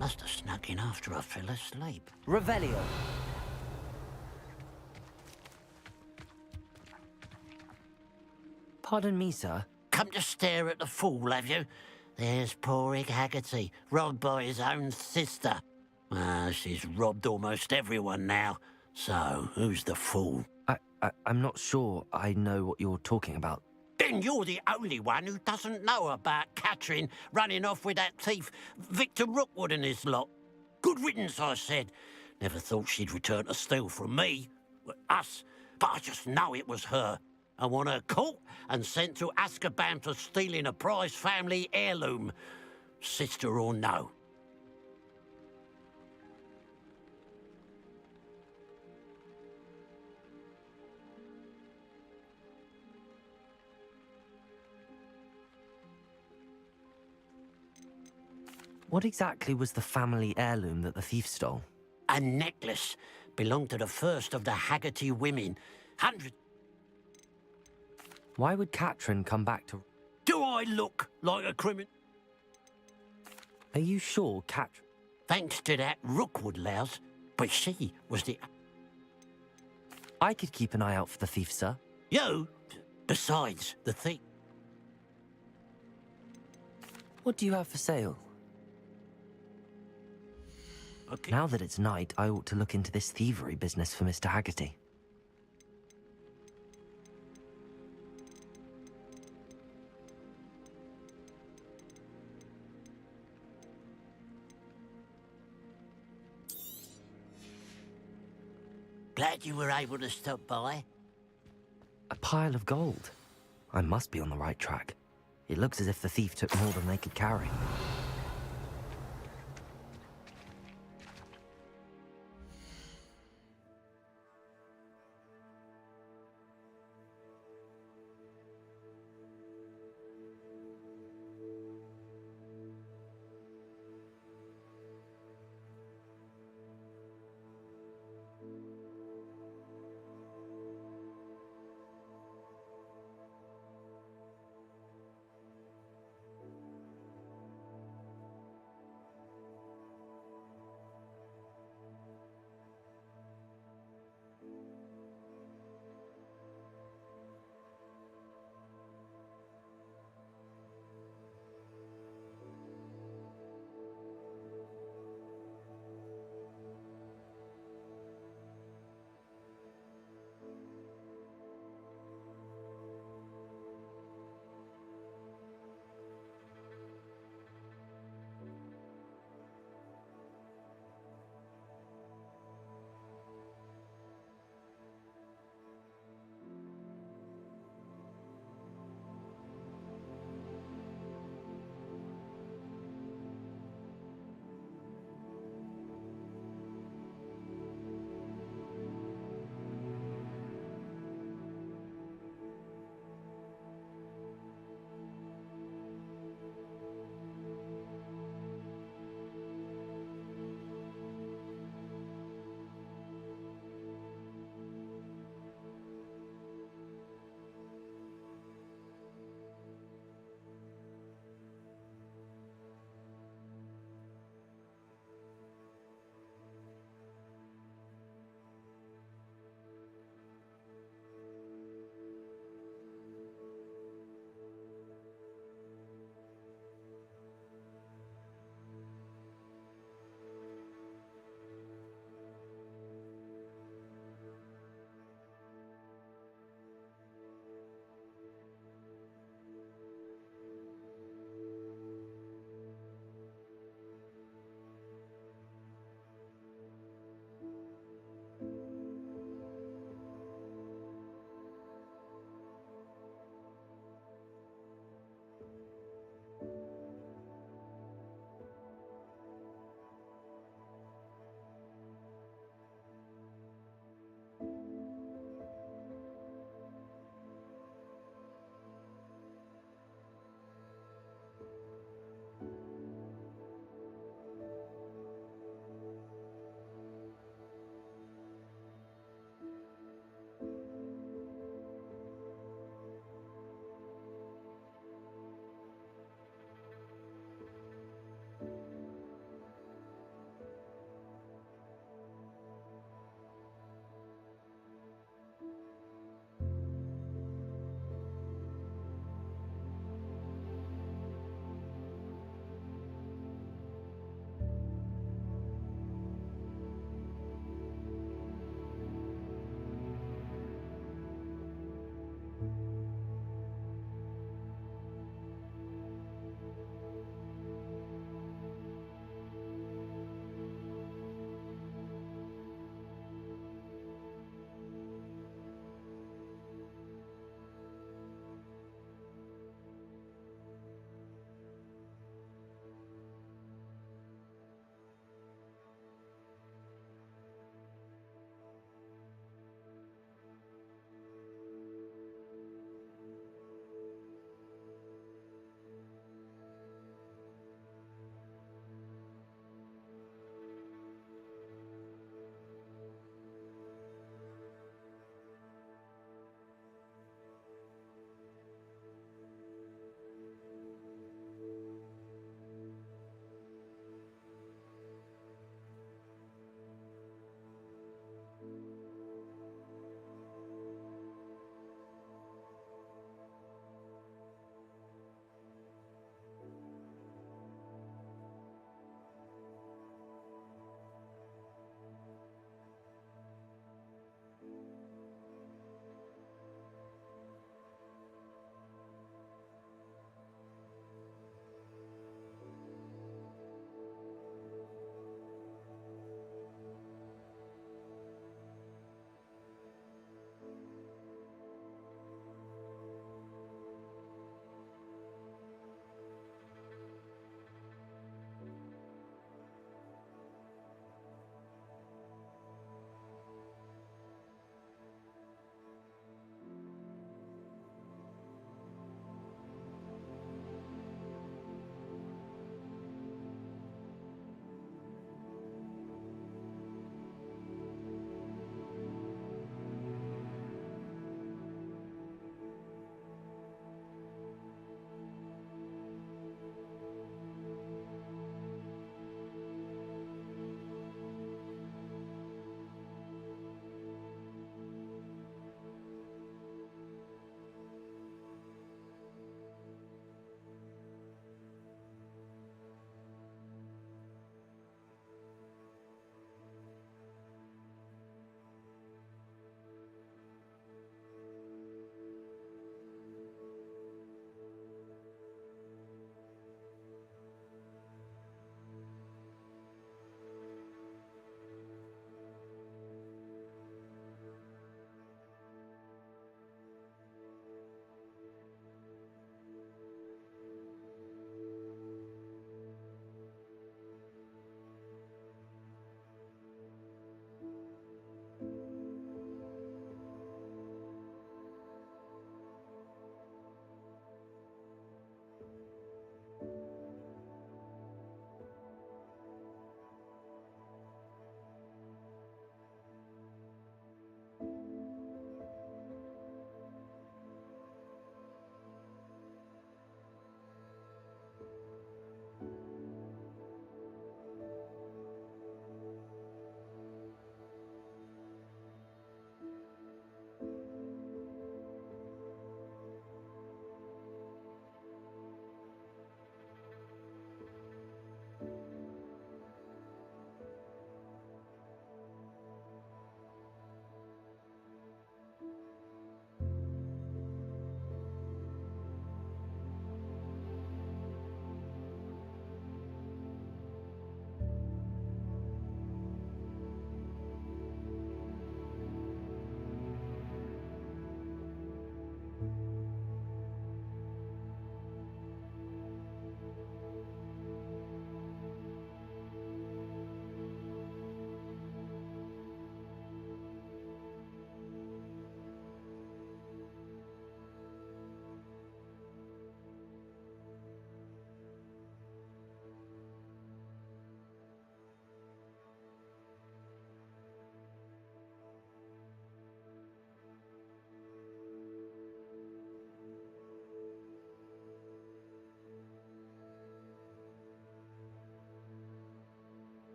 Must have snuck in after I fell asleep. Revelio. Pardon me, sir. Come to stare at the fool, have you? There's poor Ig Haggerty, robbed by his own sister. She's robbed almost everyone now. So, who's the fool? I'm not sure I know what you're talking about. Then you're the only one who doesn't know about Catherine running off with that thief, Victor Rookwood and his lot. Good riddance, I said. Never thought she'd return to steal from me, us, but I just know it was her. I want her caught and sent to Azkaban for stealing a prize family heirloom, sister or no. What exactly was the family heirloom that the thief stole? A necklace belonged to the first of the Haggerty women. Hundreds. Why would Catherine come back to... Do I look like a criminal? Are you sure Catherine... Thanks to that Rookwood louse, but she was the... I could keep an eye out for the thief, sir. You? Besides the thief. What do you have for sale? Okay. Now that it's night, I ought to look into this thievery business for Mr. Haggerty. Glad you were able to stop by. A pile of gold. I must be on the right track. It looks as if the thief took more than they could carry.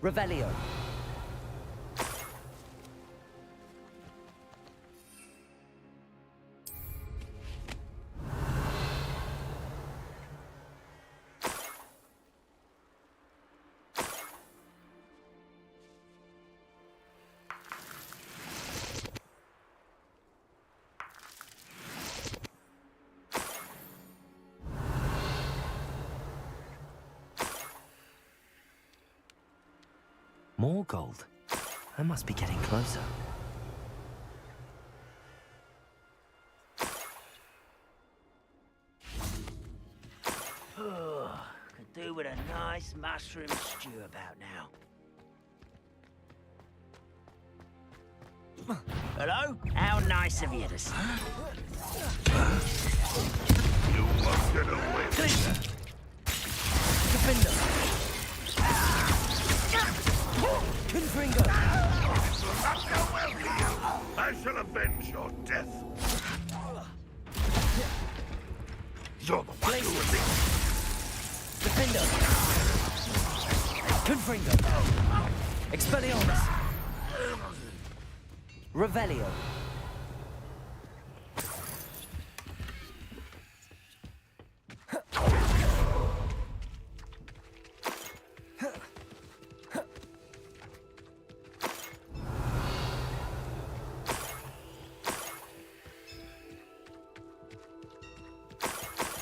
Revelio. More gold. I must be getting closer. Oh, could do with a nice mushroom stew about now. Hello? How nice of you to see. You won't get away with that. Defender. Confringo. This will not go well for you. I shall avenge your death. You're the one who was Defender. Confringo. Expelliarmus. Revelio.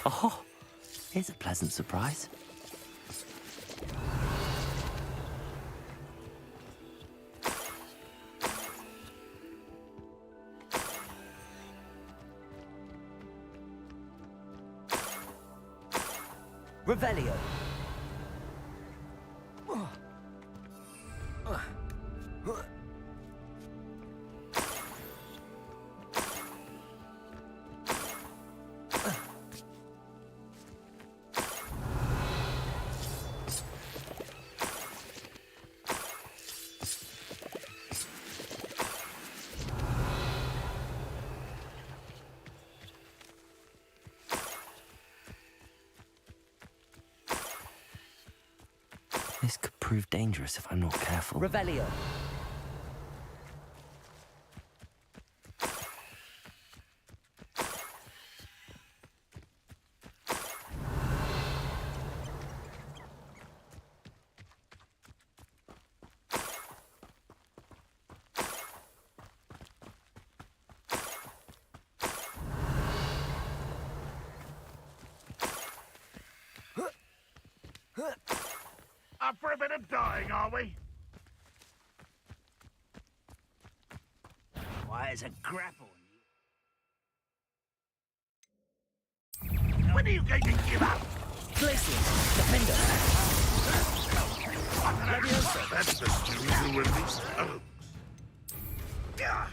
Oh, here's a pleasant surprise. Revelio. This could prove dangerous if I'm not careful. Revelio. Up for a bit of dying, are we? Why, there's a grapple. When are you going to give up? Glacius. Defender. That's the student who released Oaks. Yeah.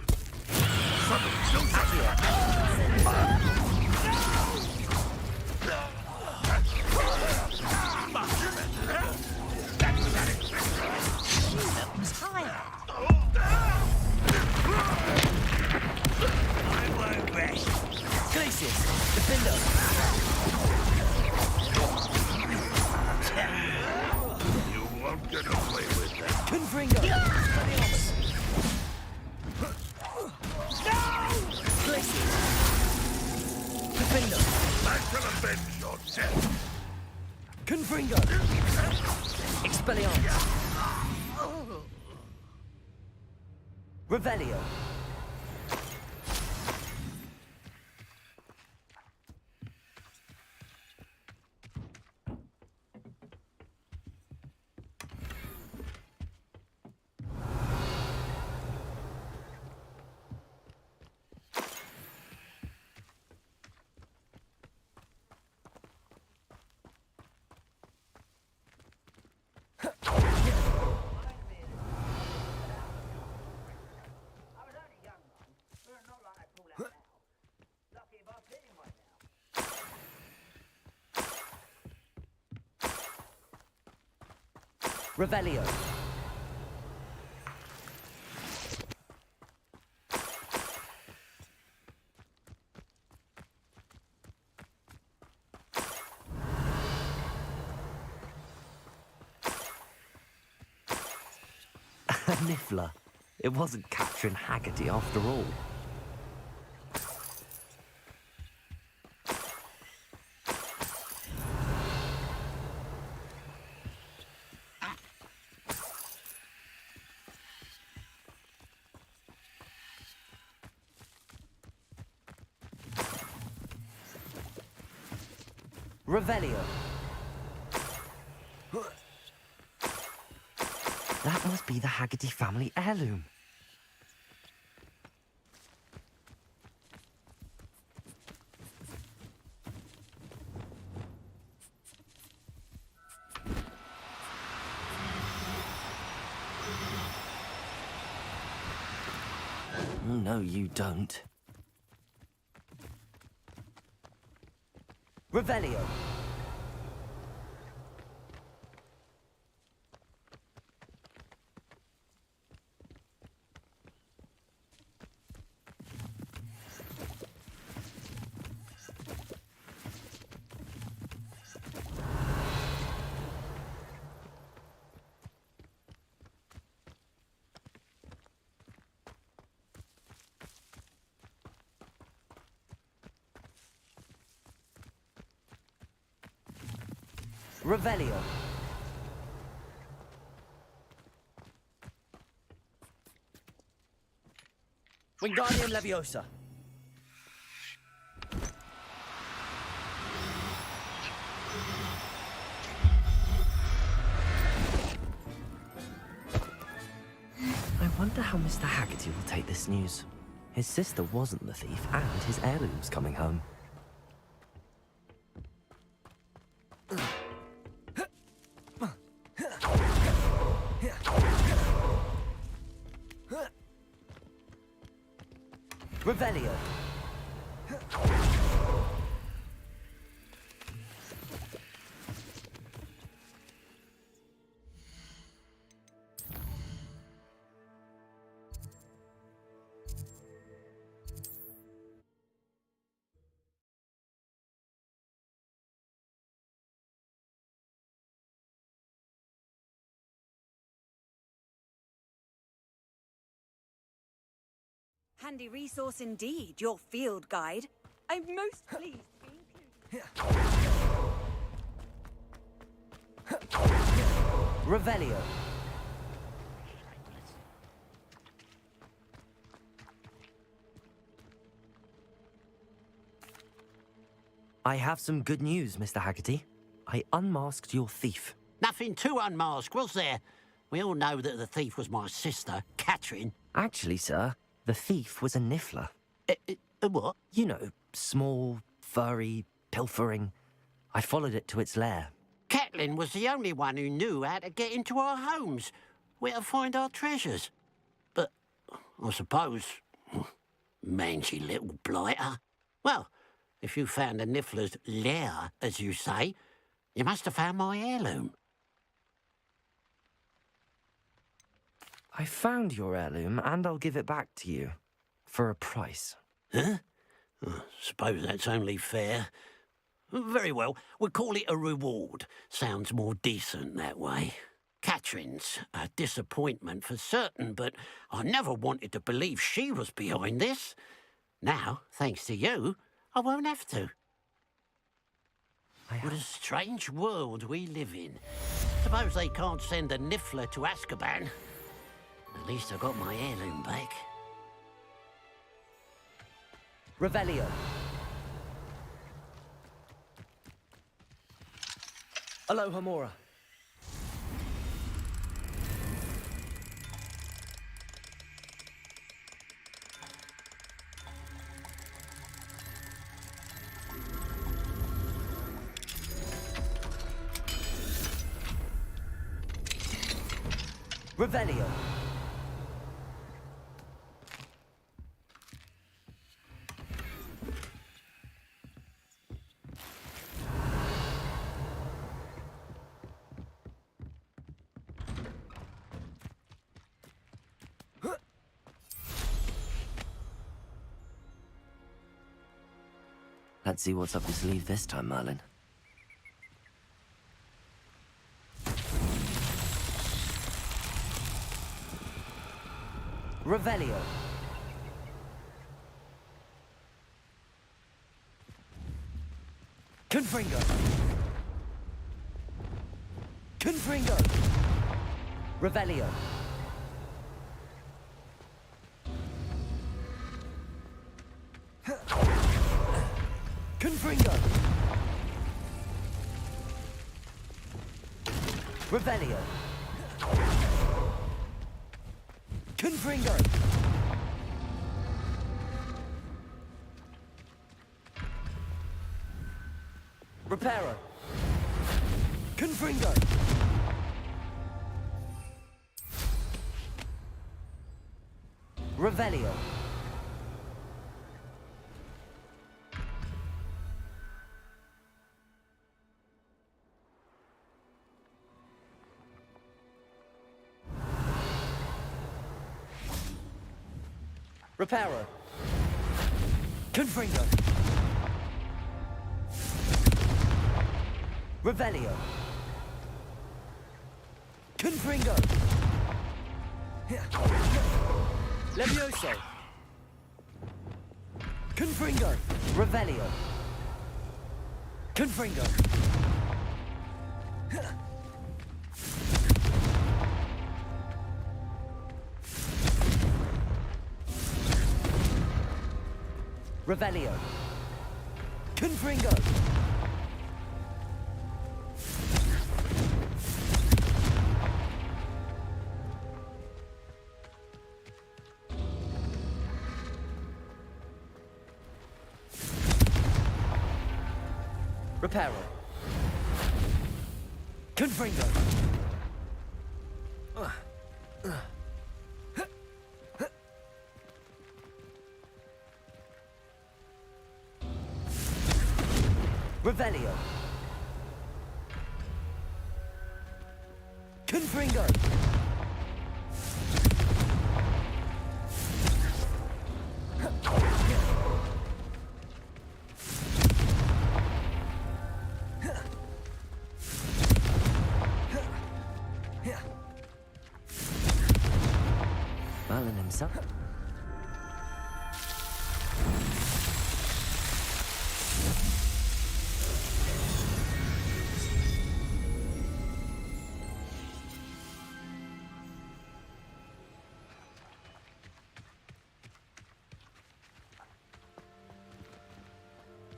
Glacius. Defender. You won't get away with that. Confringo. Expelliarmus. Glacius. Defender. I shall avenge your death. Confringo. Expelliarmus. Revelio. Revelio. A niffler. It wasn't Catherine Haggerty after all. Revelio. That must be the Haggerty family heirloom. No, you don't. Revelio. Revelio. Wingardium Leviosa. I wonder how Mr. Haggerty will take this news. His sister wasn't the thief, and his heirloom's coming home. Revelio. Handy resource indeed, your field guide. I'm most pleased to be included. Revelio. I have some good news, Mr. Haggerty. I unmasked your thief. Nothing to unmask, was there? We all know that the thief was my sister, Catherine. Actually, sir, the thief was a niffler. What? You know, small, furry, pilfering. I followed it to its lair. Catelyn was the only one who knew how to get into our homes, where to find our treasures. But I suppose, mangy little blighter. Well, if you found the niffler's lair, as you say, you must have found my heirloom. I found your heirloom, and I'll give it back to you. For a price. Huh? I suppose that's only fair. Very well, we'll call it a reward. Sounds more decent that way. Catherine's a disappointment for certain, but I never wanted to believe she was behind this. Now, thanks to you, I won't have to. What a strange world we live in. Suppose they can't send a niffler to Azkaban. At least I got my heirloom back. Revelio. Alohomora. Revelio. Let's see what's up your sleeve this time, Merlin. Revelio. Confringo. Confringo. Revelio. Confringo. Revelio. Confringo. Reparo. Confringo. Revelio. Reparo. Confringo. Revelio. Confringo. Levioso. Confringo. Revelio. Confringo. Revelio. Confringo. Reparo. Confringo. Revelio. Confringo. Merlin himself.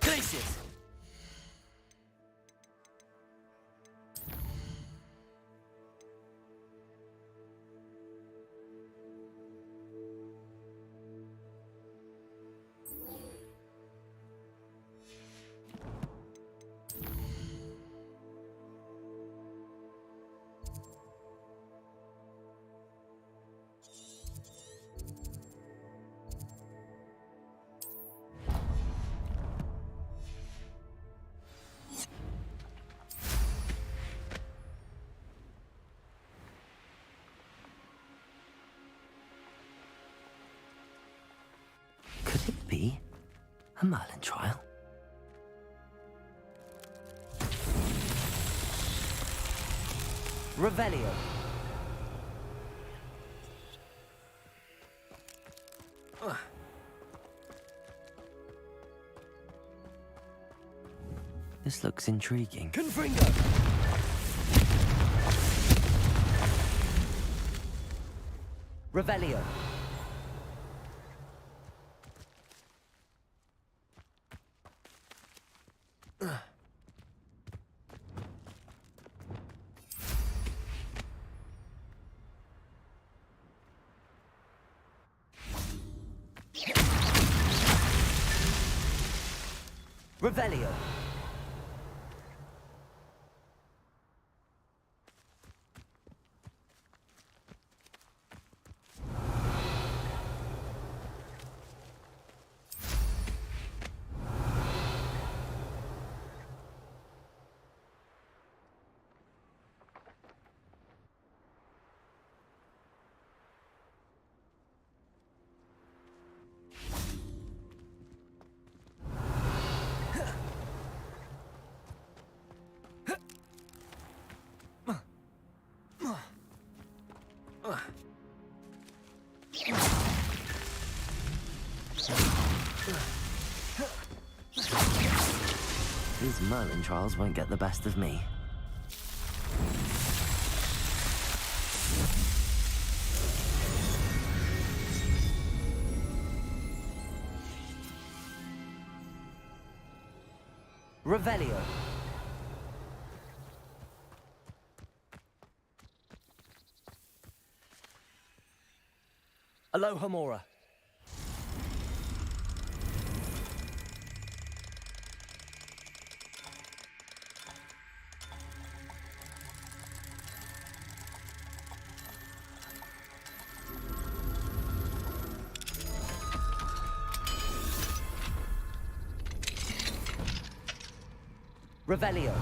Gracious. Could it be a Merlin trial? Revelio. This looks intriguing. Confringo. Revelio. Revelio. Merlin trials won't get the best of me. Revelio. Aloha Mora. Revelio.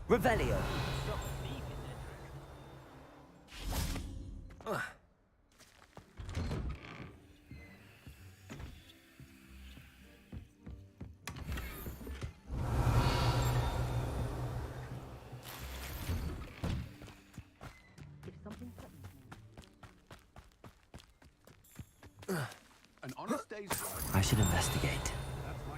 Revelio. An honest day's work. I should investigate. That's my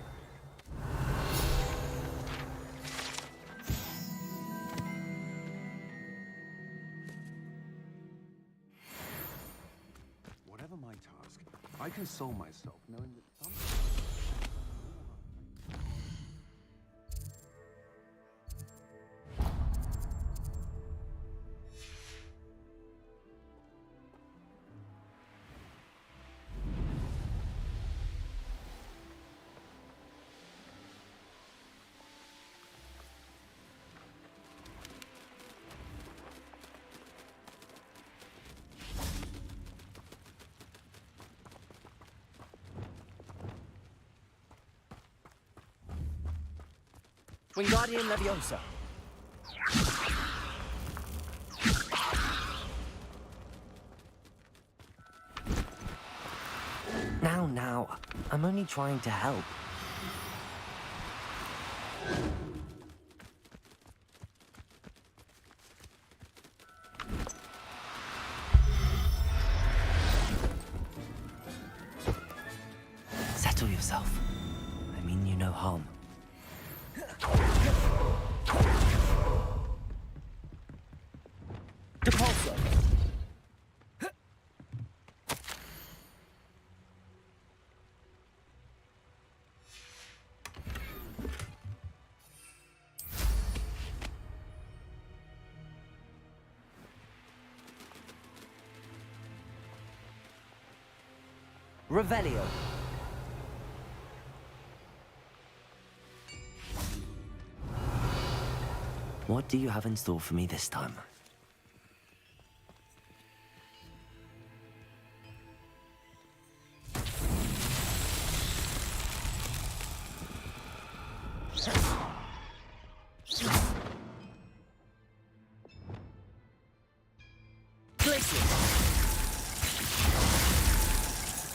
Whatever my task, I console myself knowing that some... Wingardium Leviosa. Now, I'm only trying to help. Settle yourself. I mean you no harm. Depulso. Revelio. What do you have in store for me this time?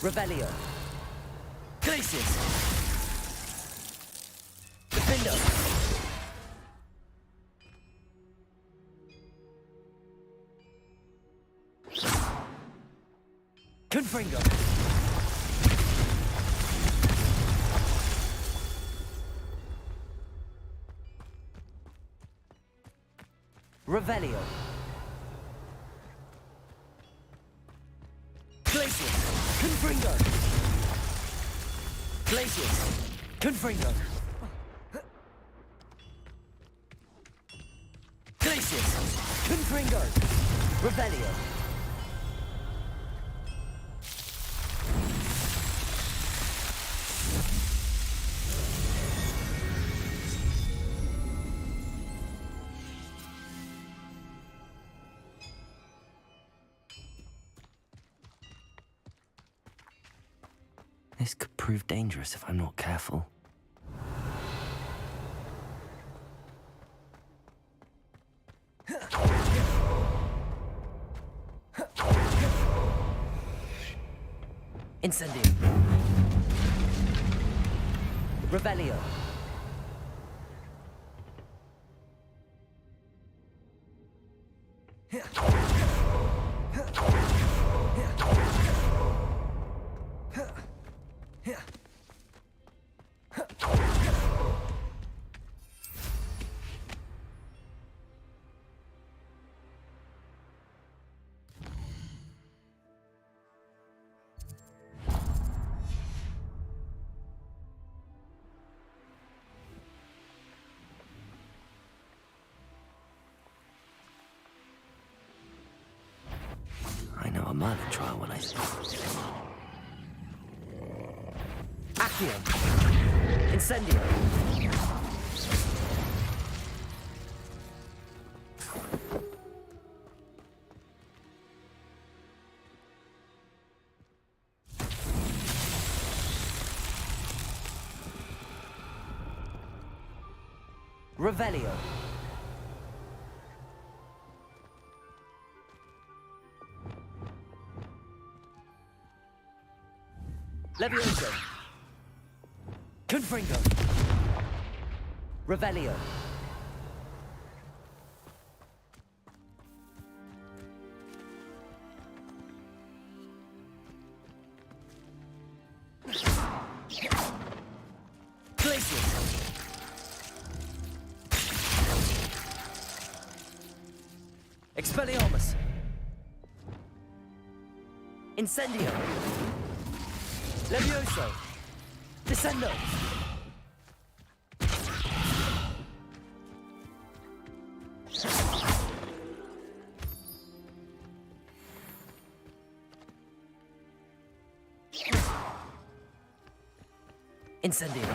Revelio. Glacius. Defendo. Confringo. Revelio. Glacius. Confringo. Glacius. Confringo. Glacius. Confringo. Revelio. This could prove dangerous if I'm not careful. Incendio. Revelio. I know a murder trial when I see Accio. Incendio. Revelio. Levioso. Confringo. Revelio. Glacius. Expelliarmus. Incendio. Levioso. Descendo. Incendio.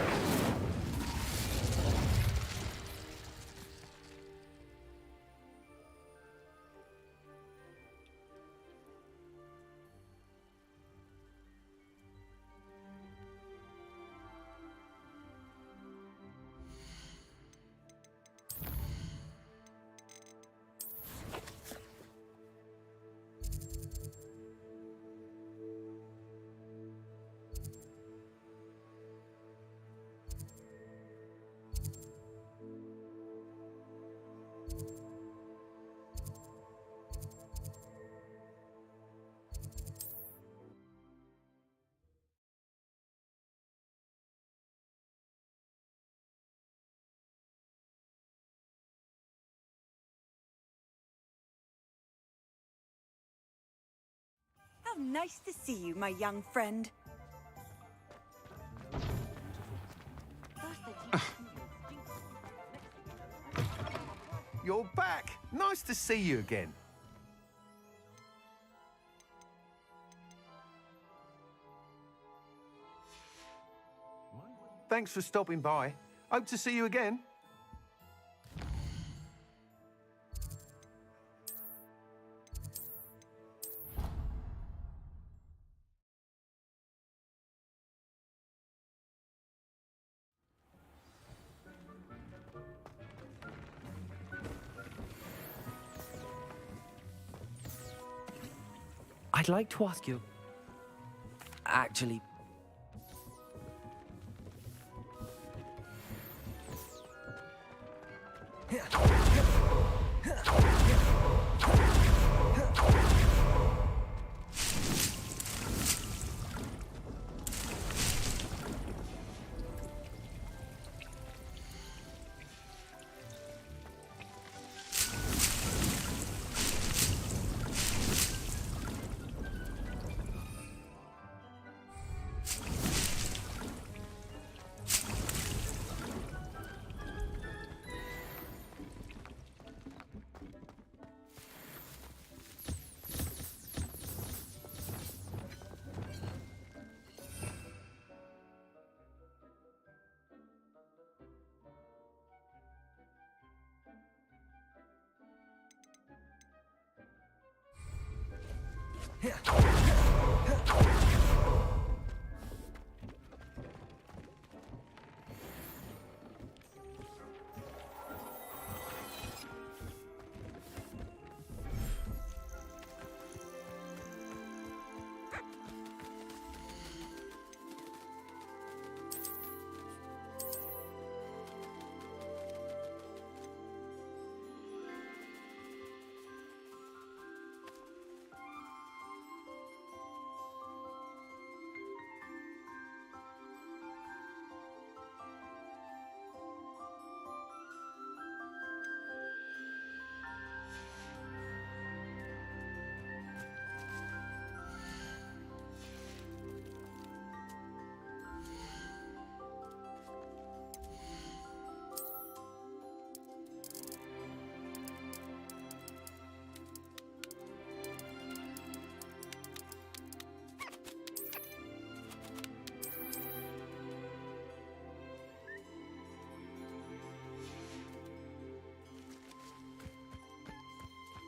How nice to see you, my young friend. You're back. Nice to see you again. Thanks for stopping by. Hope to see you again. I'd like to ask you... Actually...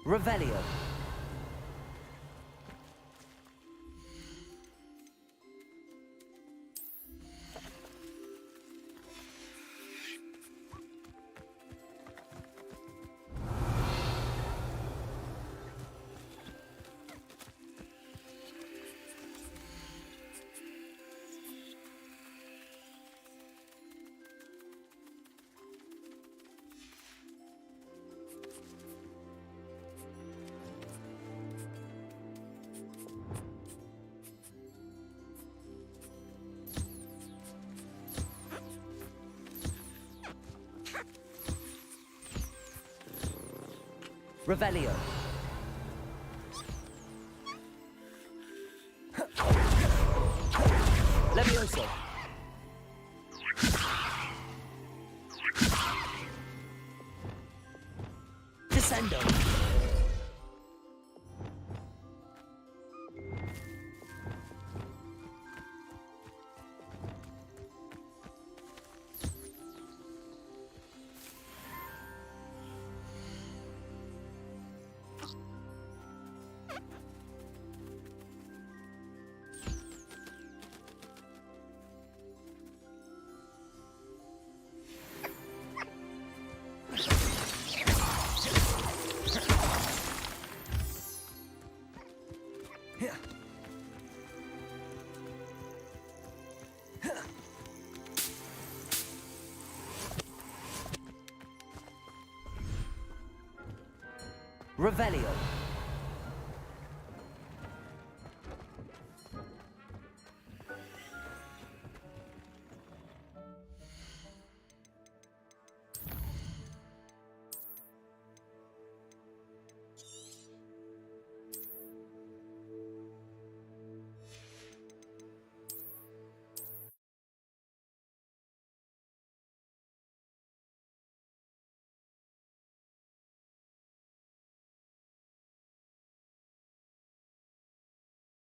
Revelio. Revelio. Levioso. Descendo. Revelio.